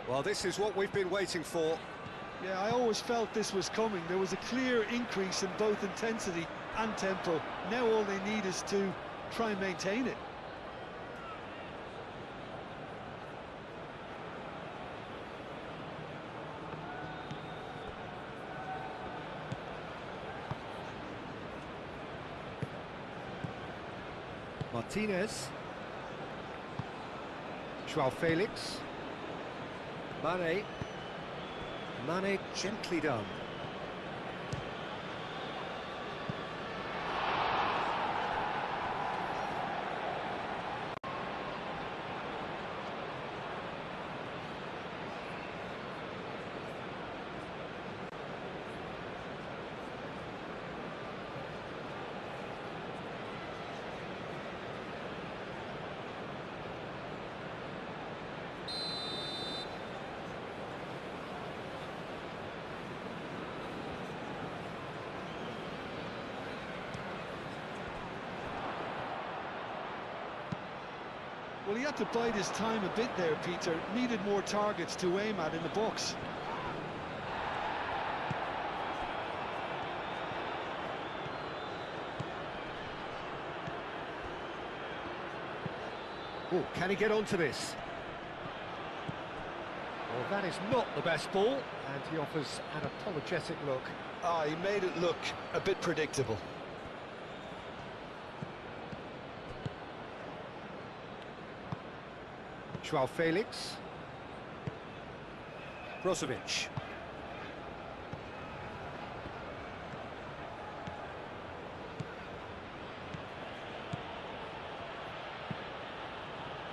Well, this is what we've been waiting for. Yeah, I always felt this was coming. There was a clear increase in both intensity and tempo. Now all they need is to try and maintain it. Martinez. Joao Felix. Mane gently done. Well, he had to bide his time a bit there, Peter. Needed more targets to aim at in the box. Oh, can he get onto this? Well, that is not the best ball, and he offers an apologetic look. Ah, he made it look a bit predictable. Joao Felix. Brozovic.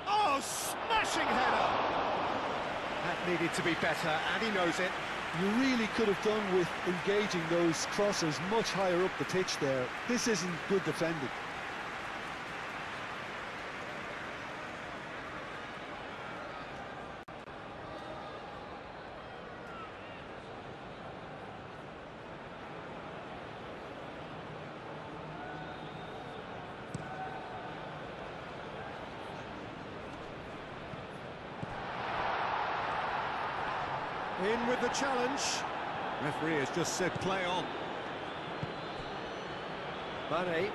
Oh, smashing header! That needed to be better, and he knows it. You really could have done with engaging those crosses much higher up the pitch there. This isn't good defending. In with the challenge. Referee has just said play on. Mane.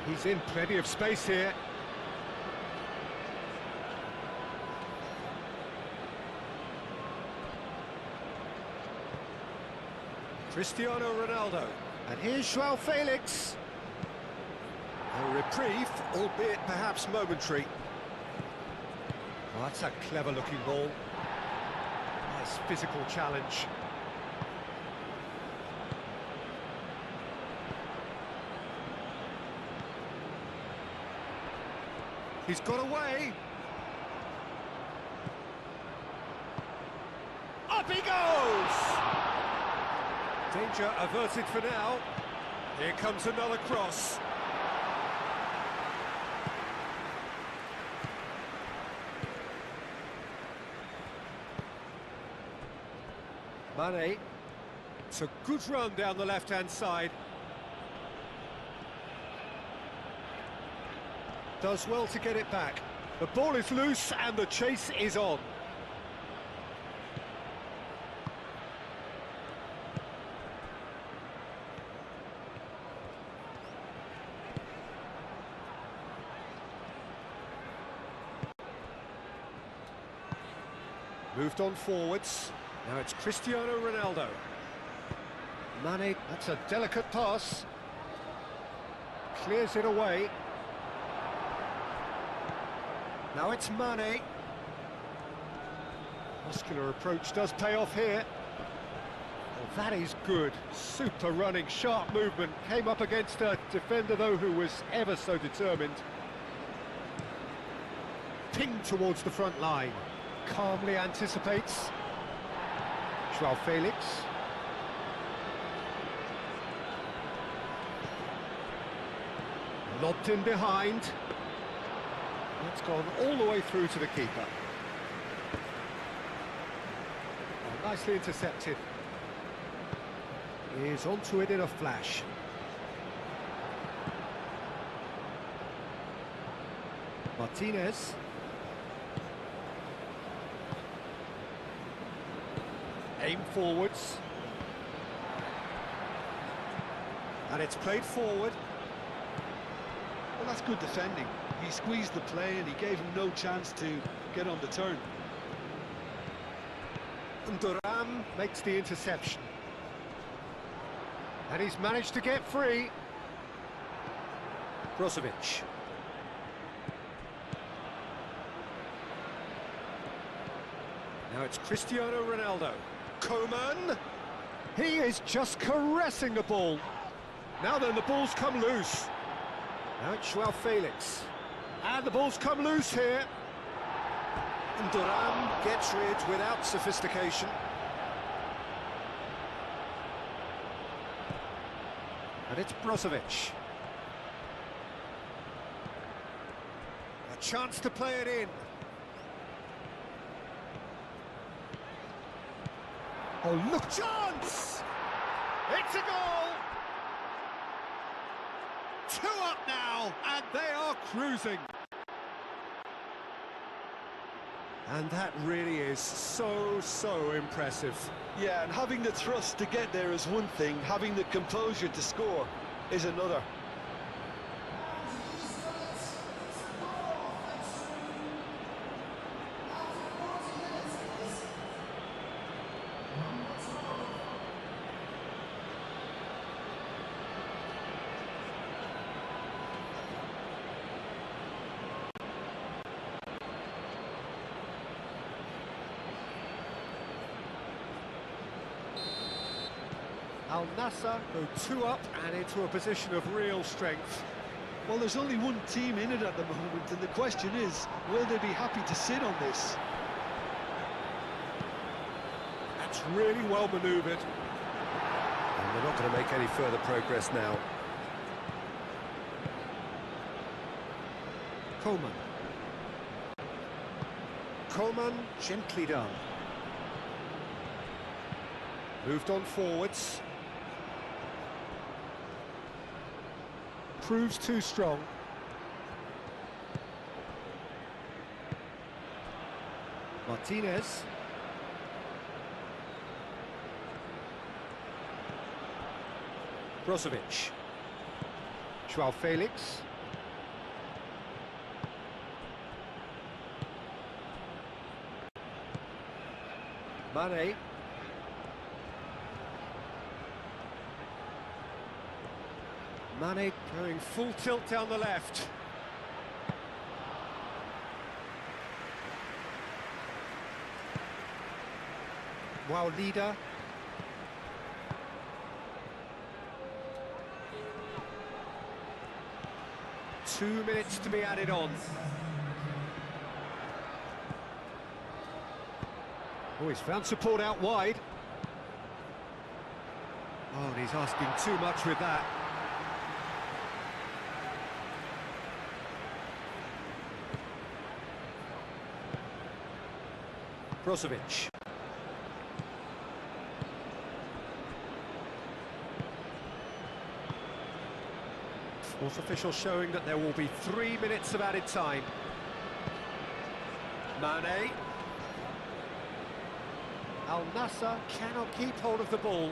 He's in plenty of space here. Cristiano Ronaldo. And here's Joao Felix. A reprieve, albeit perhaps momentary. Well, that's a clever-looking ball. Nice physical challenge. He's got away. Up he goes! Danger averted for now. Here comes another cross. Mane. It's a good run down the left-hand side. Does well to get it back. The ball is loose and the chase is on. Moved on forwards. Now it's Cristiano Ronaldo. Mane, that's a delicate pass. Clears it away. Now it's Mane. Muscular approach does pay off here. Well, that is good. Super running, sharp movement. Came up against a defender, though, who was ever so determined. Pinged towards the front line. Calmly anticipates. Joao Felix. Lobbed in behind. That's gone all the way through to the keeper. Oh, nicely intercepted. He's onto it in a flash. Martinez. Aim forwards. And it's played forward. Well, that's good defending. He squeezed the play and he gave him no chance to get on the turn. Duram makes the interception. And he's managed to get free. Brozovic. Now it's Cristiano Ronaldo. Coman. He is just caressing the ball. Now then, the ball's come loose. Now it's Joao Felix. And the ball's come loose here. And Duram gets rid without sophistication. And it's Brozovic. A chance to play it in. Oh, look, chance! It's a goal! 2 up now, and they are cruising. And that really is so impressive. Yeah, and having the thrust to get there is one thing, having the composure to score is another. Al Nassr go 2 up and into a position of real strength. Well, there's only one team in it at the moment, and the question is, will they be happy to sit on this? That's really well manoeuvred. And they're not going to make any further progress now. Coman. Coman, gently done. Moved on forwards. Proves too strong. Martinez. Brozovic. Joao Felix. Mane. Mane going full tilt down the left. Wow, leader. Two minutes to be added on. Oh, he's found support out wide. Oh, and he's asking too much with that. Brozovic. Fourth official showing that there will be 3 minutes of added time. Mane. Al Nassr cannot keep hold of the ball.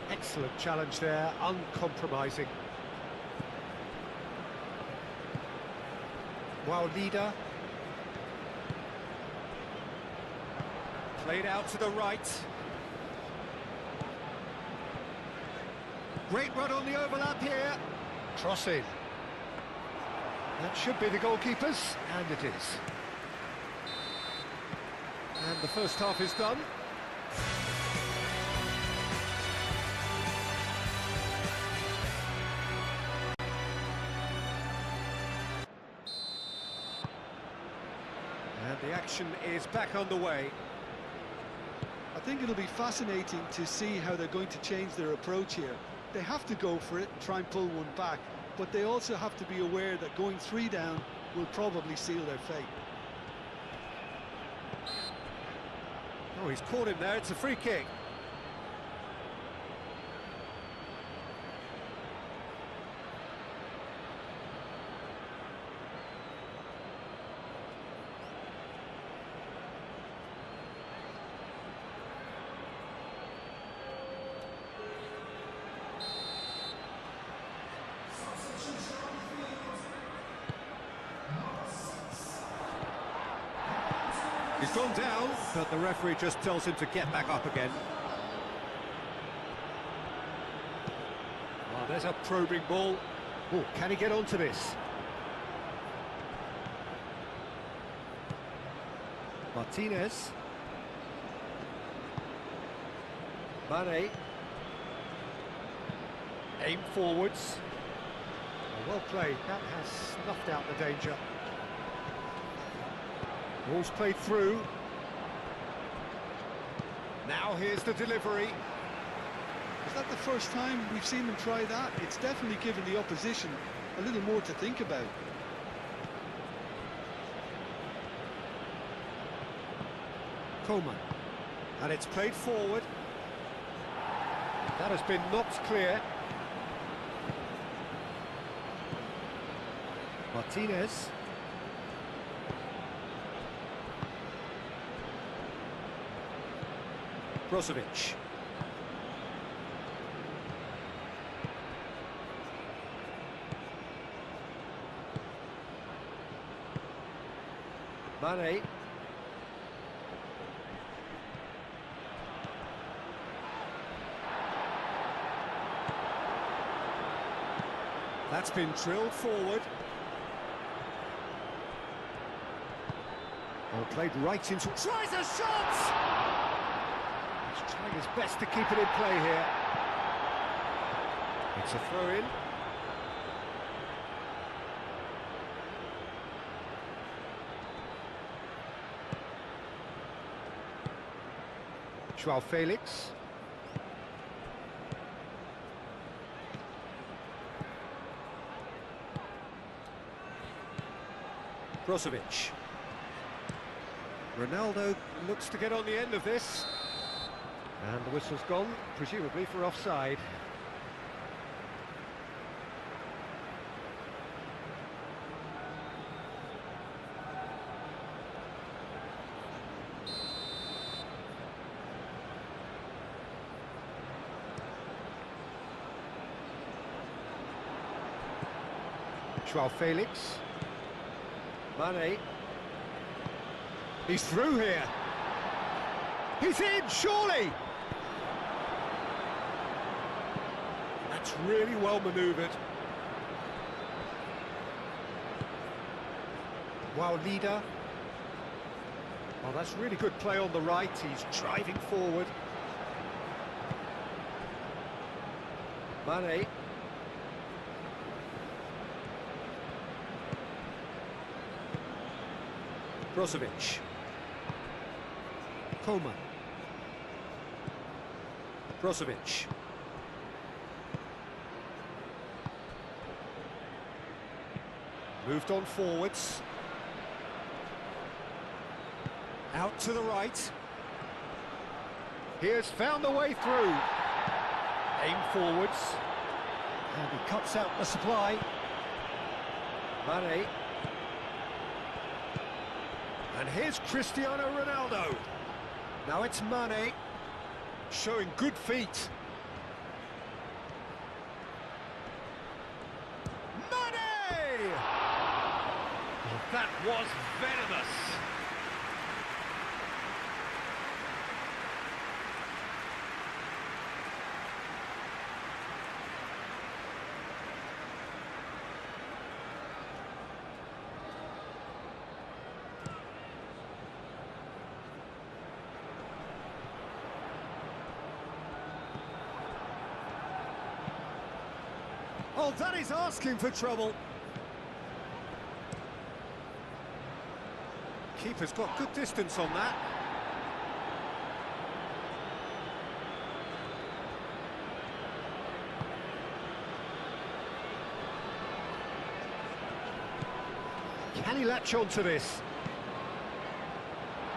Excellent challenge there, uncompromising. Wow, leader. Played out to the right. Great run on the overlap here. Cross in. That should be the goalkeeper's, and it is. And the first half is done. And the action is back underway. I think it'll be fascinating to see how they're going to change their approach here. They have to go for it and try and pull one back, but they also have to be aware that going 3 down will probably seal their fate. Oh, he's caught him there, it's a free kick. He's gone down, but the referee just tells him to get back up again. Oh, there's a probing ball. Oh, can he get onto this? Martinez. Mane. Aim forwards. Oh, well played. That has snuffed out the danger. Ball's played through. Now here's the delivery. Is that the first time we've seen them try that? It's definitely given the opposition a little more to think about. Coleman. And it's played forward. That has been knocked clear. Martinez. Brozovic. Mane. That's been drilled forward. Oh, played right into... Tries a shot! He's trying his best to keep it in play here. It's a throw-in. Joao Felix. Brozovic. Ronaldo looks to get on the end of this. And the whistle's gone, presumably for offside. Joao Felix. Mane. He's through here. He's in, surely! That's really well manoeuvred. Wow, leader. Oh, that's really good play on the right. He's driving forward. Mane. Brozovic. Coleman. Brozovic. Moved on forwards. Out to the right. Here's found the way through. Aim forwards. And he cuts out the supply. Mane. And here's Cristiano Ronaldo. Now it's Mane, showing good feet. Mane! Well, that was venomous. Oh, that is asking for trouble. Keeper's got good distance on that. Can he latch on to this?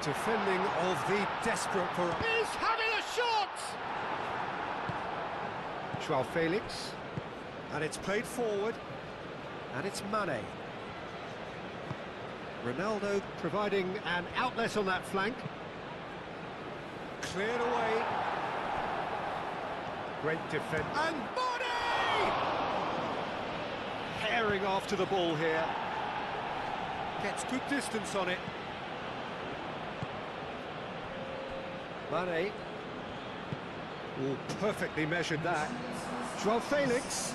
Defending of the desperate for... He's having a shot! Joao Felix. And it's played forward. And it's Mane. Ronaldo providing an outlet on that flank. Cleared away. Great defense. And Mane! Herring after the ball here. Gets good distance on it. Mane. Oh, perfectly measured that. Joao Felix.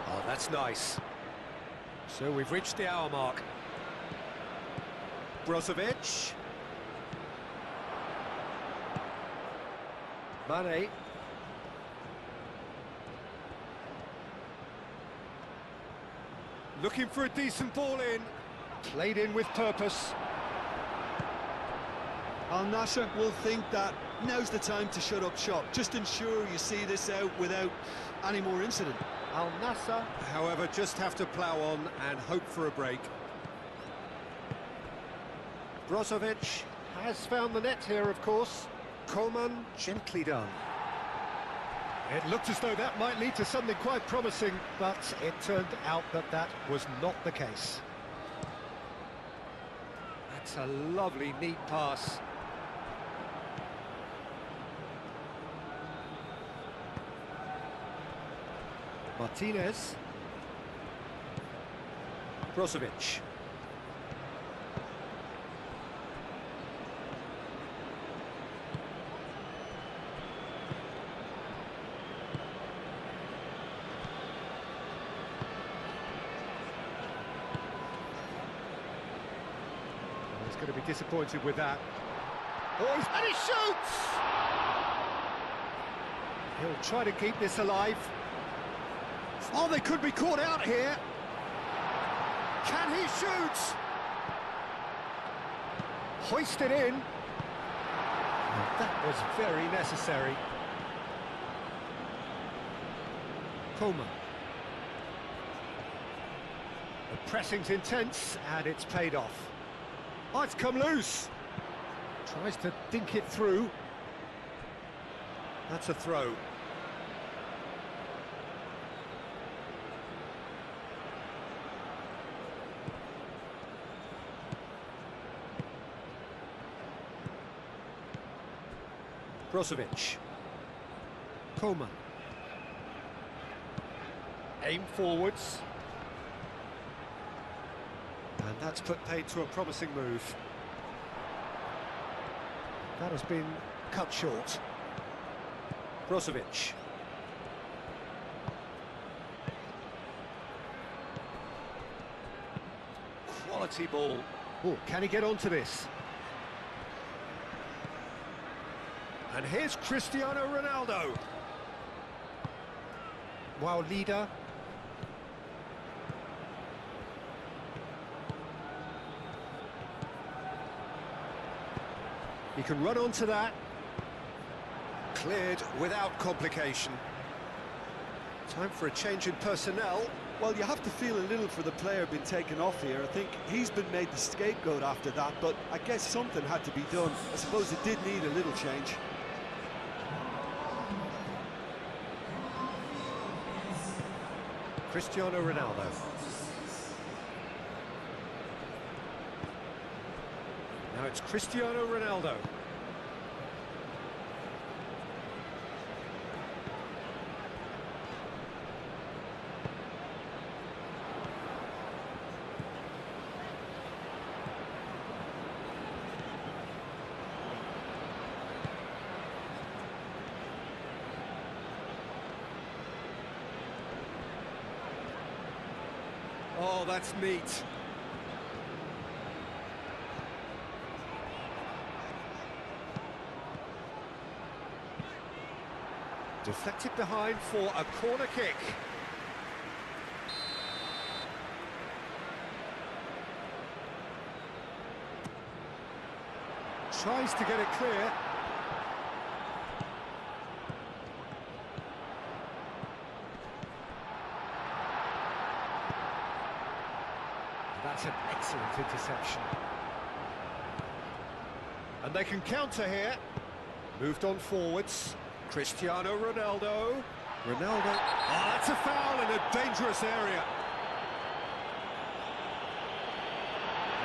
Oh, that's nice. So we've reached the hour mark. Brozovic. Mane. Looking for a decent ball in. Played in with purpose. Al Nassr will think that now's the time to shut up shop. Just ensure you see this out without any more incident. Al Nassr, however, just have to plough on and hope for a break. Brozovic has found the net here, of course. Coman, gently done. It looked as though that might lead to something quite promising, but it turned out that that was not the case. That's a lovely, neat pass. Martinez. Brozovic. He's going to be disappointed with that. Oh, and he shoots! He'll try to keep this alive. Oh, they could be caught out here. Can he shoot? Hoisted in. That was very necessary. Coman. The pressing's intense, and it's paid off. Oh, it's come loose. Tries to dink it through. That's a throw. Brozovic. Coman. Aim forwards. And that's put paid to a promising move. That has been cut short. Brozovic. Quality ball. Oh, can he get onto this? And here's Cristiano Ronaldo. Wow, leader. He can run onto that. Cleared without complication. Time for a change in personnel. Well, you have to feel a little for the player being taken off here. I think he's been made the scapegoat after that, but I guess something had to be done. I suppose it did need a little change. Cristiano Ronaldo. Now it's Cristiano Ronaldo. Oh, that's neat. Deflected behind for a corner kick. Tries to get it clear. That's an excellent interception. And they can counter here. Moved on forwards. Cristiano Ronaldo. Ronaldo. Oh, that's a foul in a dangerous area.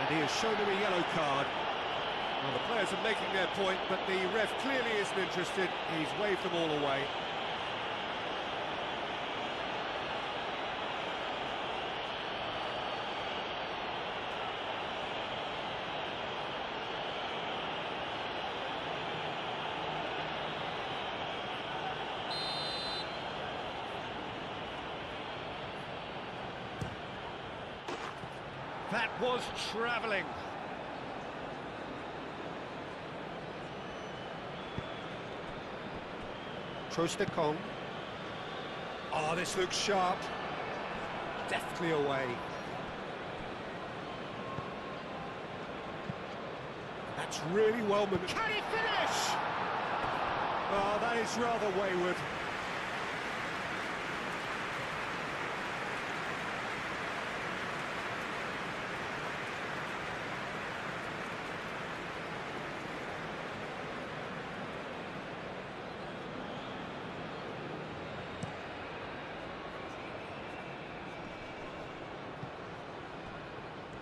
And he has shown him a yellow card. Well, the players are making their point, but the ref clearly isn't interested. He's waved them all away. That was travelling. Trostekong. Oh, this looks sharp. Deftly away. That's really well maneuvered. Can he finish? Oh, that is rather wayward.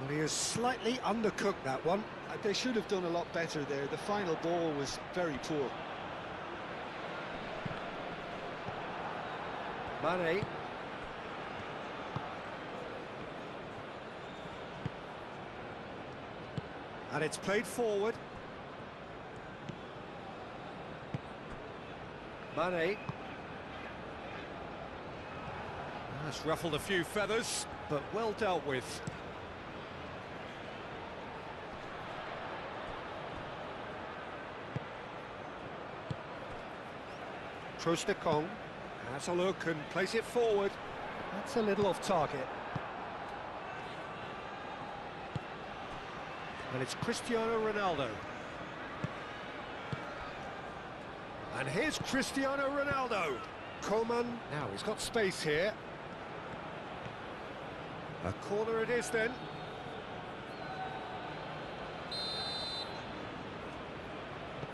Well, he has slightly undercooked that one. They should have done a lot better there. The final ball was very poor. Mane. And it's played forward. Mane. That's ruffled a few feathers, but well dealt with. Trostekong has a look and plays it forward. That's a little off target. And it's Cristiano Ronaldo. And here's Cristiano Ronaldo. Coman, now he's got space here. A corner it is then.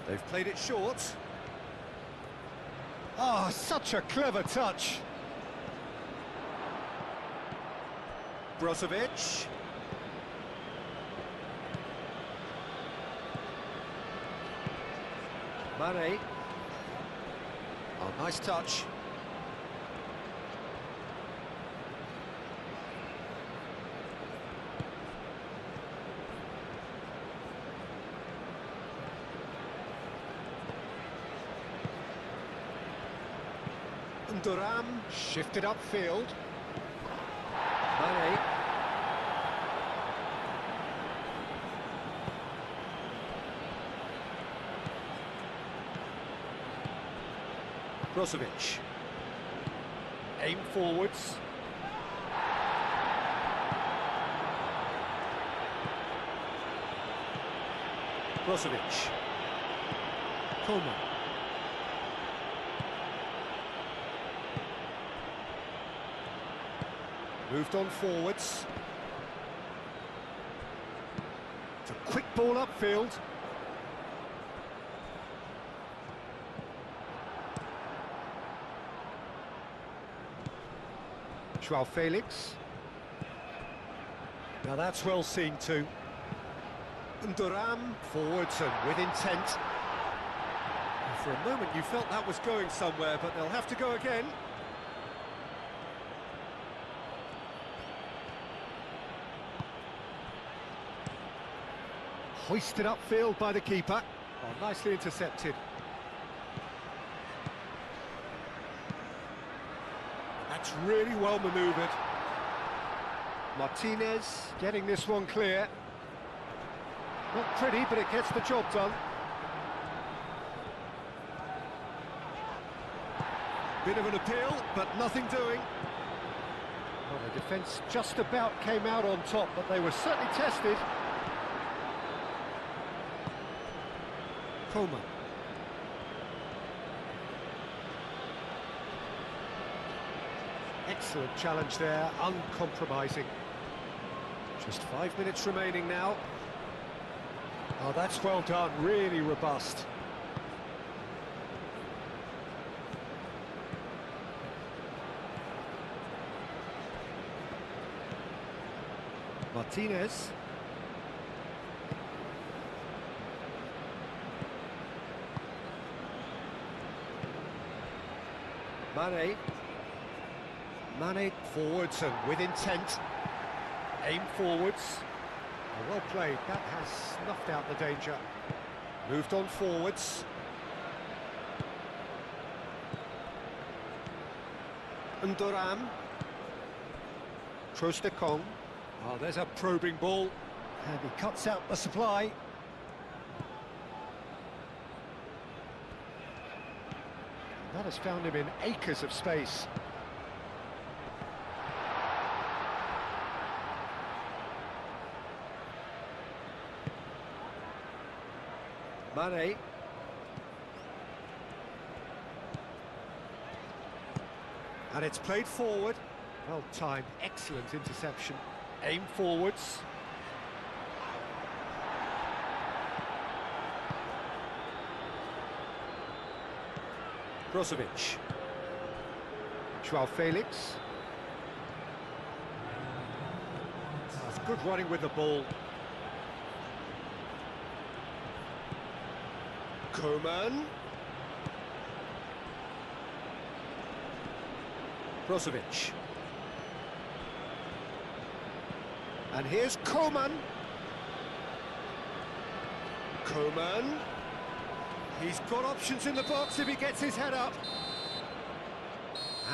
They've played it short. Oh, such a clever touch. Brozovic. Mane. Oh, nice touch. Duram shifted upfield. Mane. Brozovic. Aim forwards. Brozovic. Coman. Moved on forwards. It's a quick ball upfield. Joao Felix. Now that's well seen too. Duram forwards and with intent. And for a moment you felt that was going somewhere, but they'll have to go again. Hoisted upfield by the keeper. Oh, nicely intercepted. That's really well manoeuvred. Martinez getting this one clear. Not pretty, but it gets the job done. Bit of an appeal, but nothing doing. Well, the defence just about came out on top, but they were certainly tested. Coman. Excellent challenge there, uncompromising. Just 5 minutes remaining now. Oh, that's well done, really robust. Martinez. Mane forwards and with intent. Aim forwards. Oh, well played, that has snuffed out the danger. Moved on forwards. Duram. Trostekong. Oh, there's a probing ball. And he cuts out the supply. That has found him in acres of space. Mane. And it's played forward. Well timed, excellent interception. Aim forwards. Brozovic. Joao Felix. That's good running with the ball. Coman. Brozovic. And here's Coman. Coman. He's got options in the box if he gets his head up.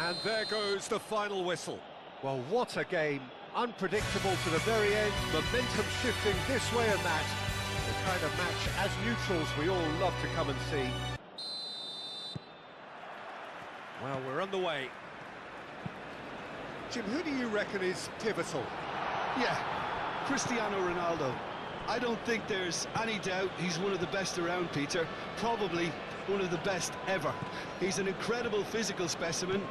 And there goes the final whistle. Well, what a game. Unpredictable to the very end. Momentum shifting this way and that. The kind of match, as neutrals, we all love to come and see. Well, we're on the way. Jim, who do you reckon is pivotal? Yeah, Cristiano Ronaldo. I don't think there's any doubt he's one of the best around, Peter. Probably one of the best ever. He's an incredible physical specimen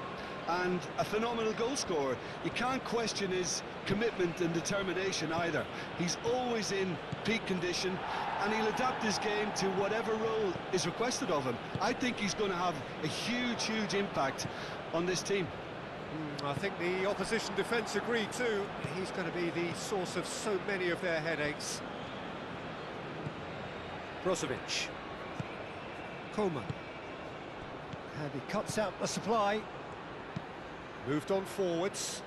and a phenomenal goal scorer. You can't question his commitment and determination either. He's always in peak condition and he'll adapt his game to whatever role is requested of him. I think he's going to have a huge impact on this team. I think the opposition defence agree too. He's going to be the source of so many of their headaches. Brozovic. Coman. And he cuts out the supply. Moved on forwards.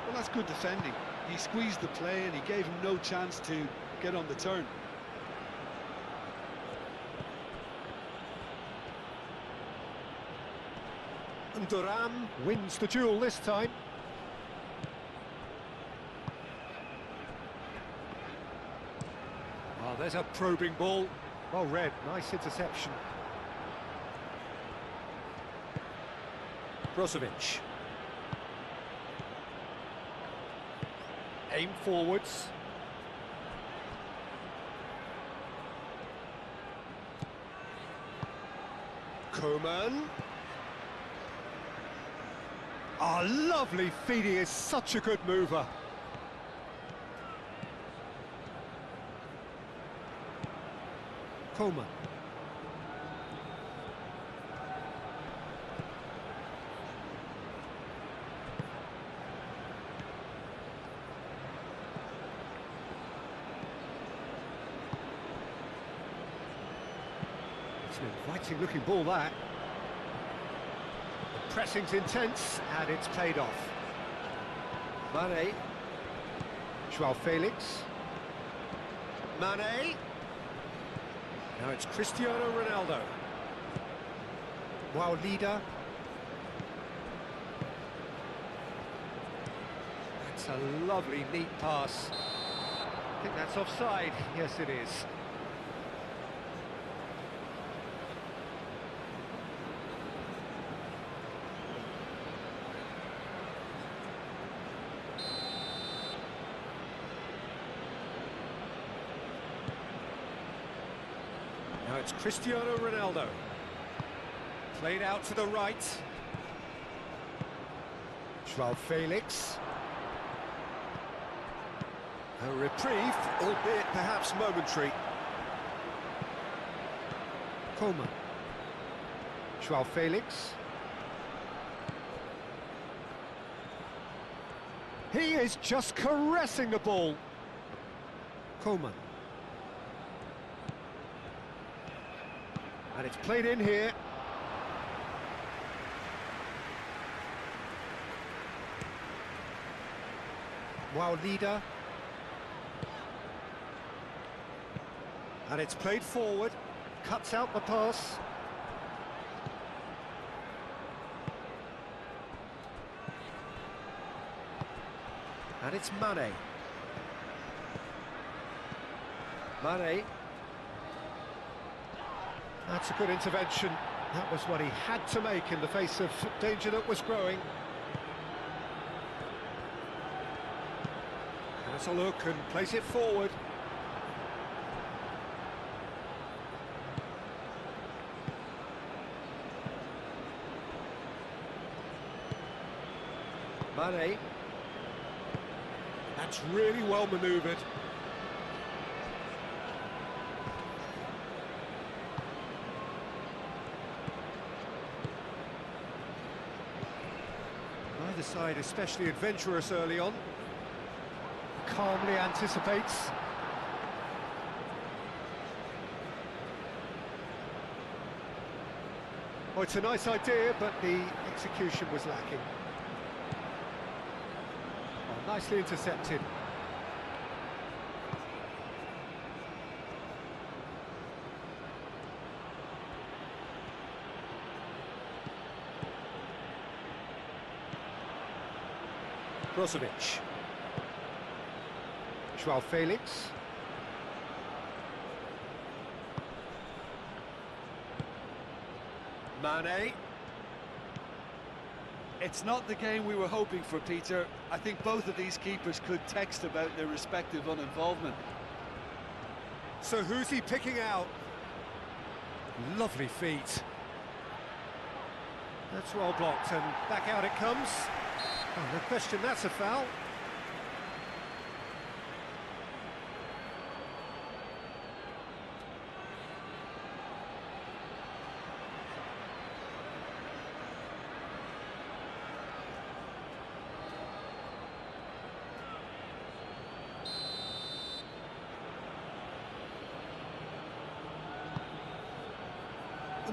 Well, that's good defending. He squeezed the play and he gave him no chance to get on the turn. Duram wins the duel this time. Oh, there's a probing ball. Well read, nice interception. Brozovic. Aim forwards. Coman. Oh, lovely feet, he is such a good mover. Coleman. It's an inviting looking ball, that. The pressing's intense and it's played off. Mane. Joao Felix. Mane. Now it's Cristiano Ronaldo. Wow, leader. That's a lovely, neat pass. I think that's offside. Yes, it is. Now it's Cristiano Ronaldo. Played out to the right. Joao Felix. A reprieve, albeit perhaps momentary. Coleman. Joao Felix. He is just caressing the ball. Coleman. And it's played in here. Wow, leader. And it's played forward. Cuts out the pass. And it's Mane. Mane. That's a good intervention. That was what he had to make in the face of danger that was growing. Has a look and plays it forward. Mane. That's really well manoeuvred. Neither side especially adventurous early on. Calmly anticipates. Oh, it's a nice idea, but the execution was lacking. Oh, nicely intercepted. Roshen. Joao Felix. Mane. It's not the game we were hoping for, Peter. I think both of these keepers could text about their respective uninvolvement. So who's he picking out? Lovely feet. That's well blocked, and back out it comes. Oh, no question, that's a foul.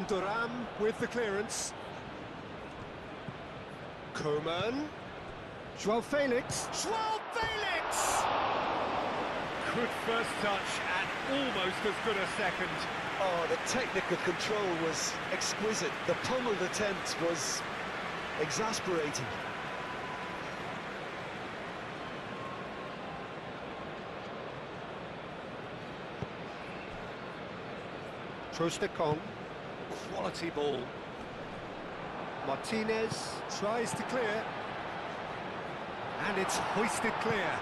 Duram with the clearance. Coman. Joao Felix. Joao Felix! Good first touch and almost as good a second. Oh, the technical control was exquisite. The pummeled attempt was exasperating. Trostekong. Quality ball. Martinez tries to clear. And it's hoisted clear.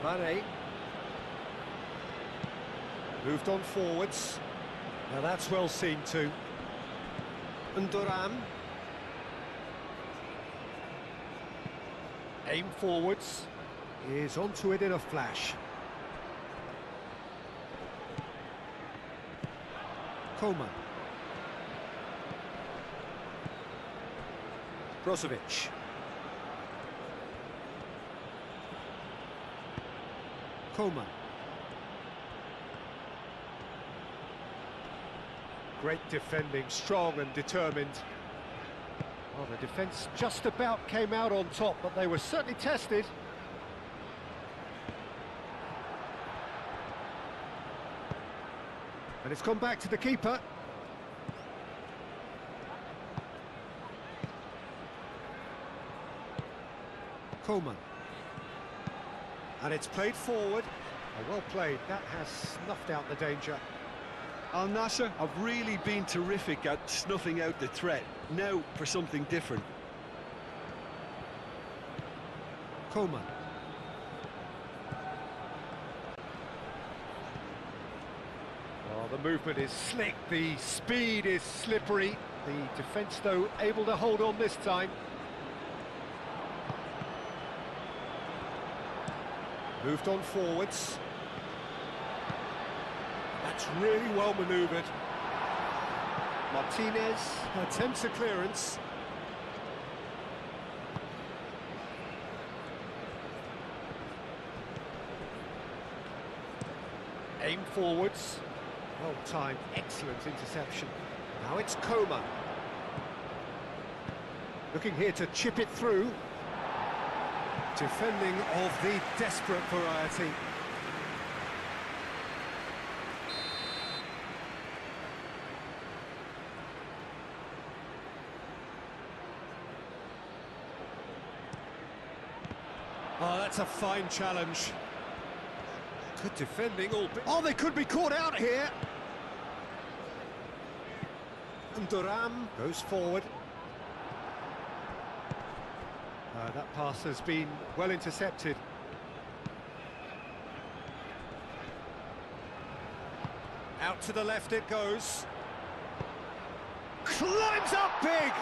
Mane. Moved on forwards. Now that's well seen too. And Duran. Aim forwards. Is onto it in a flash. Coleman. Brozovic. Coleman. Great defending, strong and determined. Well, the defence just about came out on top, but they were certainly tested. And it's gone back to the keeper. Coleman. And it's played forward. Oh, well played. That has snuffed out the danger. Al Nassr have really been terrific at snuffing out the threat. Now for something different. Coleman. Well, the movement is slick, the speed is slippery. The defence, though, able to hold on this time. Moved on forwards. That's really well manoeuvred. Martinez attempts a clearance. Aim forwards. Well timed, excellent interception. Now it's Coleman. Looking here to chip it through. Defending of the desperate variety. Oh, that's a fine challenge. Good defending, albeit... Oh, they could be caught out here! And Duran goes forward. That pass has been well intercepted. Out to the left it goes. Climbs up big!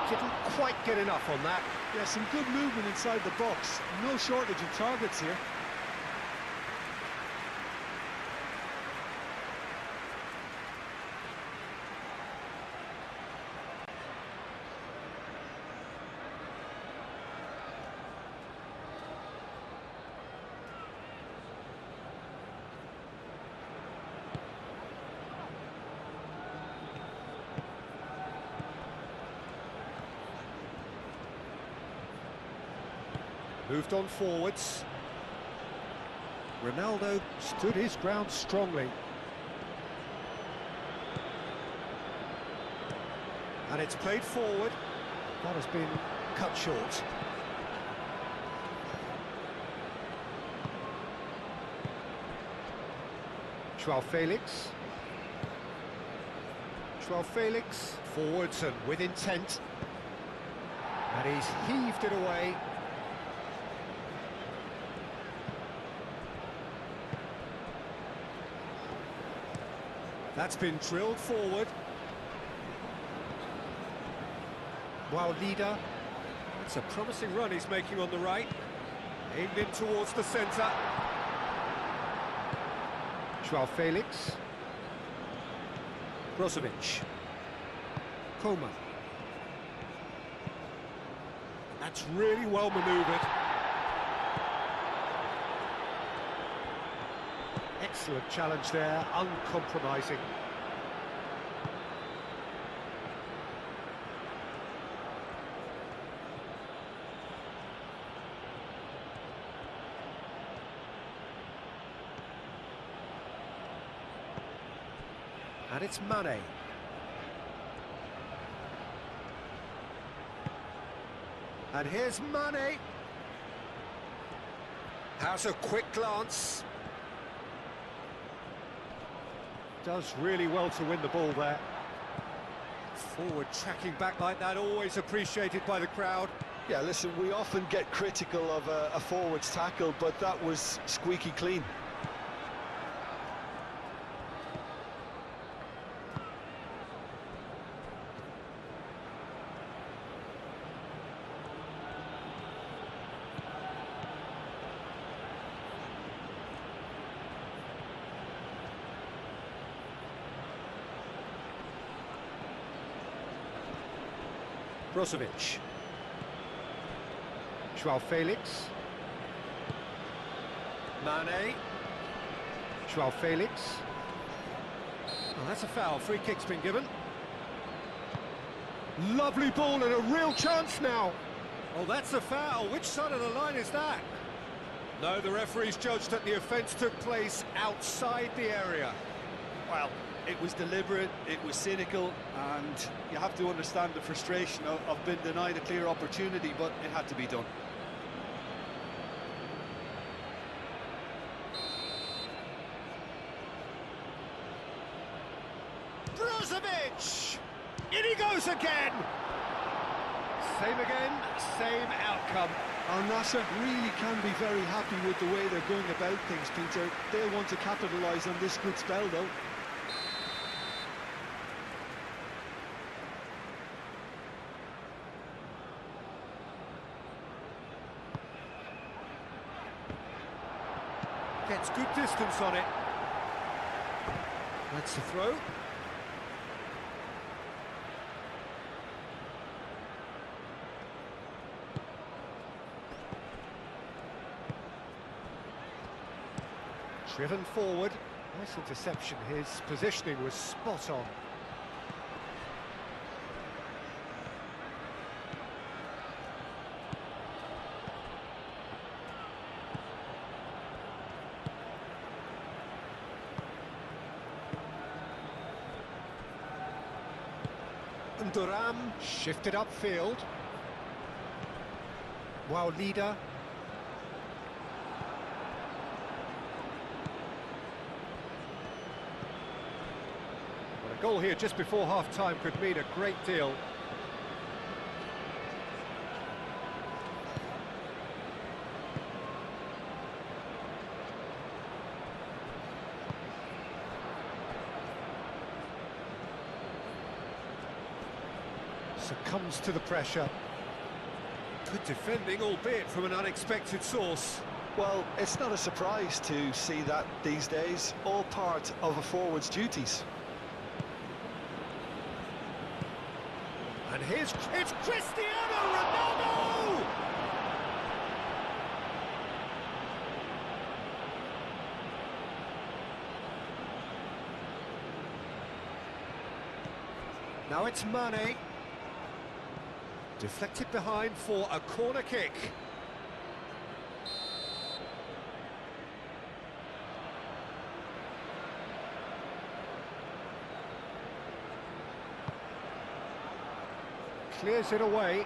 Didn't quite get enough on that. Yeah, some good movement inside the box. No shortage of targets here. Moved on forwards. Ronaldo stood his ground strongly. And it's played forward. That has been cut short. Joao Felix. Joao Felix forwards and with intent. And he's heaved it away. That's been drilled forward. Wow, leader. It's a promising run he's making on the right. Aimed in towards the centre. Joao Felix. Brozovic. Coleman. That's really well manoeuvred. Excellent challenge there, uncompromising. And it's Mane. And here's Mane. Has a quick glance. Does really well to win the ball there. Forward tracking back like that, always appreciated by the crowd. Yeah, listen, we often get critical of a forward's tackle, but that was squeaky clean. Brozovic. Joao Felix. Mane. Joao Felix. Oh, that's a foul. Free kick's been given. Lovely ball and a real chance now. Oh, that's a foul. Which side of the line is that? No, the referee's judged that the offence took place outside the area. Well, it was deliberate, it was cynical, and you have to understand the frustration of being denied a clear opportunity, but it had to be done. Brozovic! In he goes again! Same again, same outcome. Al Nassr really can be very happy with the way they're going about things, Peter. They'll want to capitalise on this good spell, though. Gets good distance on it. That's the throw. Driven forward. Nice interception. His positioning was spot on. Duram shifted upfield. Wow, leader. Well, a goal here just before half-time could mean a great deal. Succumbs to the pressure. Good defending, albeit from an unexpected source. Well, it's not a surprise to see that these days, all part of a forward's duties. And it's Cristiano Ronaldo! Now it's Mane. Deflected behind for a corner kick. Clears it away.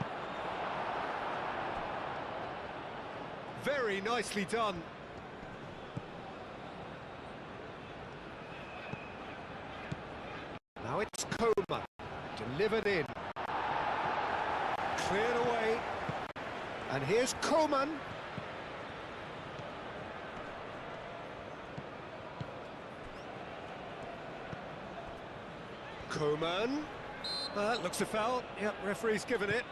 Very nicely done. Now it's Coman. Delivered in. Cleared away, and here's Coman. Coman. Looks a foul. Yep, referee's given it.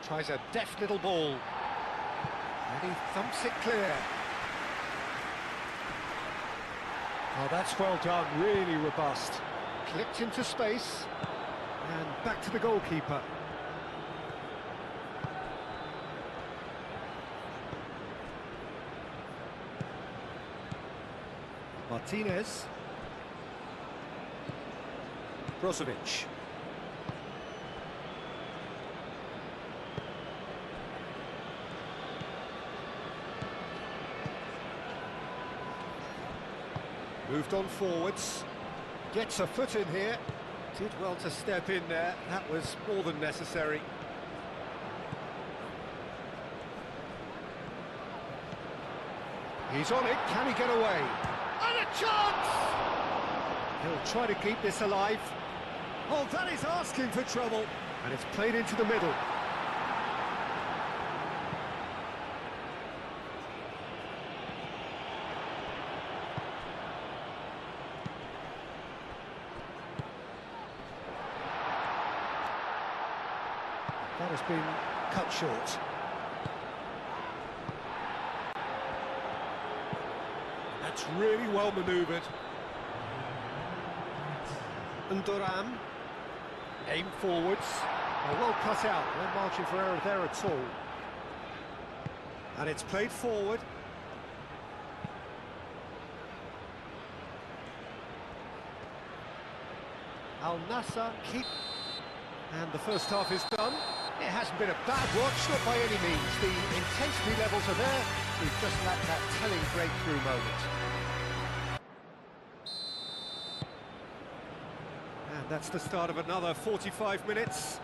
Tries a deft little ball. And he thumps it clear. Oh, that's well done, really robust. Clipped into space, and back to the goalkeeper. Martinez. Brozovic. Moved on forwards. Gets a foot in here. Did well to step in there. That was more than necessary. He's on it. Can he get away? And a chance! He'll try to keep this alive. Oh, that is asking for trouble. And it's played into the middle. That has been cut short. That's really well manoeuvred. And Duran. Aim forwards. Well cut out, no margin for error there at all. And it's played forward. Al Nassr keep... And the first half is done. It hasn't been a bad watch, not by any means. The intensity levels are there. We've just lacked that telling breakthrough moment. And that's the start of another 45 minutes.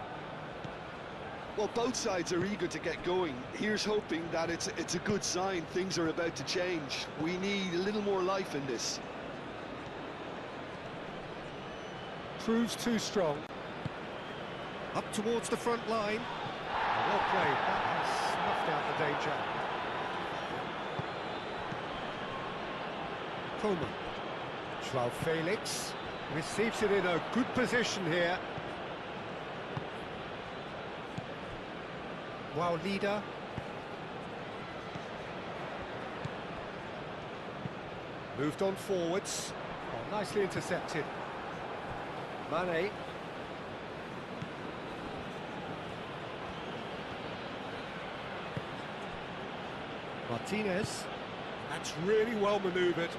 Well, both sides are eager to get going. Here's hoping that it's a good sign. Things are about to change. We need a little more life in this. Proves too strong. Up towards the front line. Well played. That has snuffed out the danger. Coleman. Joao Felix receives it in a good position here. Wow, leader. Moved on forwards. Oh, nicely intercepted. Mane. Martinez. That's really well manoeuvred.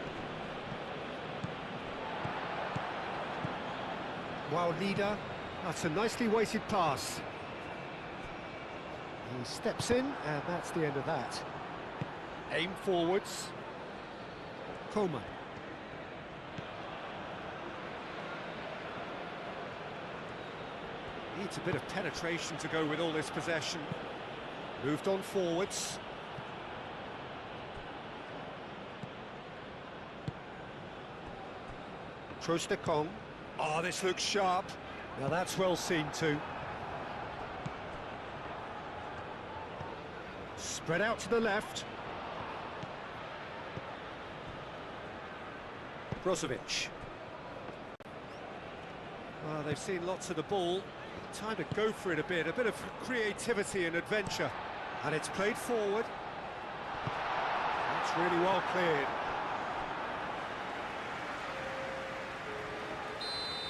Wow, leader. That's a nicely weighted pass. He steps in, and that's the end of that. Aim forwards. Coleman. Needs a bit of penetration to go with all this possession. Moved on forwards. Trostekong. Oh, this looks sharp. Now that's well seen too. Spread out to the left. Brozovic. Well, they've seen lots of the ball. Time to go for it a bit of creativity and adventure. And it's played forward. That's really well cleared.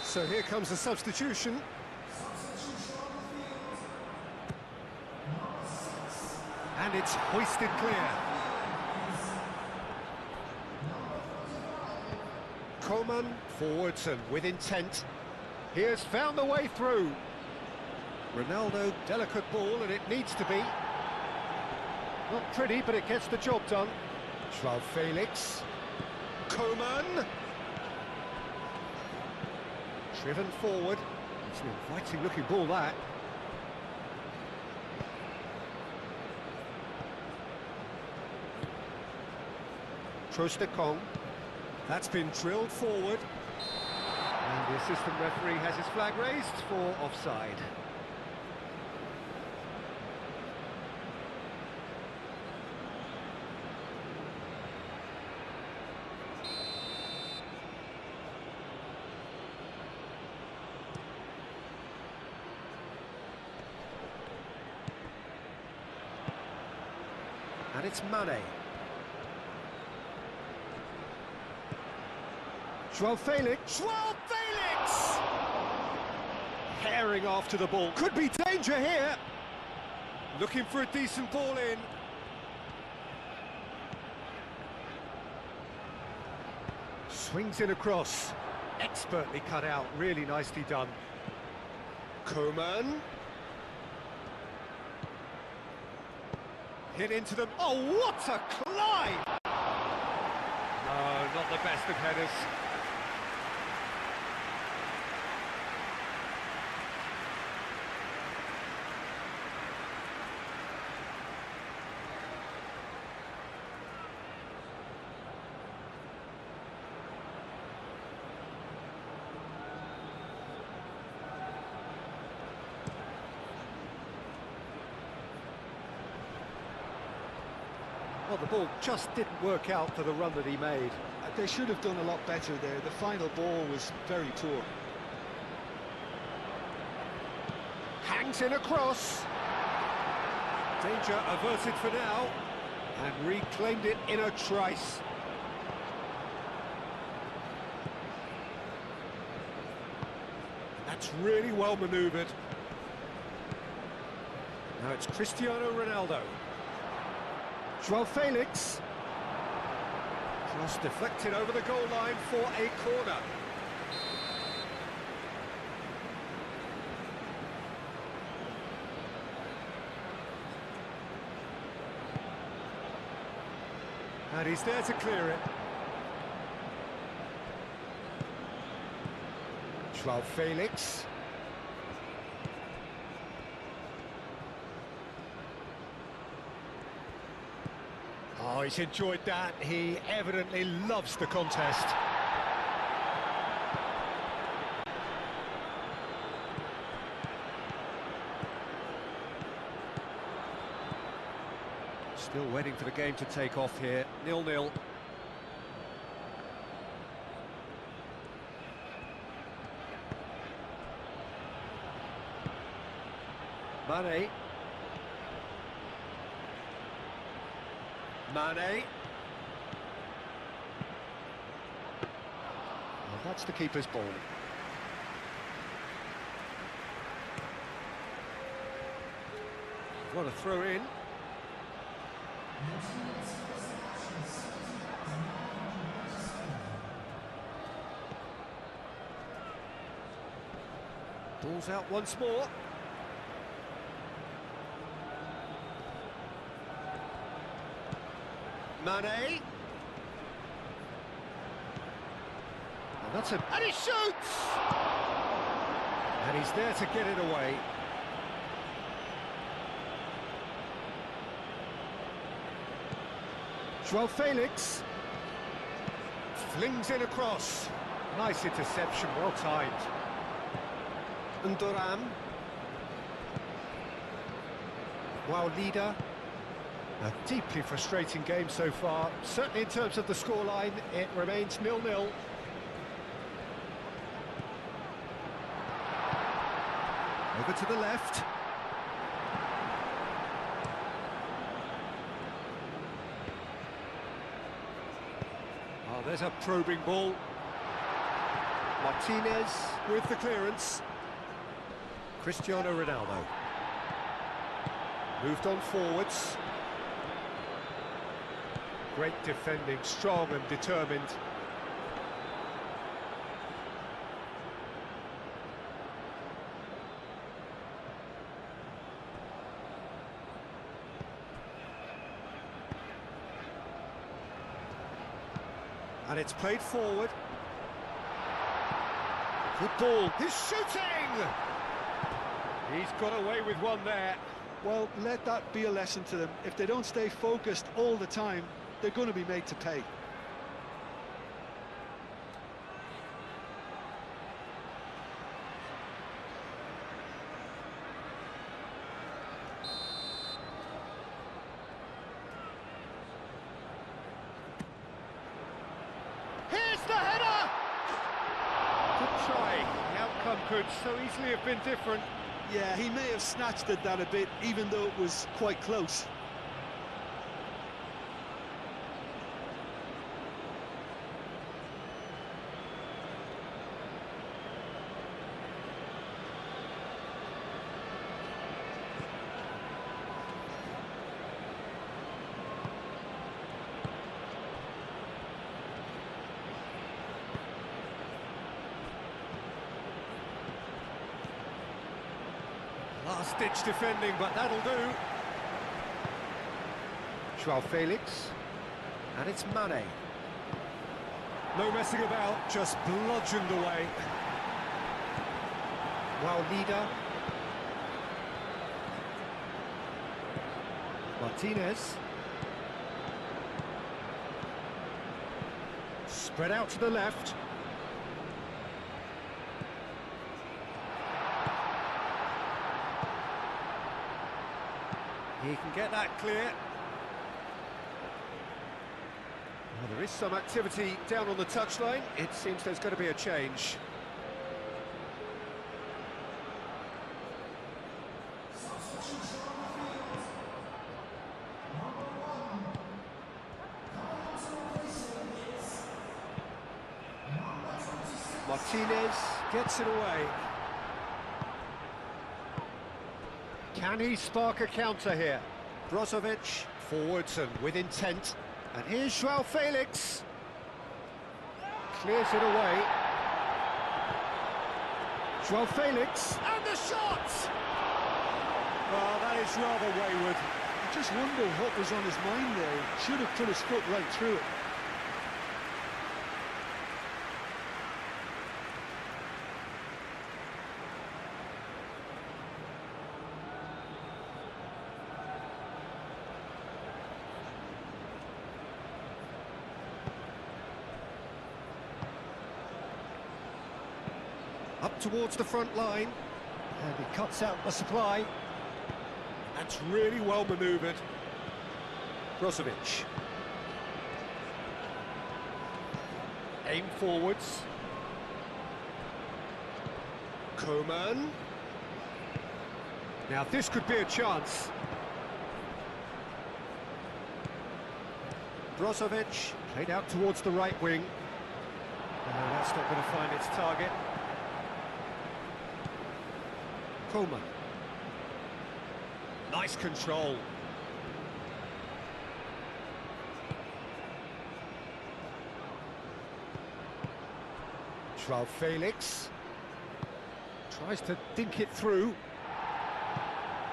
So here comes the substitution. And it's hoisted clear. Coleman forwards and with intent. He has found the way through. Ronaldo, delicate ball, and it needs to be. Not pretty, but it gets the job done. Joao Felix. Coleman. Driven forward. It's an inviting looking ball, that. Trostekong. That's been drilled forward. And the assistant referee has his flag raised for offside. And it's Mane. Joao Felix. Joao Felix! Herring after the ball. Could be danger here. Looking for a decent ball in. Swings in across. Expertly cut out. Really nicely done. Coleman. Hit into them. Oh, what a climb! No, not the best of headers. Well, the ball just didn't work out for the run that he made. They should have done a lot better there. The final ball was very poor. Hangs in across. Danger averted for now, and reclaimed it in a trice. That's really well manoeuvred. Now it's Cristiano Ronaldo. Joao Felix. Cross deflected over the goal line for a corner. And he's there to clear it. Joao Felix. Oh, he's enjoyed that. He evidently loves the contest. Still waiting for the game to take off here. 0-0. Mane. Well, that's the keeper's ball. What a throw in. Ball's out once more. Mane. And that's a... And he shoots! And he's there to get it away. Joao Felix. Flings in across. Nice interception, well timed. And Duran. Wow, leader. A deeply frustrating game so far. Certainly in terms of the scoreline, it remains 0-0. Over to the left. Oh, there's a probing ball. Martinez with the clearance. Cristiano Ronaldo. Moved on forwards. Great defending, strong and determined. And it's played forward. Good ball. He's shooting! He's got away with one there. Well, let that be a lesson to them. If they don't stay focused all the time, they're going to be made to pay. Here's the header! Good try. The outcome could so easily have been different. Yeah, he may have snatched at that a bit, even though it was quite close. Last-ditch defending, but that'll do. Joao Felix. And it's Mane. No messing about, just bludgeoned away. Wow, leader. Martinez. Spread out to the left. He can get that clear. Well, there is some activity down on the touchline. It seems there's going to be a change. Martinez gets it away. Can he spark a counter here? Brozovic forwards and with intent. And here's Joao Felix. Clears it away. Joao Felix. And the shot! Well, that is rather wayward. I just wonder what was on his mind there. He should have put his foot right through it. Up towards the front line. And he cuts out the supply. That's really well manoeuvred. Brozovic. Aim forwards. Coman. Now this could be a chance. Brozovic played out towards the right wing. No, that's not going to find its target. Coman. Nice control. Joao Felix tries to dink it through.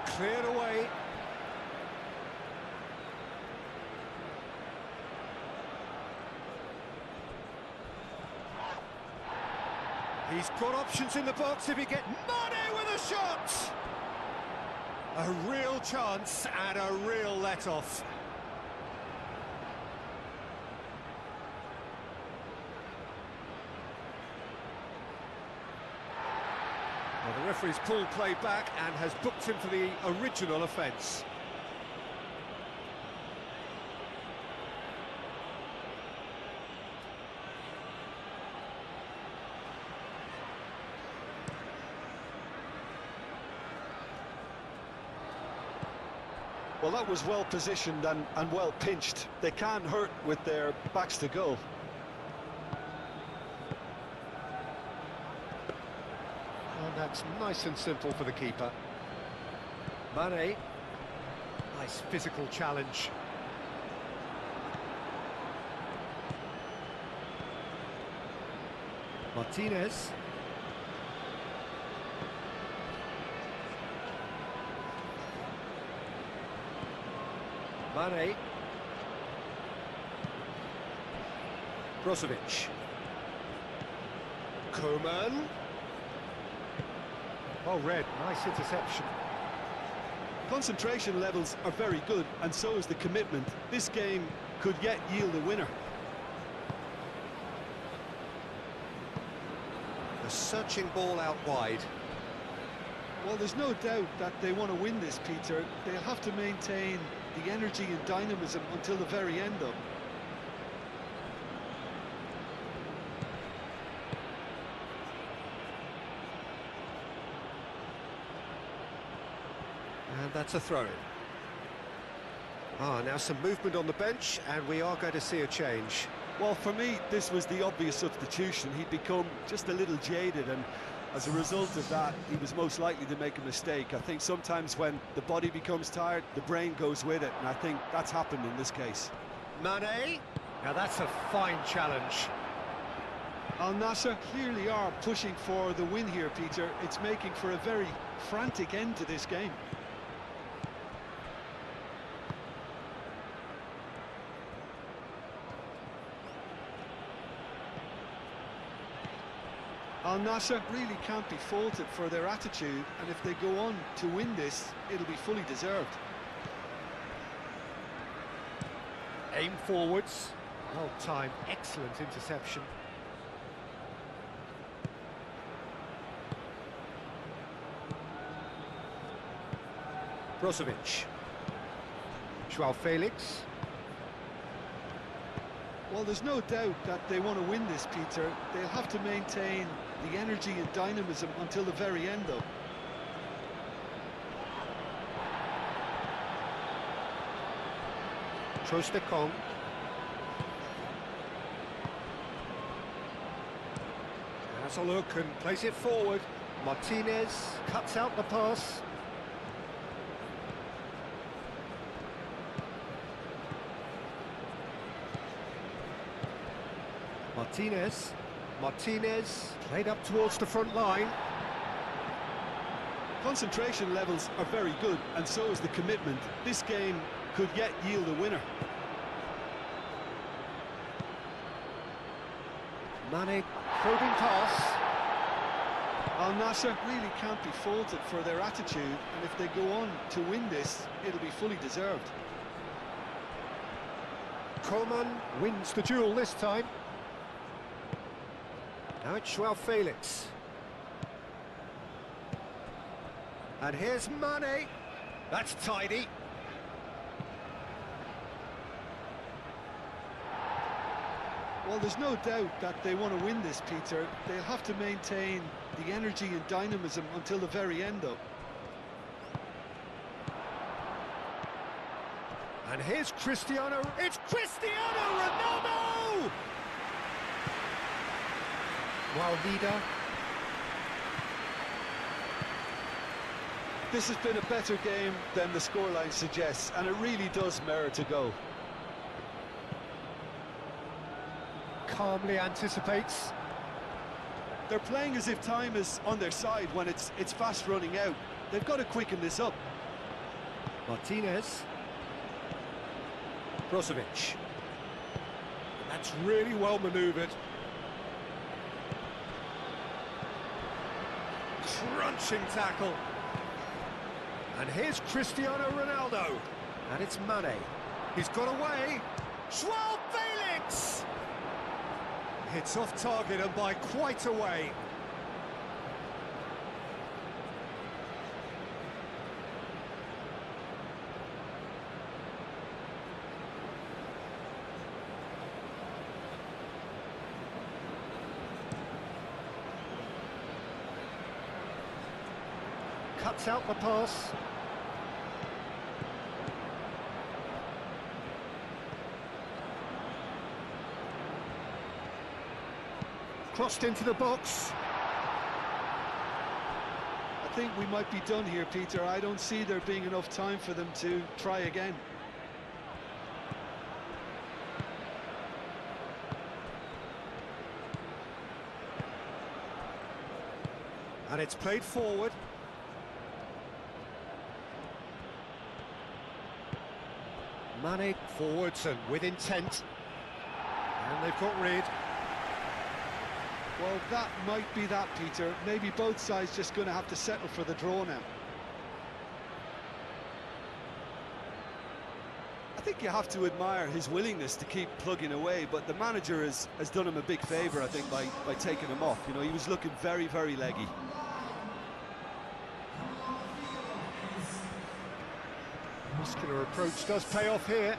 Cleared away. He's got options in the box if he gets Mane with a shot! A real chance and a real let-off. Well, the referee's pulled play back and has booked him for the original offence. Well, that was well positioned and well pinched. They can't hurt with their backs to goal. And that's nice and simple for the keeper. Mane. Nice physical challenge. Martinez. Mane. Brozovic. Coman. Well read, nice interception. Concentration levels are very good, and so is the commitment. This game could yet yield a winner. A searching ball out wide. Well, there's no doubt that they want to win this, Peter. They'll have to maintain the energy and dynamism until the very end, though. And that's a throw-in. Now some movement on the bench, and we are going to see a change. Well, for me, this was the obvious substitution. He'd become just a little jaded, and as a result of that, he was most likely to make a mistake. I think sometimes when the body becomes tired, the brain goes with it, and I think that's happened in this case. Mane. Now that's a fine challenge. Al Nassr clearly are pushing for the win here, Peter. It's making for a very frantic end to this game. Al Nassr really can't be faulted for their attitude, and if they go on to win this, it'll be fully deserved. Aim forwards. Well timed, excellent interception. Brozovic. Joao Felix. Well, there's no doubt that they want to win this, Peter. They'll have to maintain the energy and dynamism until the very end, though. Trostekong. Has a look and plays it forward. Martinez cuts out the pass. Martinez played up towards the front line. Concentration levels are very good, and so is the commitment. This game could yet yield a winner. Mane, probing pass. Al Nassr really can't be faulted for their attitude, and if they go on to win this, it'll be fully deserved. Coman wins the duel this time. Now it's Joao Felix. And here's Mane. That's tidy. Well, there's no doubt that they want to win this, Peter. They'll have to maintain the energy and dynamism until the very end, though. And here's Cristiano. It's Cristiano Ronaldo! Well, leader. This has been a better game than the scoreline suggests, and it really does merit a goal. Calmly anticipates. They're playing as if time is on their side when it's fast running out. They've got to quicken this up. Martinez. Brozovic. That's really well manoeuvred. Crunching tackle. And here's Cristiano Ronaldo. And it's Mane. He's got away. Joao Felix! Hits off target and by quite a way. Cuts out the pass. Crossed into the box. I think we might be done here, Peter. I don't see there being enough time for them to try again. And it's played forward. Mane forwards and with intent. And they've got rid. Well, that might be that, Peter. Maybe both sides just going to have to settle for the draw now. I think you have to admire his willingness to keep plugging away, but the manager has done him a big favour, I think, by taking him off. You know, he was looking very, very leggy. Muscular approach does pay off here.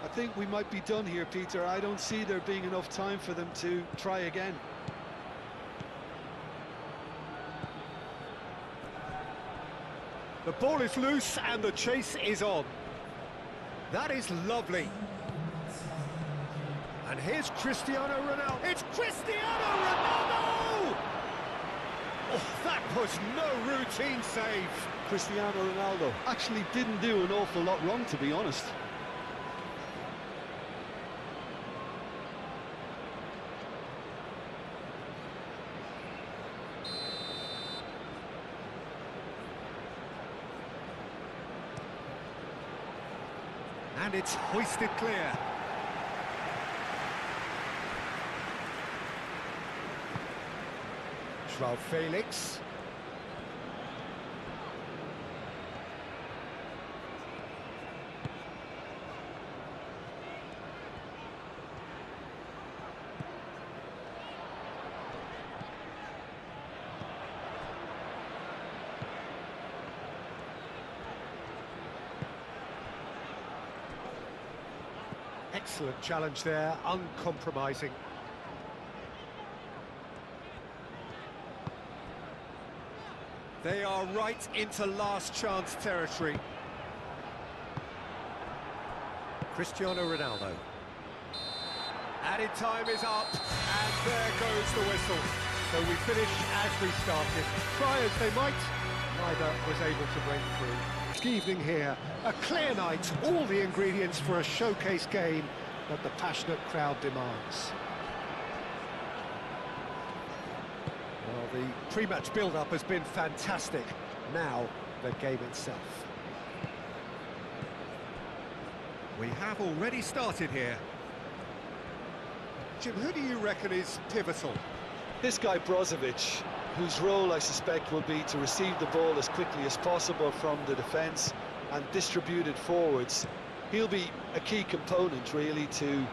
I think we might be done here, Peter. I don't see there being enough time for them to try again. The ball is loose and the chase is on. That is lovely. And here's Cristiano Ronaldo. It's Cristiano Ronaldo! Oh, that was no routine save. Cristiano Ronaldo actually didn't do an awful lot wrong, to be honest. And it's hoisted clear. Joao Felix. Excellent challenge there, uncompromising. They are right into last chance territory. Cristiano Ronaldo. Added time is up, and there goes the whistle. So we finish as we started. Try as they might, neither was able to break through. Evening here, a clear night, all the ingredients for a showcase game that the passionate crowd demands. Well, the pre-match build-up has been fantastic. Now, the game itself. We have already started here. Jim, who do you reckon is pivotal? This guy Brozovic, whose role I suspect will be to receive the ball as quickly as possible from the defence and distribute it forwards. He'll be a key component really to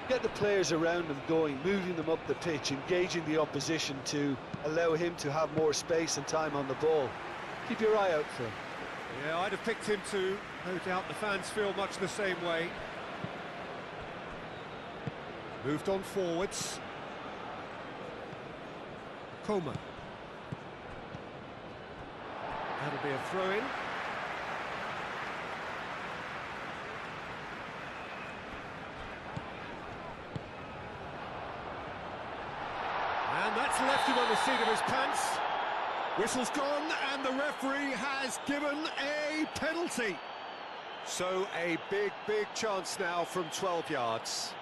get the players around him going, moving them up the pitch, engaging the opposition to allow him to have more space and time on the ball. Keep your eye out for him. Yeah, I'd have picked him too. No doubt the fans feel much the same way. Moved on forwards. Coman. That'll be a throw-in. And that's left him on the seat of his pants. Whistle's gone, and the referee has given a penalty. So a big chance now from 12 yards.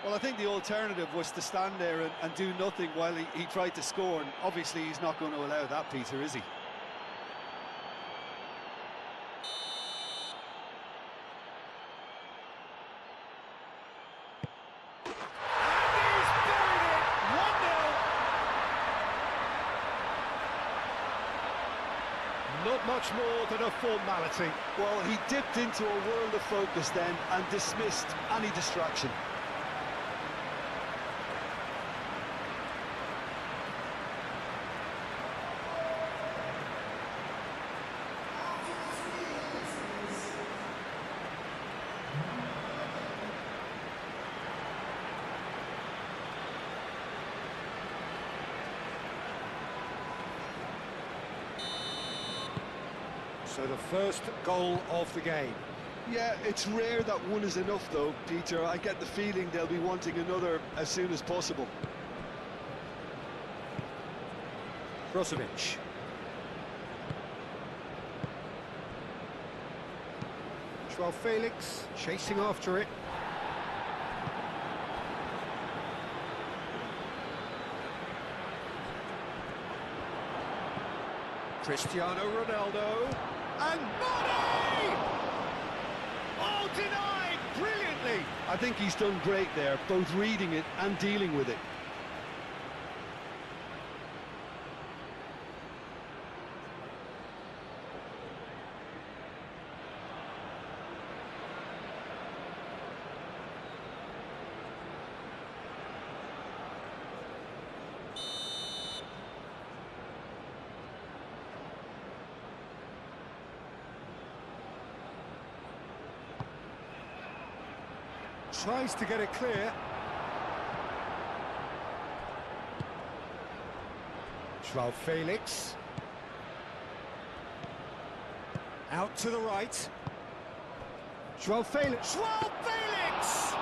Well, I think the alternative was to stand there and do nothing while he tried to score, and obviously he's not going to allow that, Peter, is he? Not much more than a formality. Well, he dipped into a world of focus then and dismissed any distraction. So the first goal of the game. Yeah, it's rare that one is enough though, Peter. I get the feeling they'll be wanting another as soon as possible. Brozovic. Joao Felix chasing after it. Cristiano Ronaldo. And Mane! Oh, denied brilliantly! I think he's done great there, both reading it and dealing with it. Tries to get it clear. Joao Felix. Out to the right. Joao Felix. Joao Felix!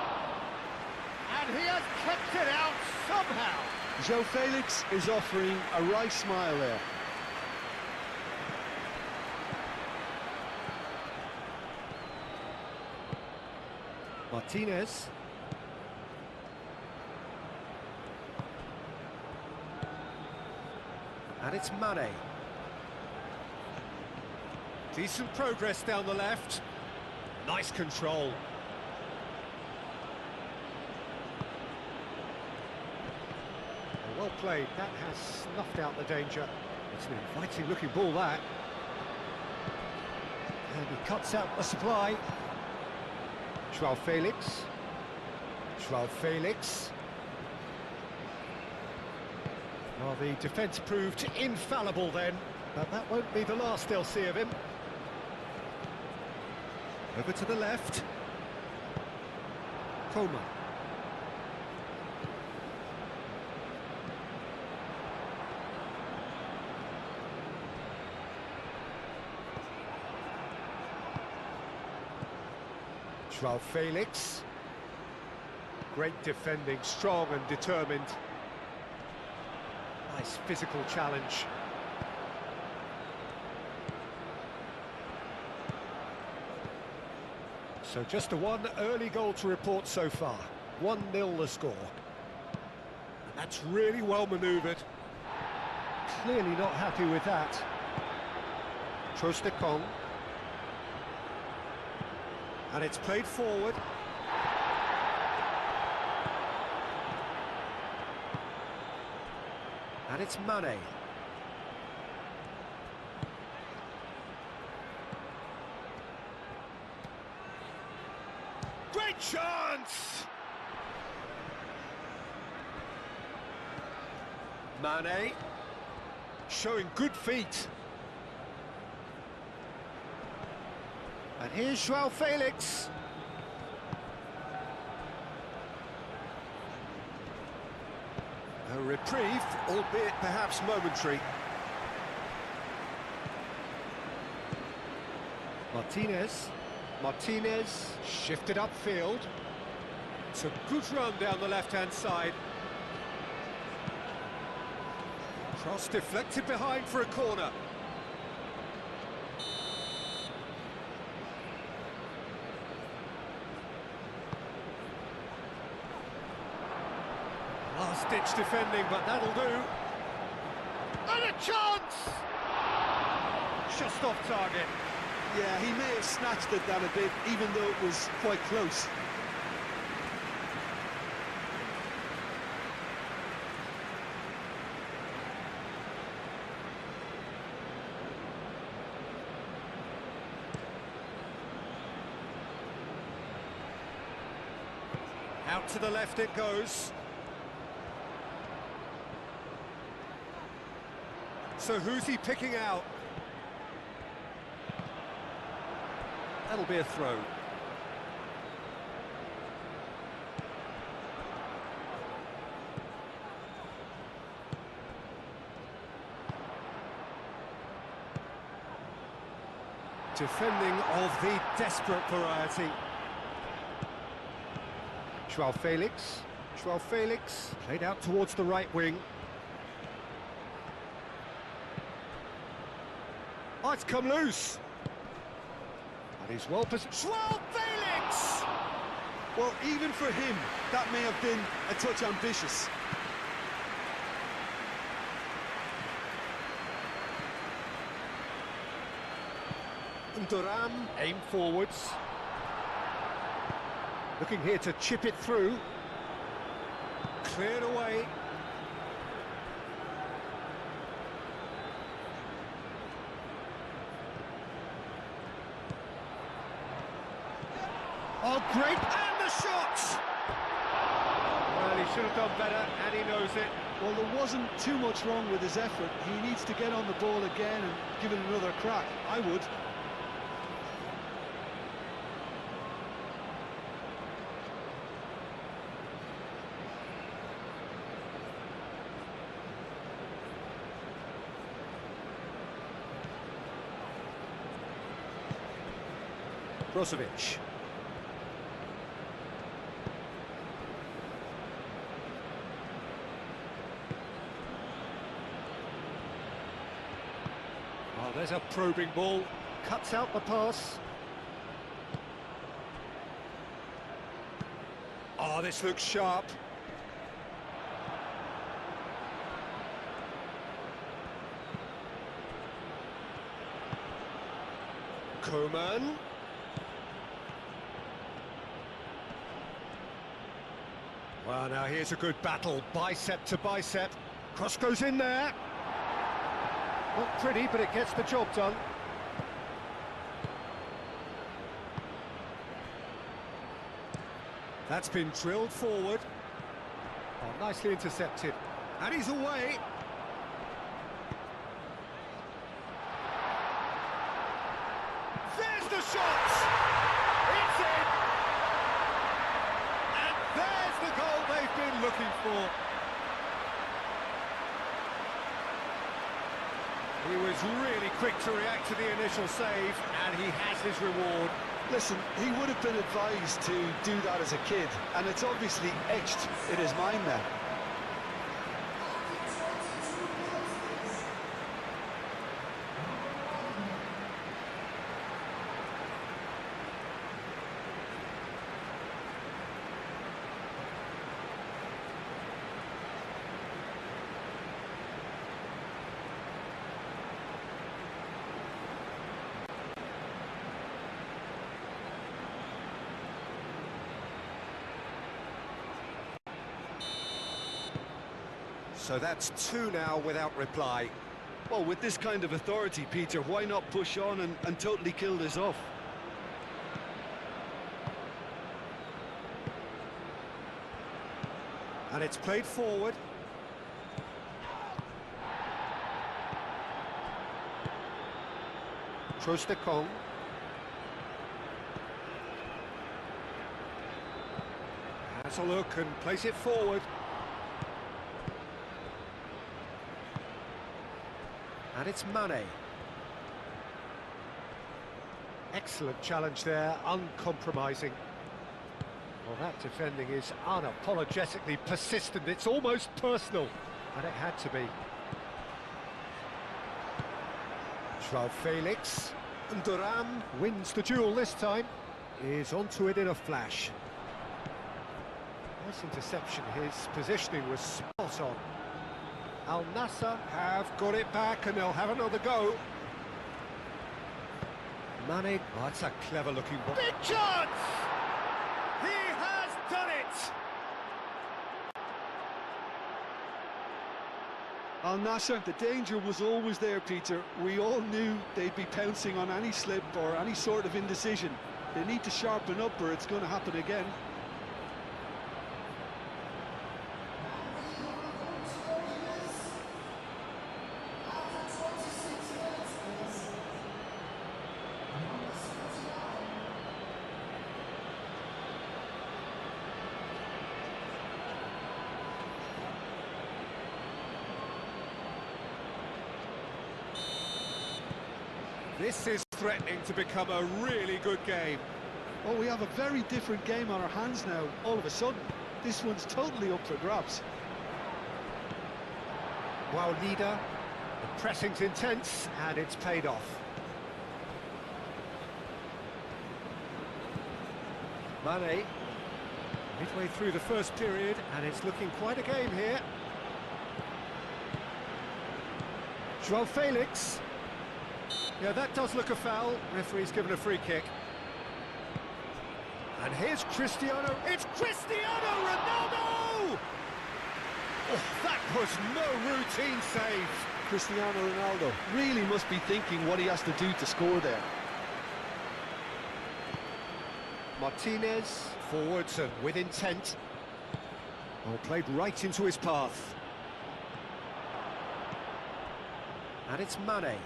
And he has kept it out somehow. Joao Felix is offering a wry smile there. Martinez. And it's Mane. Decent progress down the left. Nice control. Well played. That has snuffed out the danger. It's an inviting looking ball, that. And he cuts out the supply. Joao Felix. Joao Felix. Well, the defence proved infallible then, but that won't be the last they'll see of him. Over to the left. Coman. Joao Felix. Great defending, strong and determined. Nice physical challenge. So just one early goal to report so far. 1-0 the score. And that's really well manoeuvred. Clearly not happy with that. Trostekong. And it's played forward. And it's Mane. Great chance! Mane showing good feet. And here's Joao Felix. A reprieve, albeit perhaps momentary. Martinez shifted upfield. It's a good run down the left-hand side. Cross deflected behind for a corner. Last-ditch defending, but that'll do. And a chance! Just off target. Yeah, he may have snatched at that a bit, even though it was quite close. Out to the left it goes. So who's he picking out? That'll be a throw. Defending of the desperate variety. Joao Felix. Joao Felix played out towards the right wing. Oh, it's come loose. And he's well positioned. Joao Felix! Well, even for him, that may have been a touch ambitious. Duran aim forwards. Looking here to chip it through. Cleared away. Oh, great! And the shot! Well, he should have done better, and he knows it. Well, there wasn't too much wrong with his effort. He needs to get on the ball again and give it another crack. I would. Brozovic. Oh, there's a probing ball. Cuts out the pass. Oh, this looks sharp. Coman. Well, now here's a good battle, bicep to bicep. Cross goes in there. Not pretty, but it gets the job done. That's been drilled forward. Oh, nicely intercepted. And he's away. There's the shot! It's in! And there's the goal they've been looking for. He was really quick to react to the initial save, and he has his reward. Listen, he would have been advised to do that as a kid, and it's obviously etched in his mind now. So that's two now without reply. Well, with this kind of authority, Peter, why not push on and totally kill this off? And it's played forward. Trostekong. Has a look and plays it forward. And it's Mane. Excellent challenge there, uncompromising. Well, that defending is unapologetically persistent. It's almost personal, and it had to be. Joao Felix. And Duran wins the duel this time. Is onto it in a flash. Nice interception. His positioning was spot on. Al Nassr have got it back, and they'll have another go. Mane, oh, that's a clever-looking ball. Big chance! He has done it! Al Nassr, the danger was always there, Peter. We all knew they'd be pouncing on any slip or any sort of indecision. They need to sharpen up or it's going to happen again. This is threatening to become a really good game. Oh, we have a very different game on our hands now, all of a sudden. This one's totally up for grabs. Wow, leader. The pressing's intense, and it's paid off. Mane, midway through the first period, and it's looking quite a game here. Joao Felix. Yeah, that does look a foul. Referee's given a free kick. And here's Cristiano. It's Cristiano Ronaldo! Oh, that was no routine save. Cristiano Ronaldo really must be thinking what he has to do to score there. Martinez, forwards and with intent. Oh, played right into his path. And it's Mane.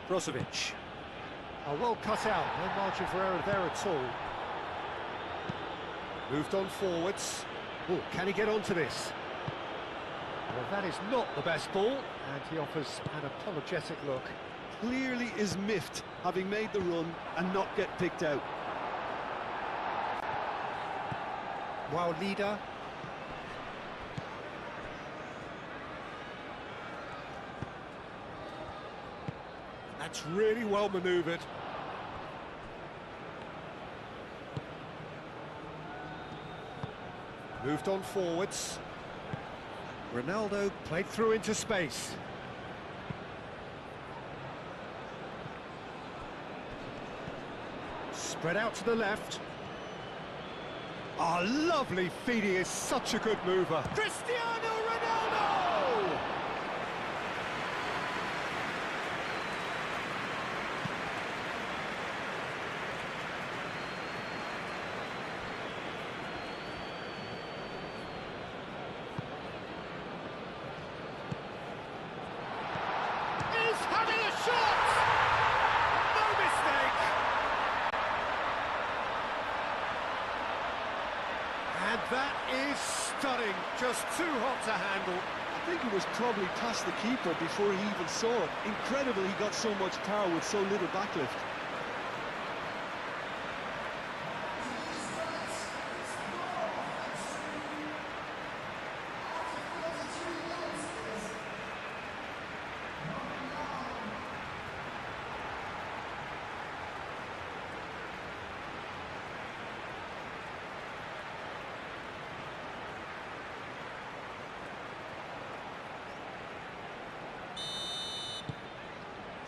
Brozovic. Oh, well cut out, no margin for error there at all. Moved on forwards. Oh, can he get onto this? Well, that is not the best ball, and he offers an apologetic look. Clearly is miffed, having made the run and not get picked out. Wow, leader. That's really well manoeuvred. Moved on forwards. Ronaldo played through into space. Spread out to the left. Oh, lovely feed. He is such a good mover. Cristiano Ronaldo! Is having a shot! No mistake! And that is stunning, just too hot to handle. I think it was probably past the keeper before he even saw it. Incredible he got so much power with so little backlift.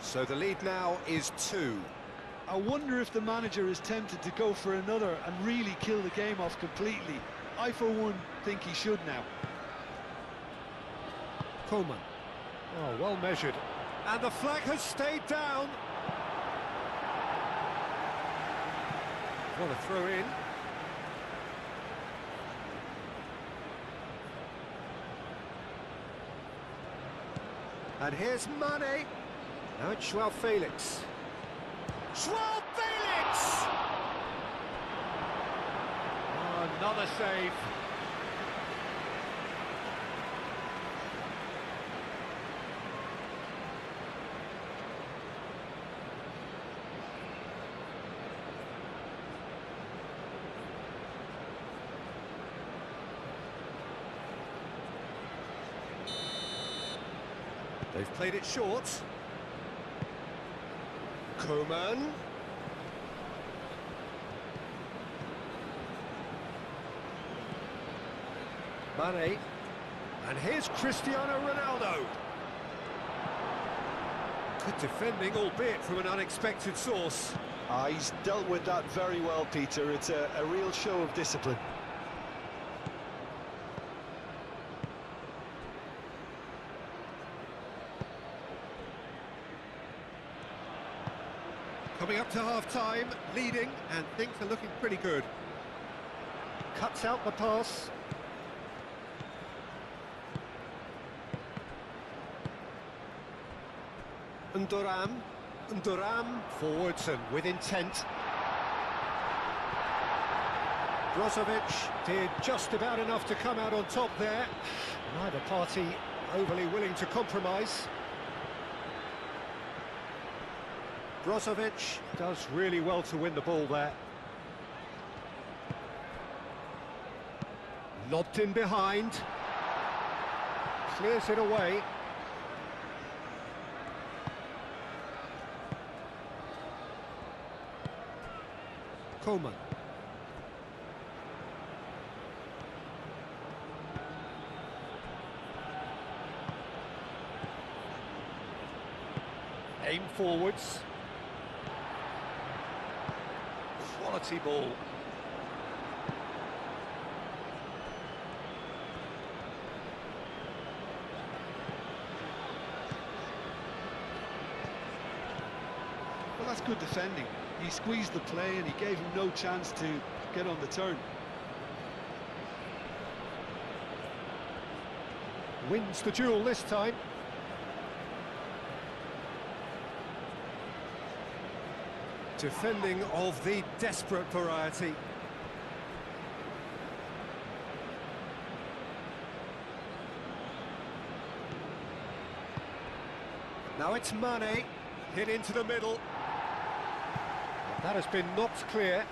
So the lead now is 2. I wonder if the manager is tempted to go for another and really kill the game off completely. I, for one, think he should now. Coleman. Oh, well measured. And the flag has stayed down. What a throw in. And here's Mane. Now it's Joao Felix. Joao Felix! Oh, another save. They've played it short. Coman. Mane. And here's Cristiano Ronaldo. Good defending, albeit from an unexpected source. He's dealt with that very well, Peter. It's a real show of discipline. Coming up to half-time, leading, and things are looking pretty good. Cuts out the pass. Nduram forwards and with intent. Brozovic did just about enough to come out on top there. Neither party overly willing to compromise. Brozovic does really well to win the ball there. Lobbed in behind. Clears it away. Coleman. Aim forwards. Quality ball. Well, that's good defending. He squeezed the play and he gave him no chance to get on the turn. Wins the duel this time. Defending of the desperate variety. Now it's Mane, hit into the middle. That has been knocked clear.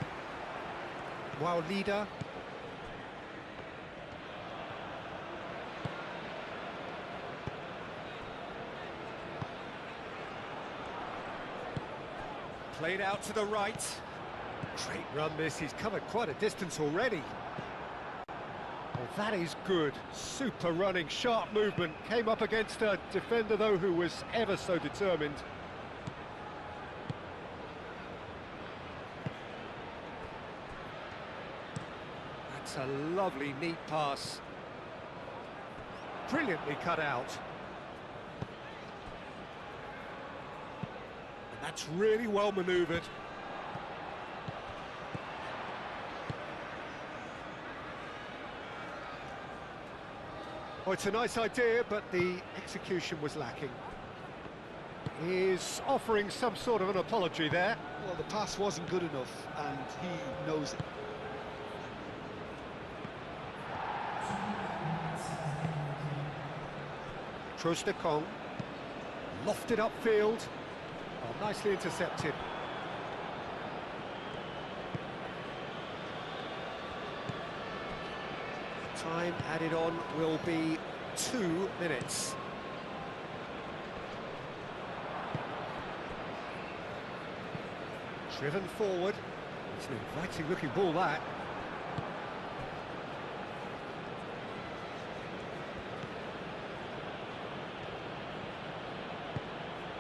Wow, leader. Played out to the right. Great run this, he's covered quite a distance already. Well, that is good. Super running, sharp movement. Came up against a defender, though, who was ever so determined. That's a lovely, neat pass. Brilliantly cut out. That's really well manoeuvred. Oh, it's a nice idea, but the execution was lacking. He's offering some sort of an apology there. Well, the pass wasn't good enough, and he knows it. Kong, lofted upfield. Oh, nicely intercepted. Time added on will be 2 minutes. Driven forward. It's an inviting looking ball, that.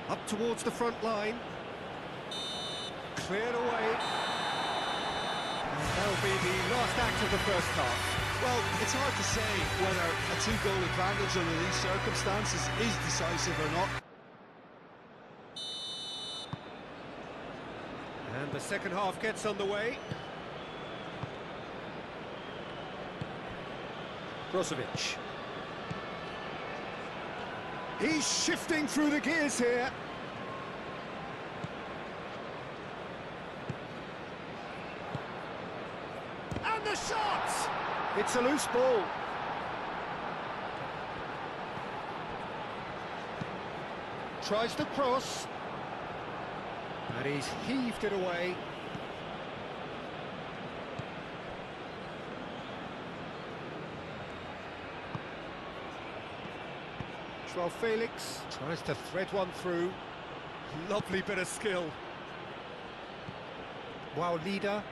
Up towards the front line. Cleared away. And that'll be the last act of the first half. Well, it's hard to say whether a two-goal advantage under these circumstances is decisive or not. And the second half gets underway. Brozovic. He's shifting through the gears here. And the shot! It's a loose ball. Tries to cross. And he's heaved it away. Joao Felix tries to thread one through. Lovely bit of skill. Wow, leader.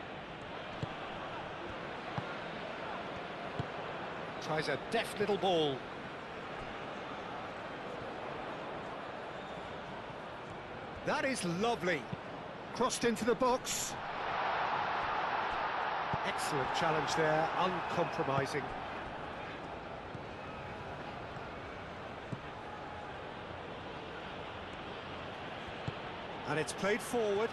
Tries a deft little ball. That is lovely. Crossed into the box. Excellent challenge there, uncompromising. And it's played forward.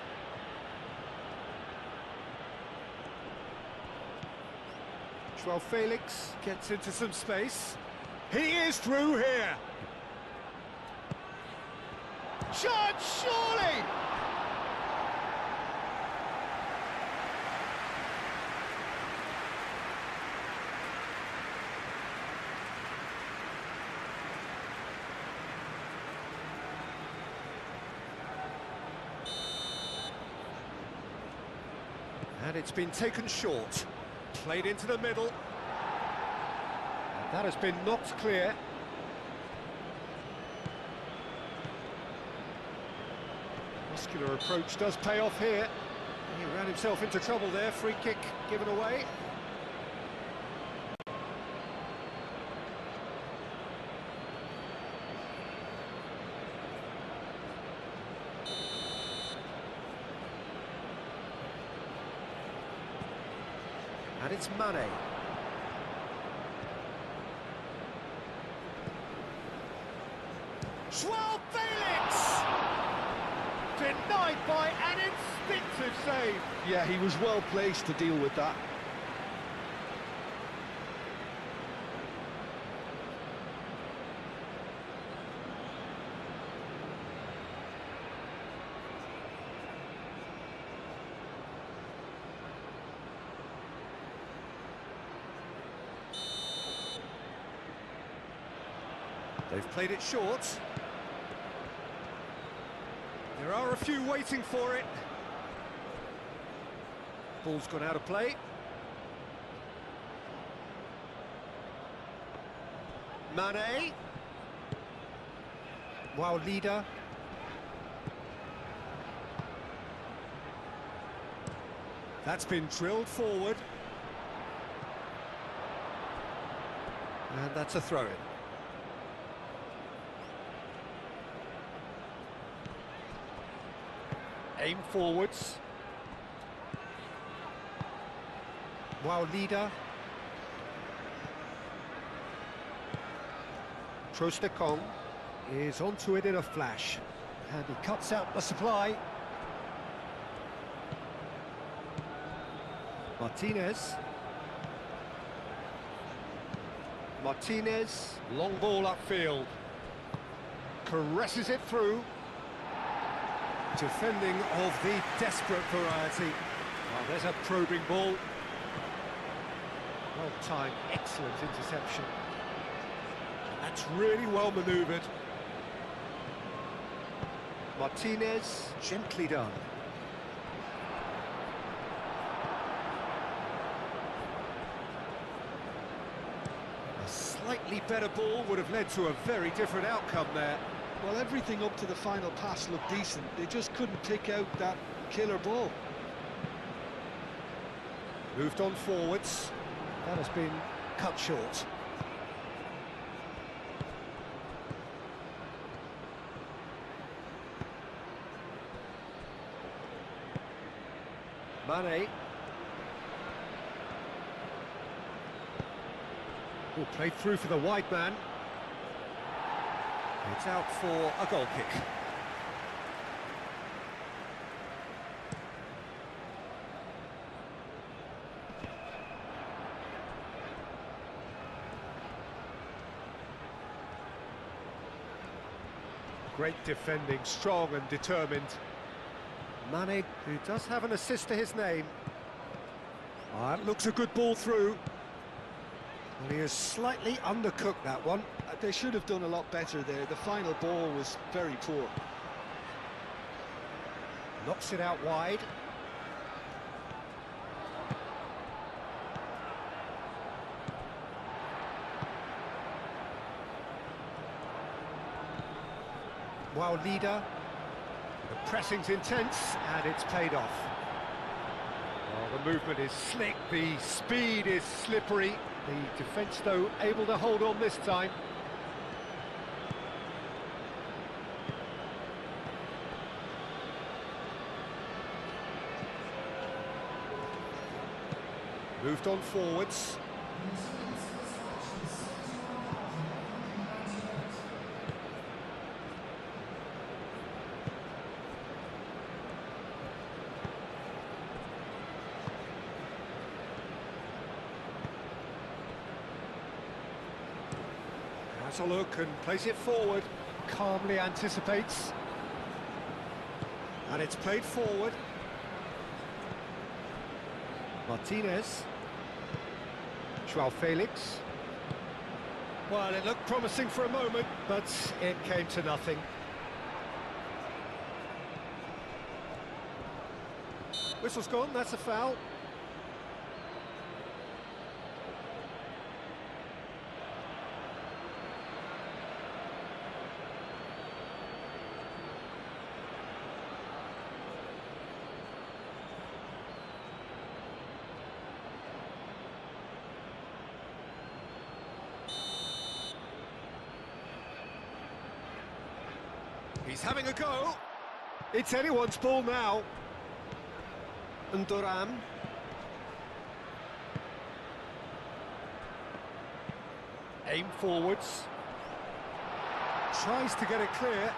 Joao Felix gets into some space. He is through here. Shot, surely! And it's been taken short. Played into the middle. That has been knocked clear. Muscular approach does pay off here. He ran himself into trouble there. Free kick given away. And it's Mane. Joao Felix! Denied by an instinctive save. Yeah, he was well placed to deal with that. They've played it short. There are a few waiting for it. Ball's gone out of play. Mane. Wow, leader. That's been drilled forward. And that's a throw-in. Aim forwards. Wow, leader. Kong is onto it in a flash. And he cuts out the supply. Martinez, long ball upfield. Caresses it through. Defending of the desperate variety. Well, there's a probing ball. Well timed, excellent interception. That's really well manoeuvred. Martinez, gently done. A slightly better ball would have led to a very different outcome there. Well, everything up to the final pass looked decent. They just couldn't pick out that killer ball. Moved on forwards. That has been cut short. Mane. Oh, played through for the wide man. It's out for a goal kick. Great defending, strong and determined. Mane, who does have an assist to his name. It looks a good ball through. Well, he has slightly undercooked that one. They should have done a lot better there. The final ball was very poor. Knocks it out wide. Well, leader. The pressing's intense, and it's paid off. Well, the movement is slick, the speed is slippery. The defence, though, able to hold on this time. Moved on forwards. Has a look and plays it forward. Calmly anticipates. And it's played forward. Martinez. Joao Felix. Well, it looked promising for a moment, but it came to nothing. Whistle's gone, that's a foul. He's having a go. It's anyone's ball now. And Duran. Aim forwards. Tries to get it clear.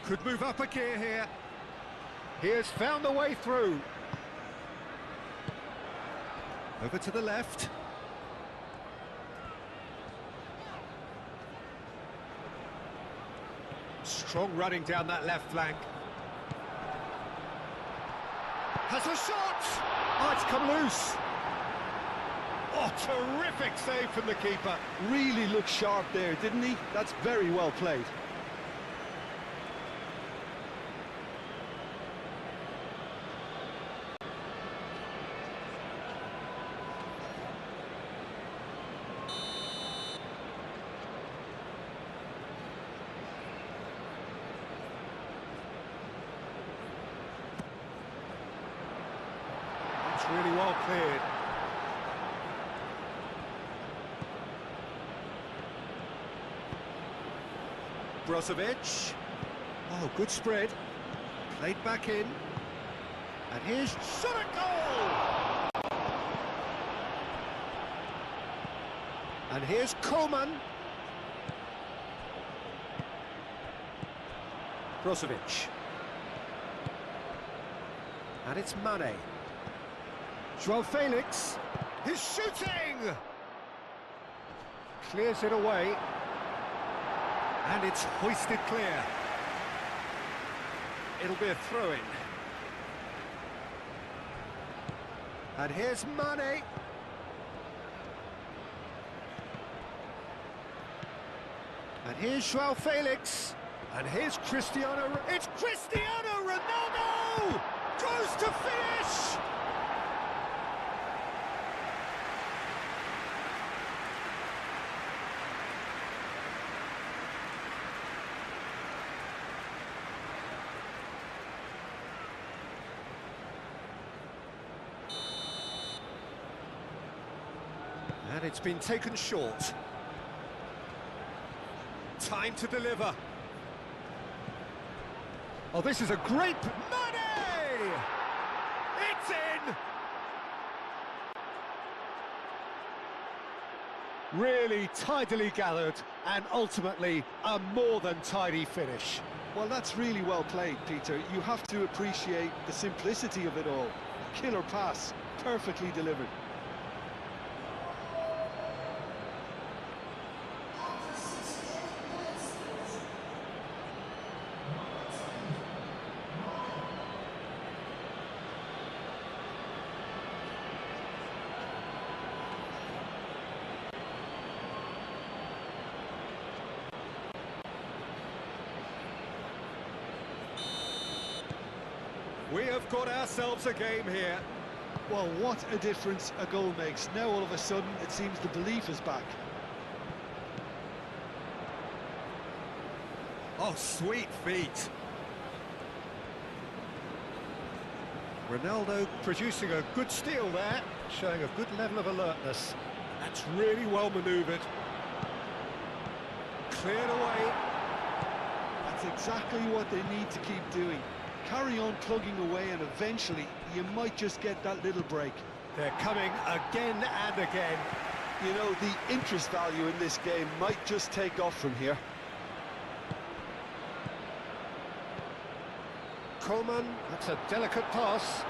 Could move up a gear here. He has found a way through. Over to the left. Strong running down that left flank. Has a shot! Oh, it's come loose. Oh, terrific save from the keeper. Really looked sharp there, didn't he? That's very well played. It's really well cleared. Brozovic. Oh, good spread. Played back in. And here's shot at goal! And here's Coman. Brozovic. And it's Mane. Joao Felix. He's shooting! Clears it away. And it's hoisted clear. It'll be a throw-in. And here's Mane. And here's Joao Felix. And here's Cristiano. It's Cristiano Ronaldo! Goes to finish! And it's been taken short. Time to deliver. Oh, this is a great... Money! It's in! Really tidily gathered, and ultimately a more than tidy finish. Well, that's really well played, Peter. You have to appreciate the simplicity of it all. A killer pass, perfectly delivered. We have got ourselves a game here. Well, what a difference a goal makes. Now all of a sudden it seems the belief is back. Oh, sweet feet. Ronaldo producing a good steal there, showing a good level of alertness. That's really well manoeuvred. Cleared away. That's exactly what they need to keep doing. Carry on plugging away and eventually you might just get that little break. They're coming again and again. You know, the interest value in this game might just take off from here. Coman, that's a delicate pass.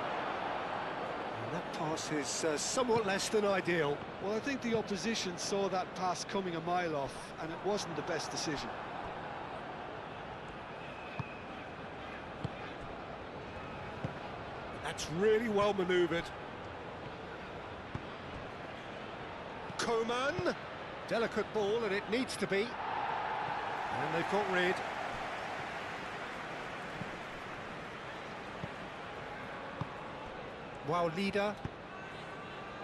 And that pass is somewhat less than ideal. Well, I think the opposition saw that pass coming a mile off and it wasn't the best decision. That's really well manoeuvred. Coman, delicate ball, and it needs to be. And they've got rid. Wow, leader.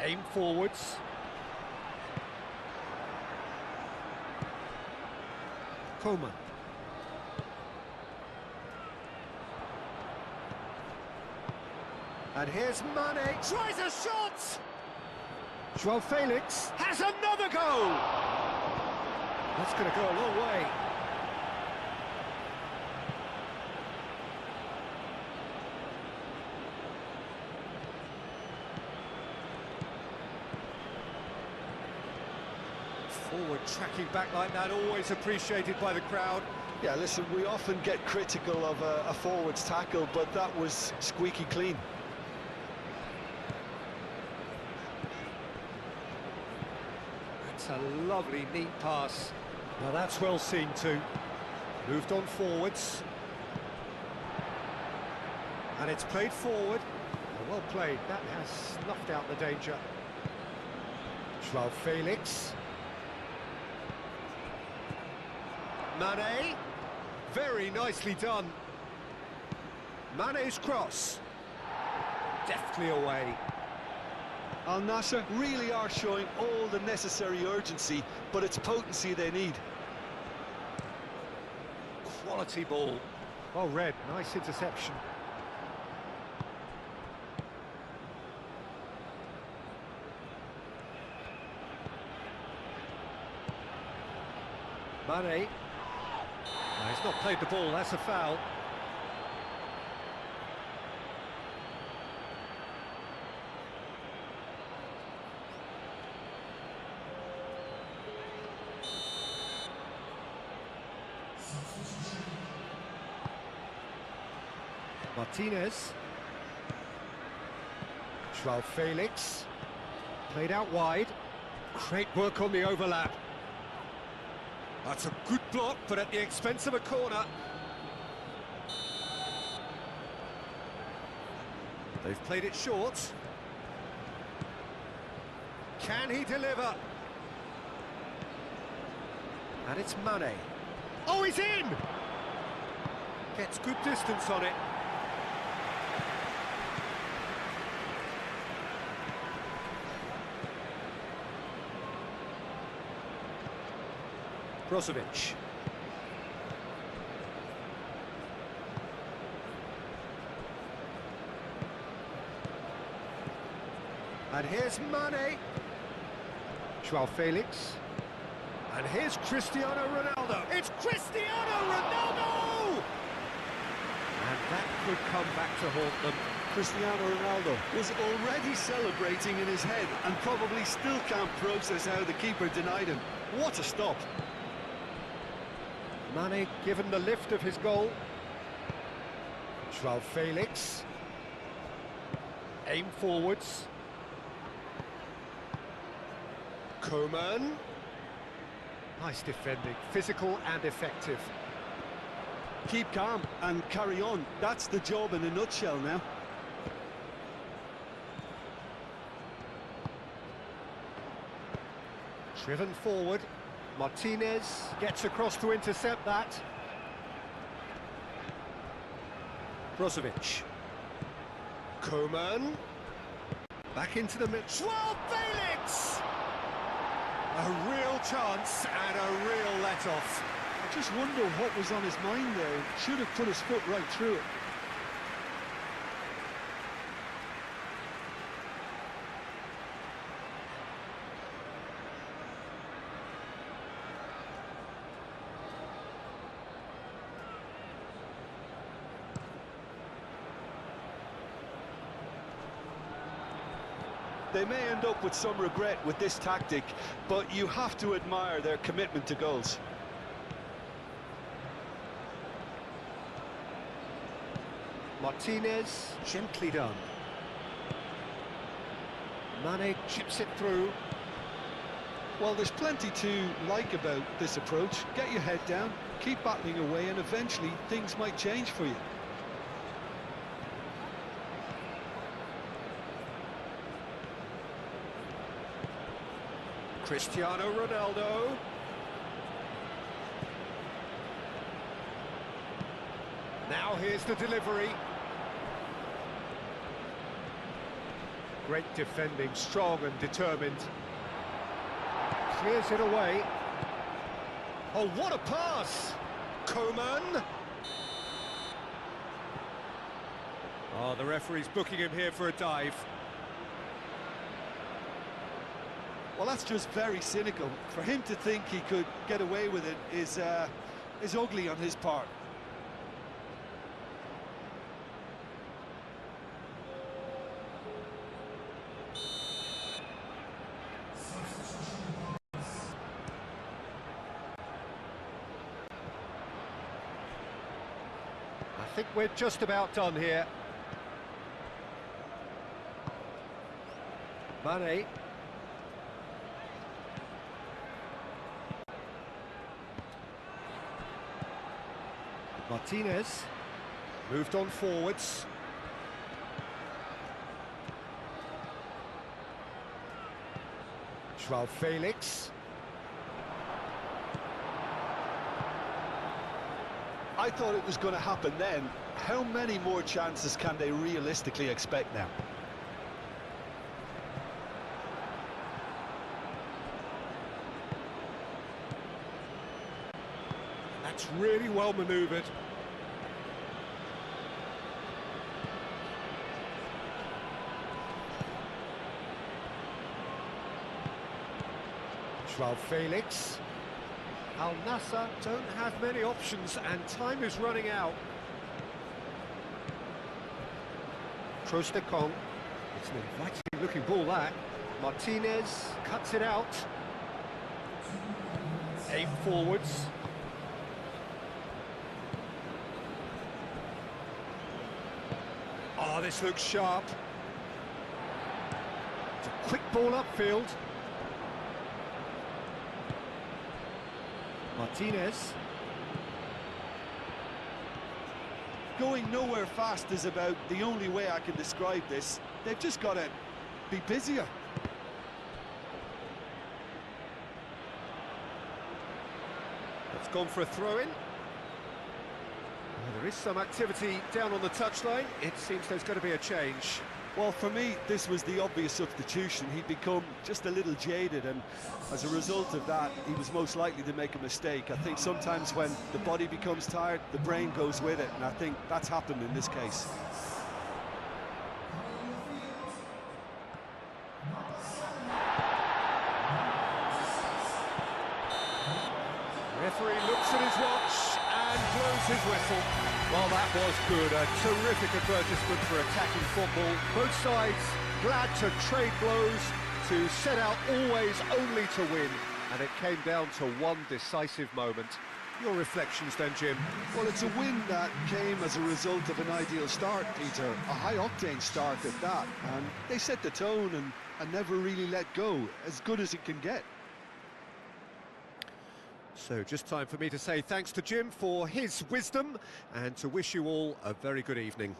Aim forwards. Coman. And here's Mane, tries a shot! Joao Felix has another goal! That's going to go a long way. Forward tracking back like that, always appreciated by the crowd. Yeah, listen, we often get critical of a forward's tackle, but that was squeaky clean. A lovely, neat pass. Now that's well seen too. Moved on forwards. And it's played forward. Well played, that has snuffed out the danger. Joao Felix. Mane. Very nicely done. Mane's cross. Deftly away. Al Nassr really are showing all the necessary urgency, but it's potency they need. Quality ball. Well read, nice interception. Mane. No, he's not played the ball, that's a foul. Martinez. Joao Felix. Played out wide. Great work on the overlap. That's a good block, but at the expense of a corner. They've played it short. Can he deliver? And it's Mane. Oh, he's in! Gets good distance on it. Brozovic. And here's Mane. Joao Felix. And here's Cristiano Ronaldo. It's Cristiano Ronaldo! And that could come back to haunt them. Cristiano Ronaldo was already celebrating in his head and probably still can't process how the keeper denied him. What a stop. Mane given the lift of his goal. Joao Felix. Aim forwards. Coman. Nice defending, physical and effective. Keep calm and carry on. That's the job in a nutshell now. Driven forward. Martinez gets across to intercept that. Brozovic. Coman. Back into the mid. Joao Felix! A real chance and a real let-off. I just wonder what was on his mind there. Should have put his foot right through it. They may end up with some regret with this tactic, but you have to admire their commitment to goals. Martinez, gently done. Mane chips it through. Well, there's plenty to like about this approach. Get your head down, keep battling away, and eventually things might change for you. Cristiano Ronaldo. Now here's the delivery. Great defending, strong and determined. Clears it away. Oh, what a pass! Coman. Oh, the referee's booking him here for a dive. Well, that's just very cynical. For him to think he could get away with it is ugly on his part. I think we're just about done here. Mane. Martinez moved on forwards. Joao Felix. I thought it was going to happen then. How many more chances can they realistically expect now? That's really well manoeuvred. Joao Felix. Al Nassr don't have many options and time is running out. Trostekong. It's an inviting looking ball that. Martinez cuts it out. Aim forwards. Oh, this looks sharp. It's a quick ball upfield. Martinez. Going nowhere fast is about the only way I can describe this. They've just got to be busier. It's gone for a throw-in. There is some activity down on the touchline. It seems there's going to be a change. Well, for me, this was the obvious substitution. He'd become just a little jaded, and as a result of that, he was most likely to make a mistake. I think sometimes when the body becomes tired, the brain goes with it, and I think that's happened in this case. Referee looks at his watch and blows his whistle. Well, that was good. A terrific advertisement for attacking football. Both sides glad to trade blows, to set out always only to win. And it came down to one decisive moment. Your reflections then, Jim? Well, it's a win that came as a result of an ideal start, Peter. A high-octane start at that. And they set the tone and never really let go. As good as it can get. So just time for me to say thanks to Jim for his wisdom and to wish you all a very good evening.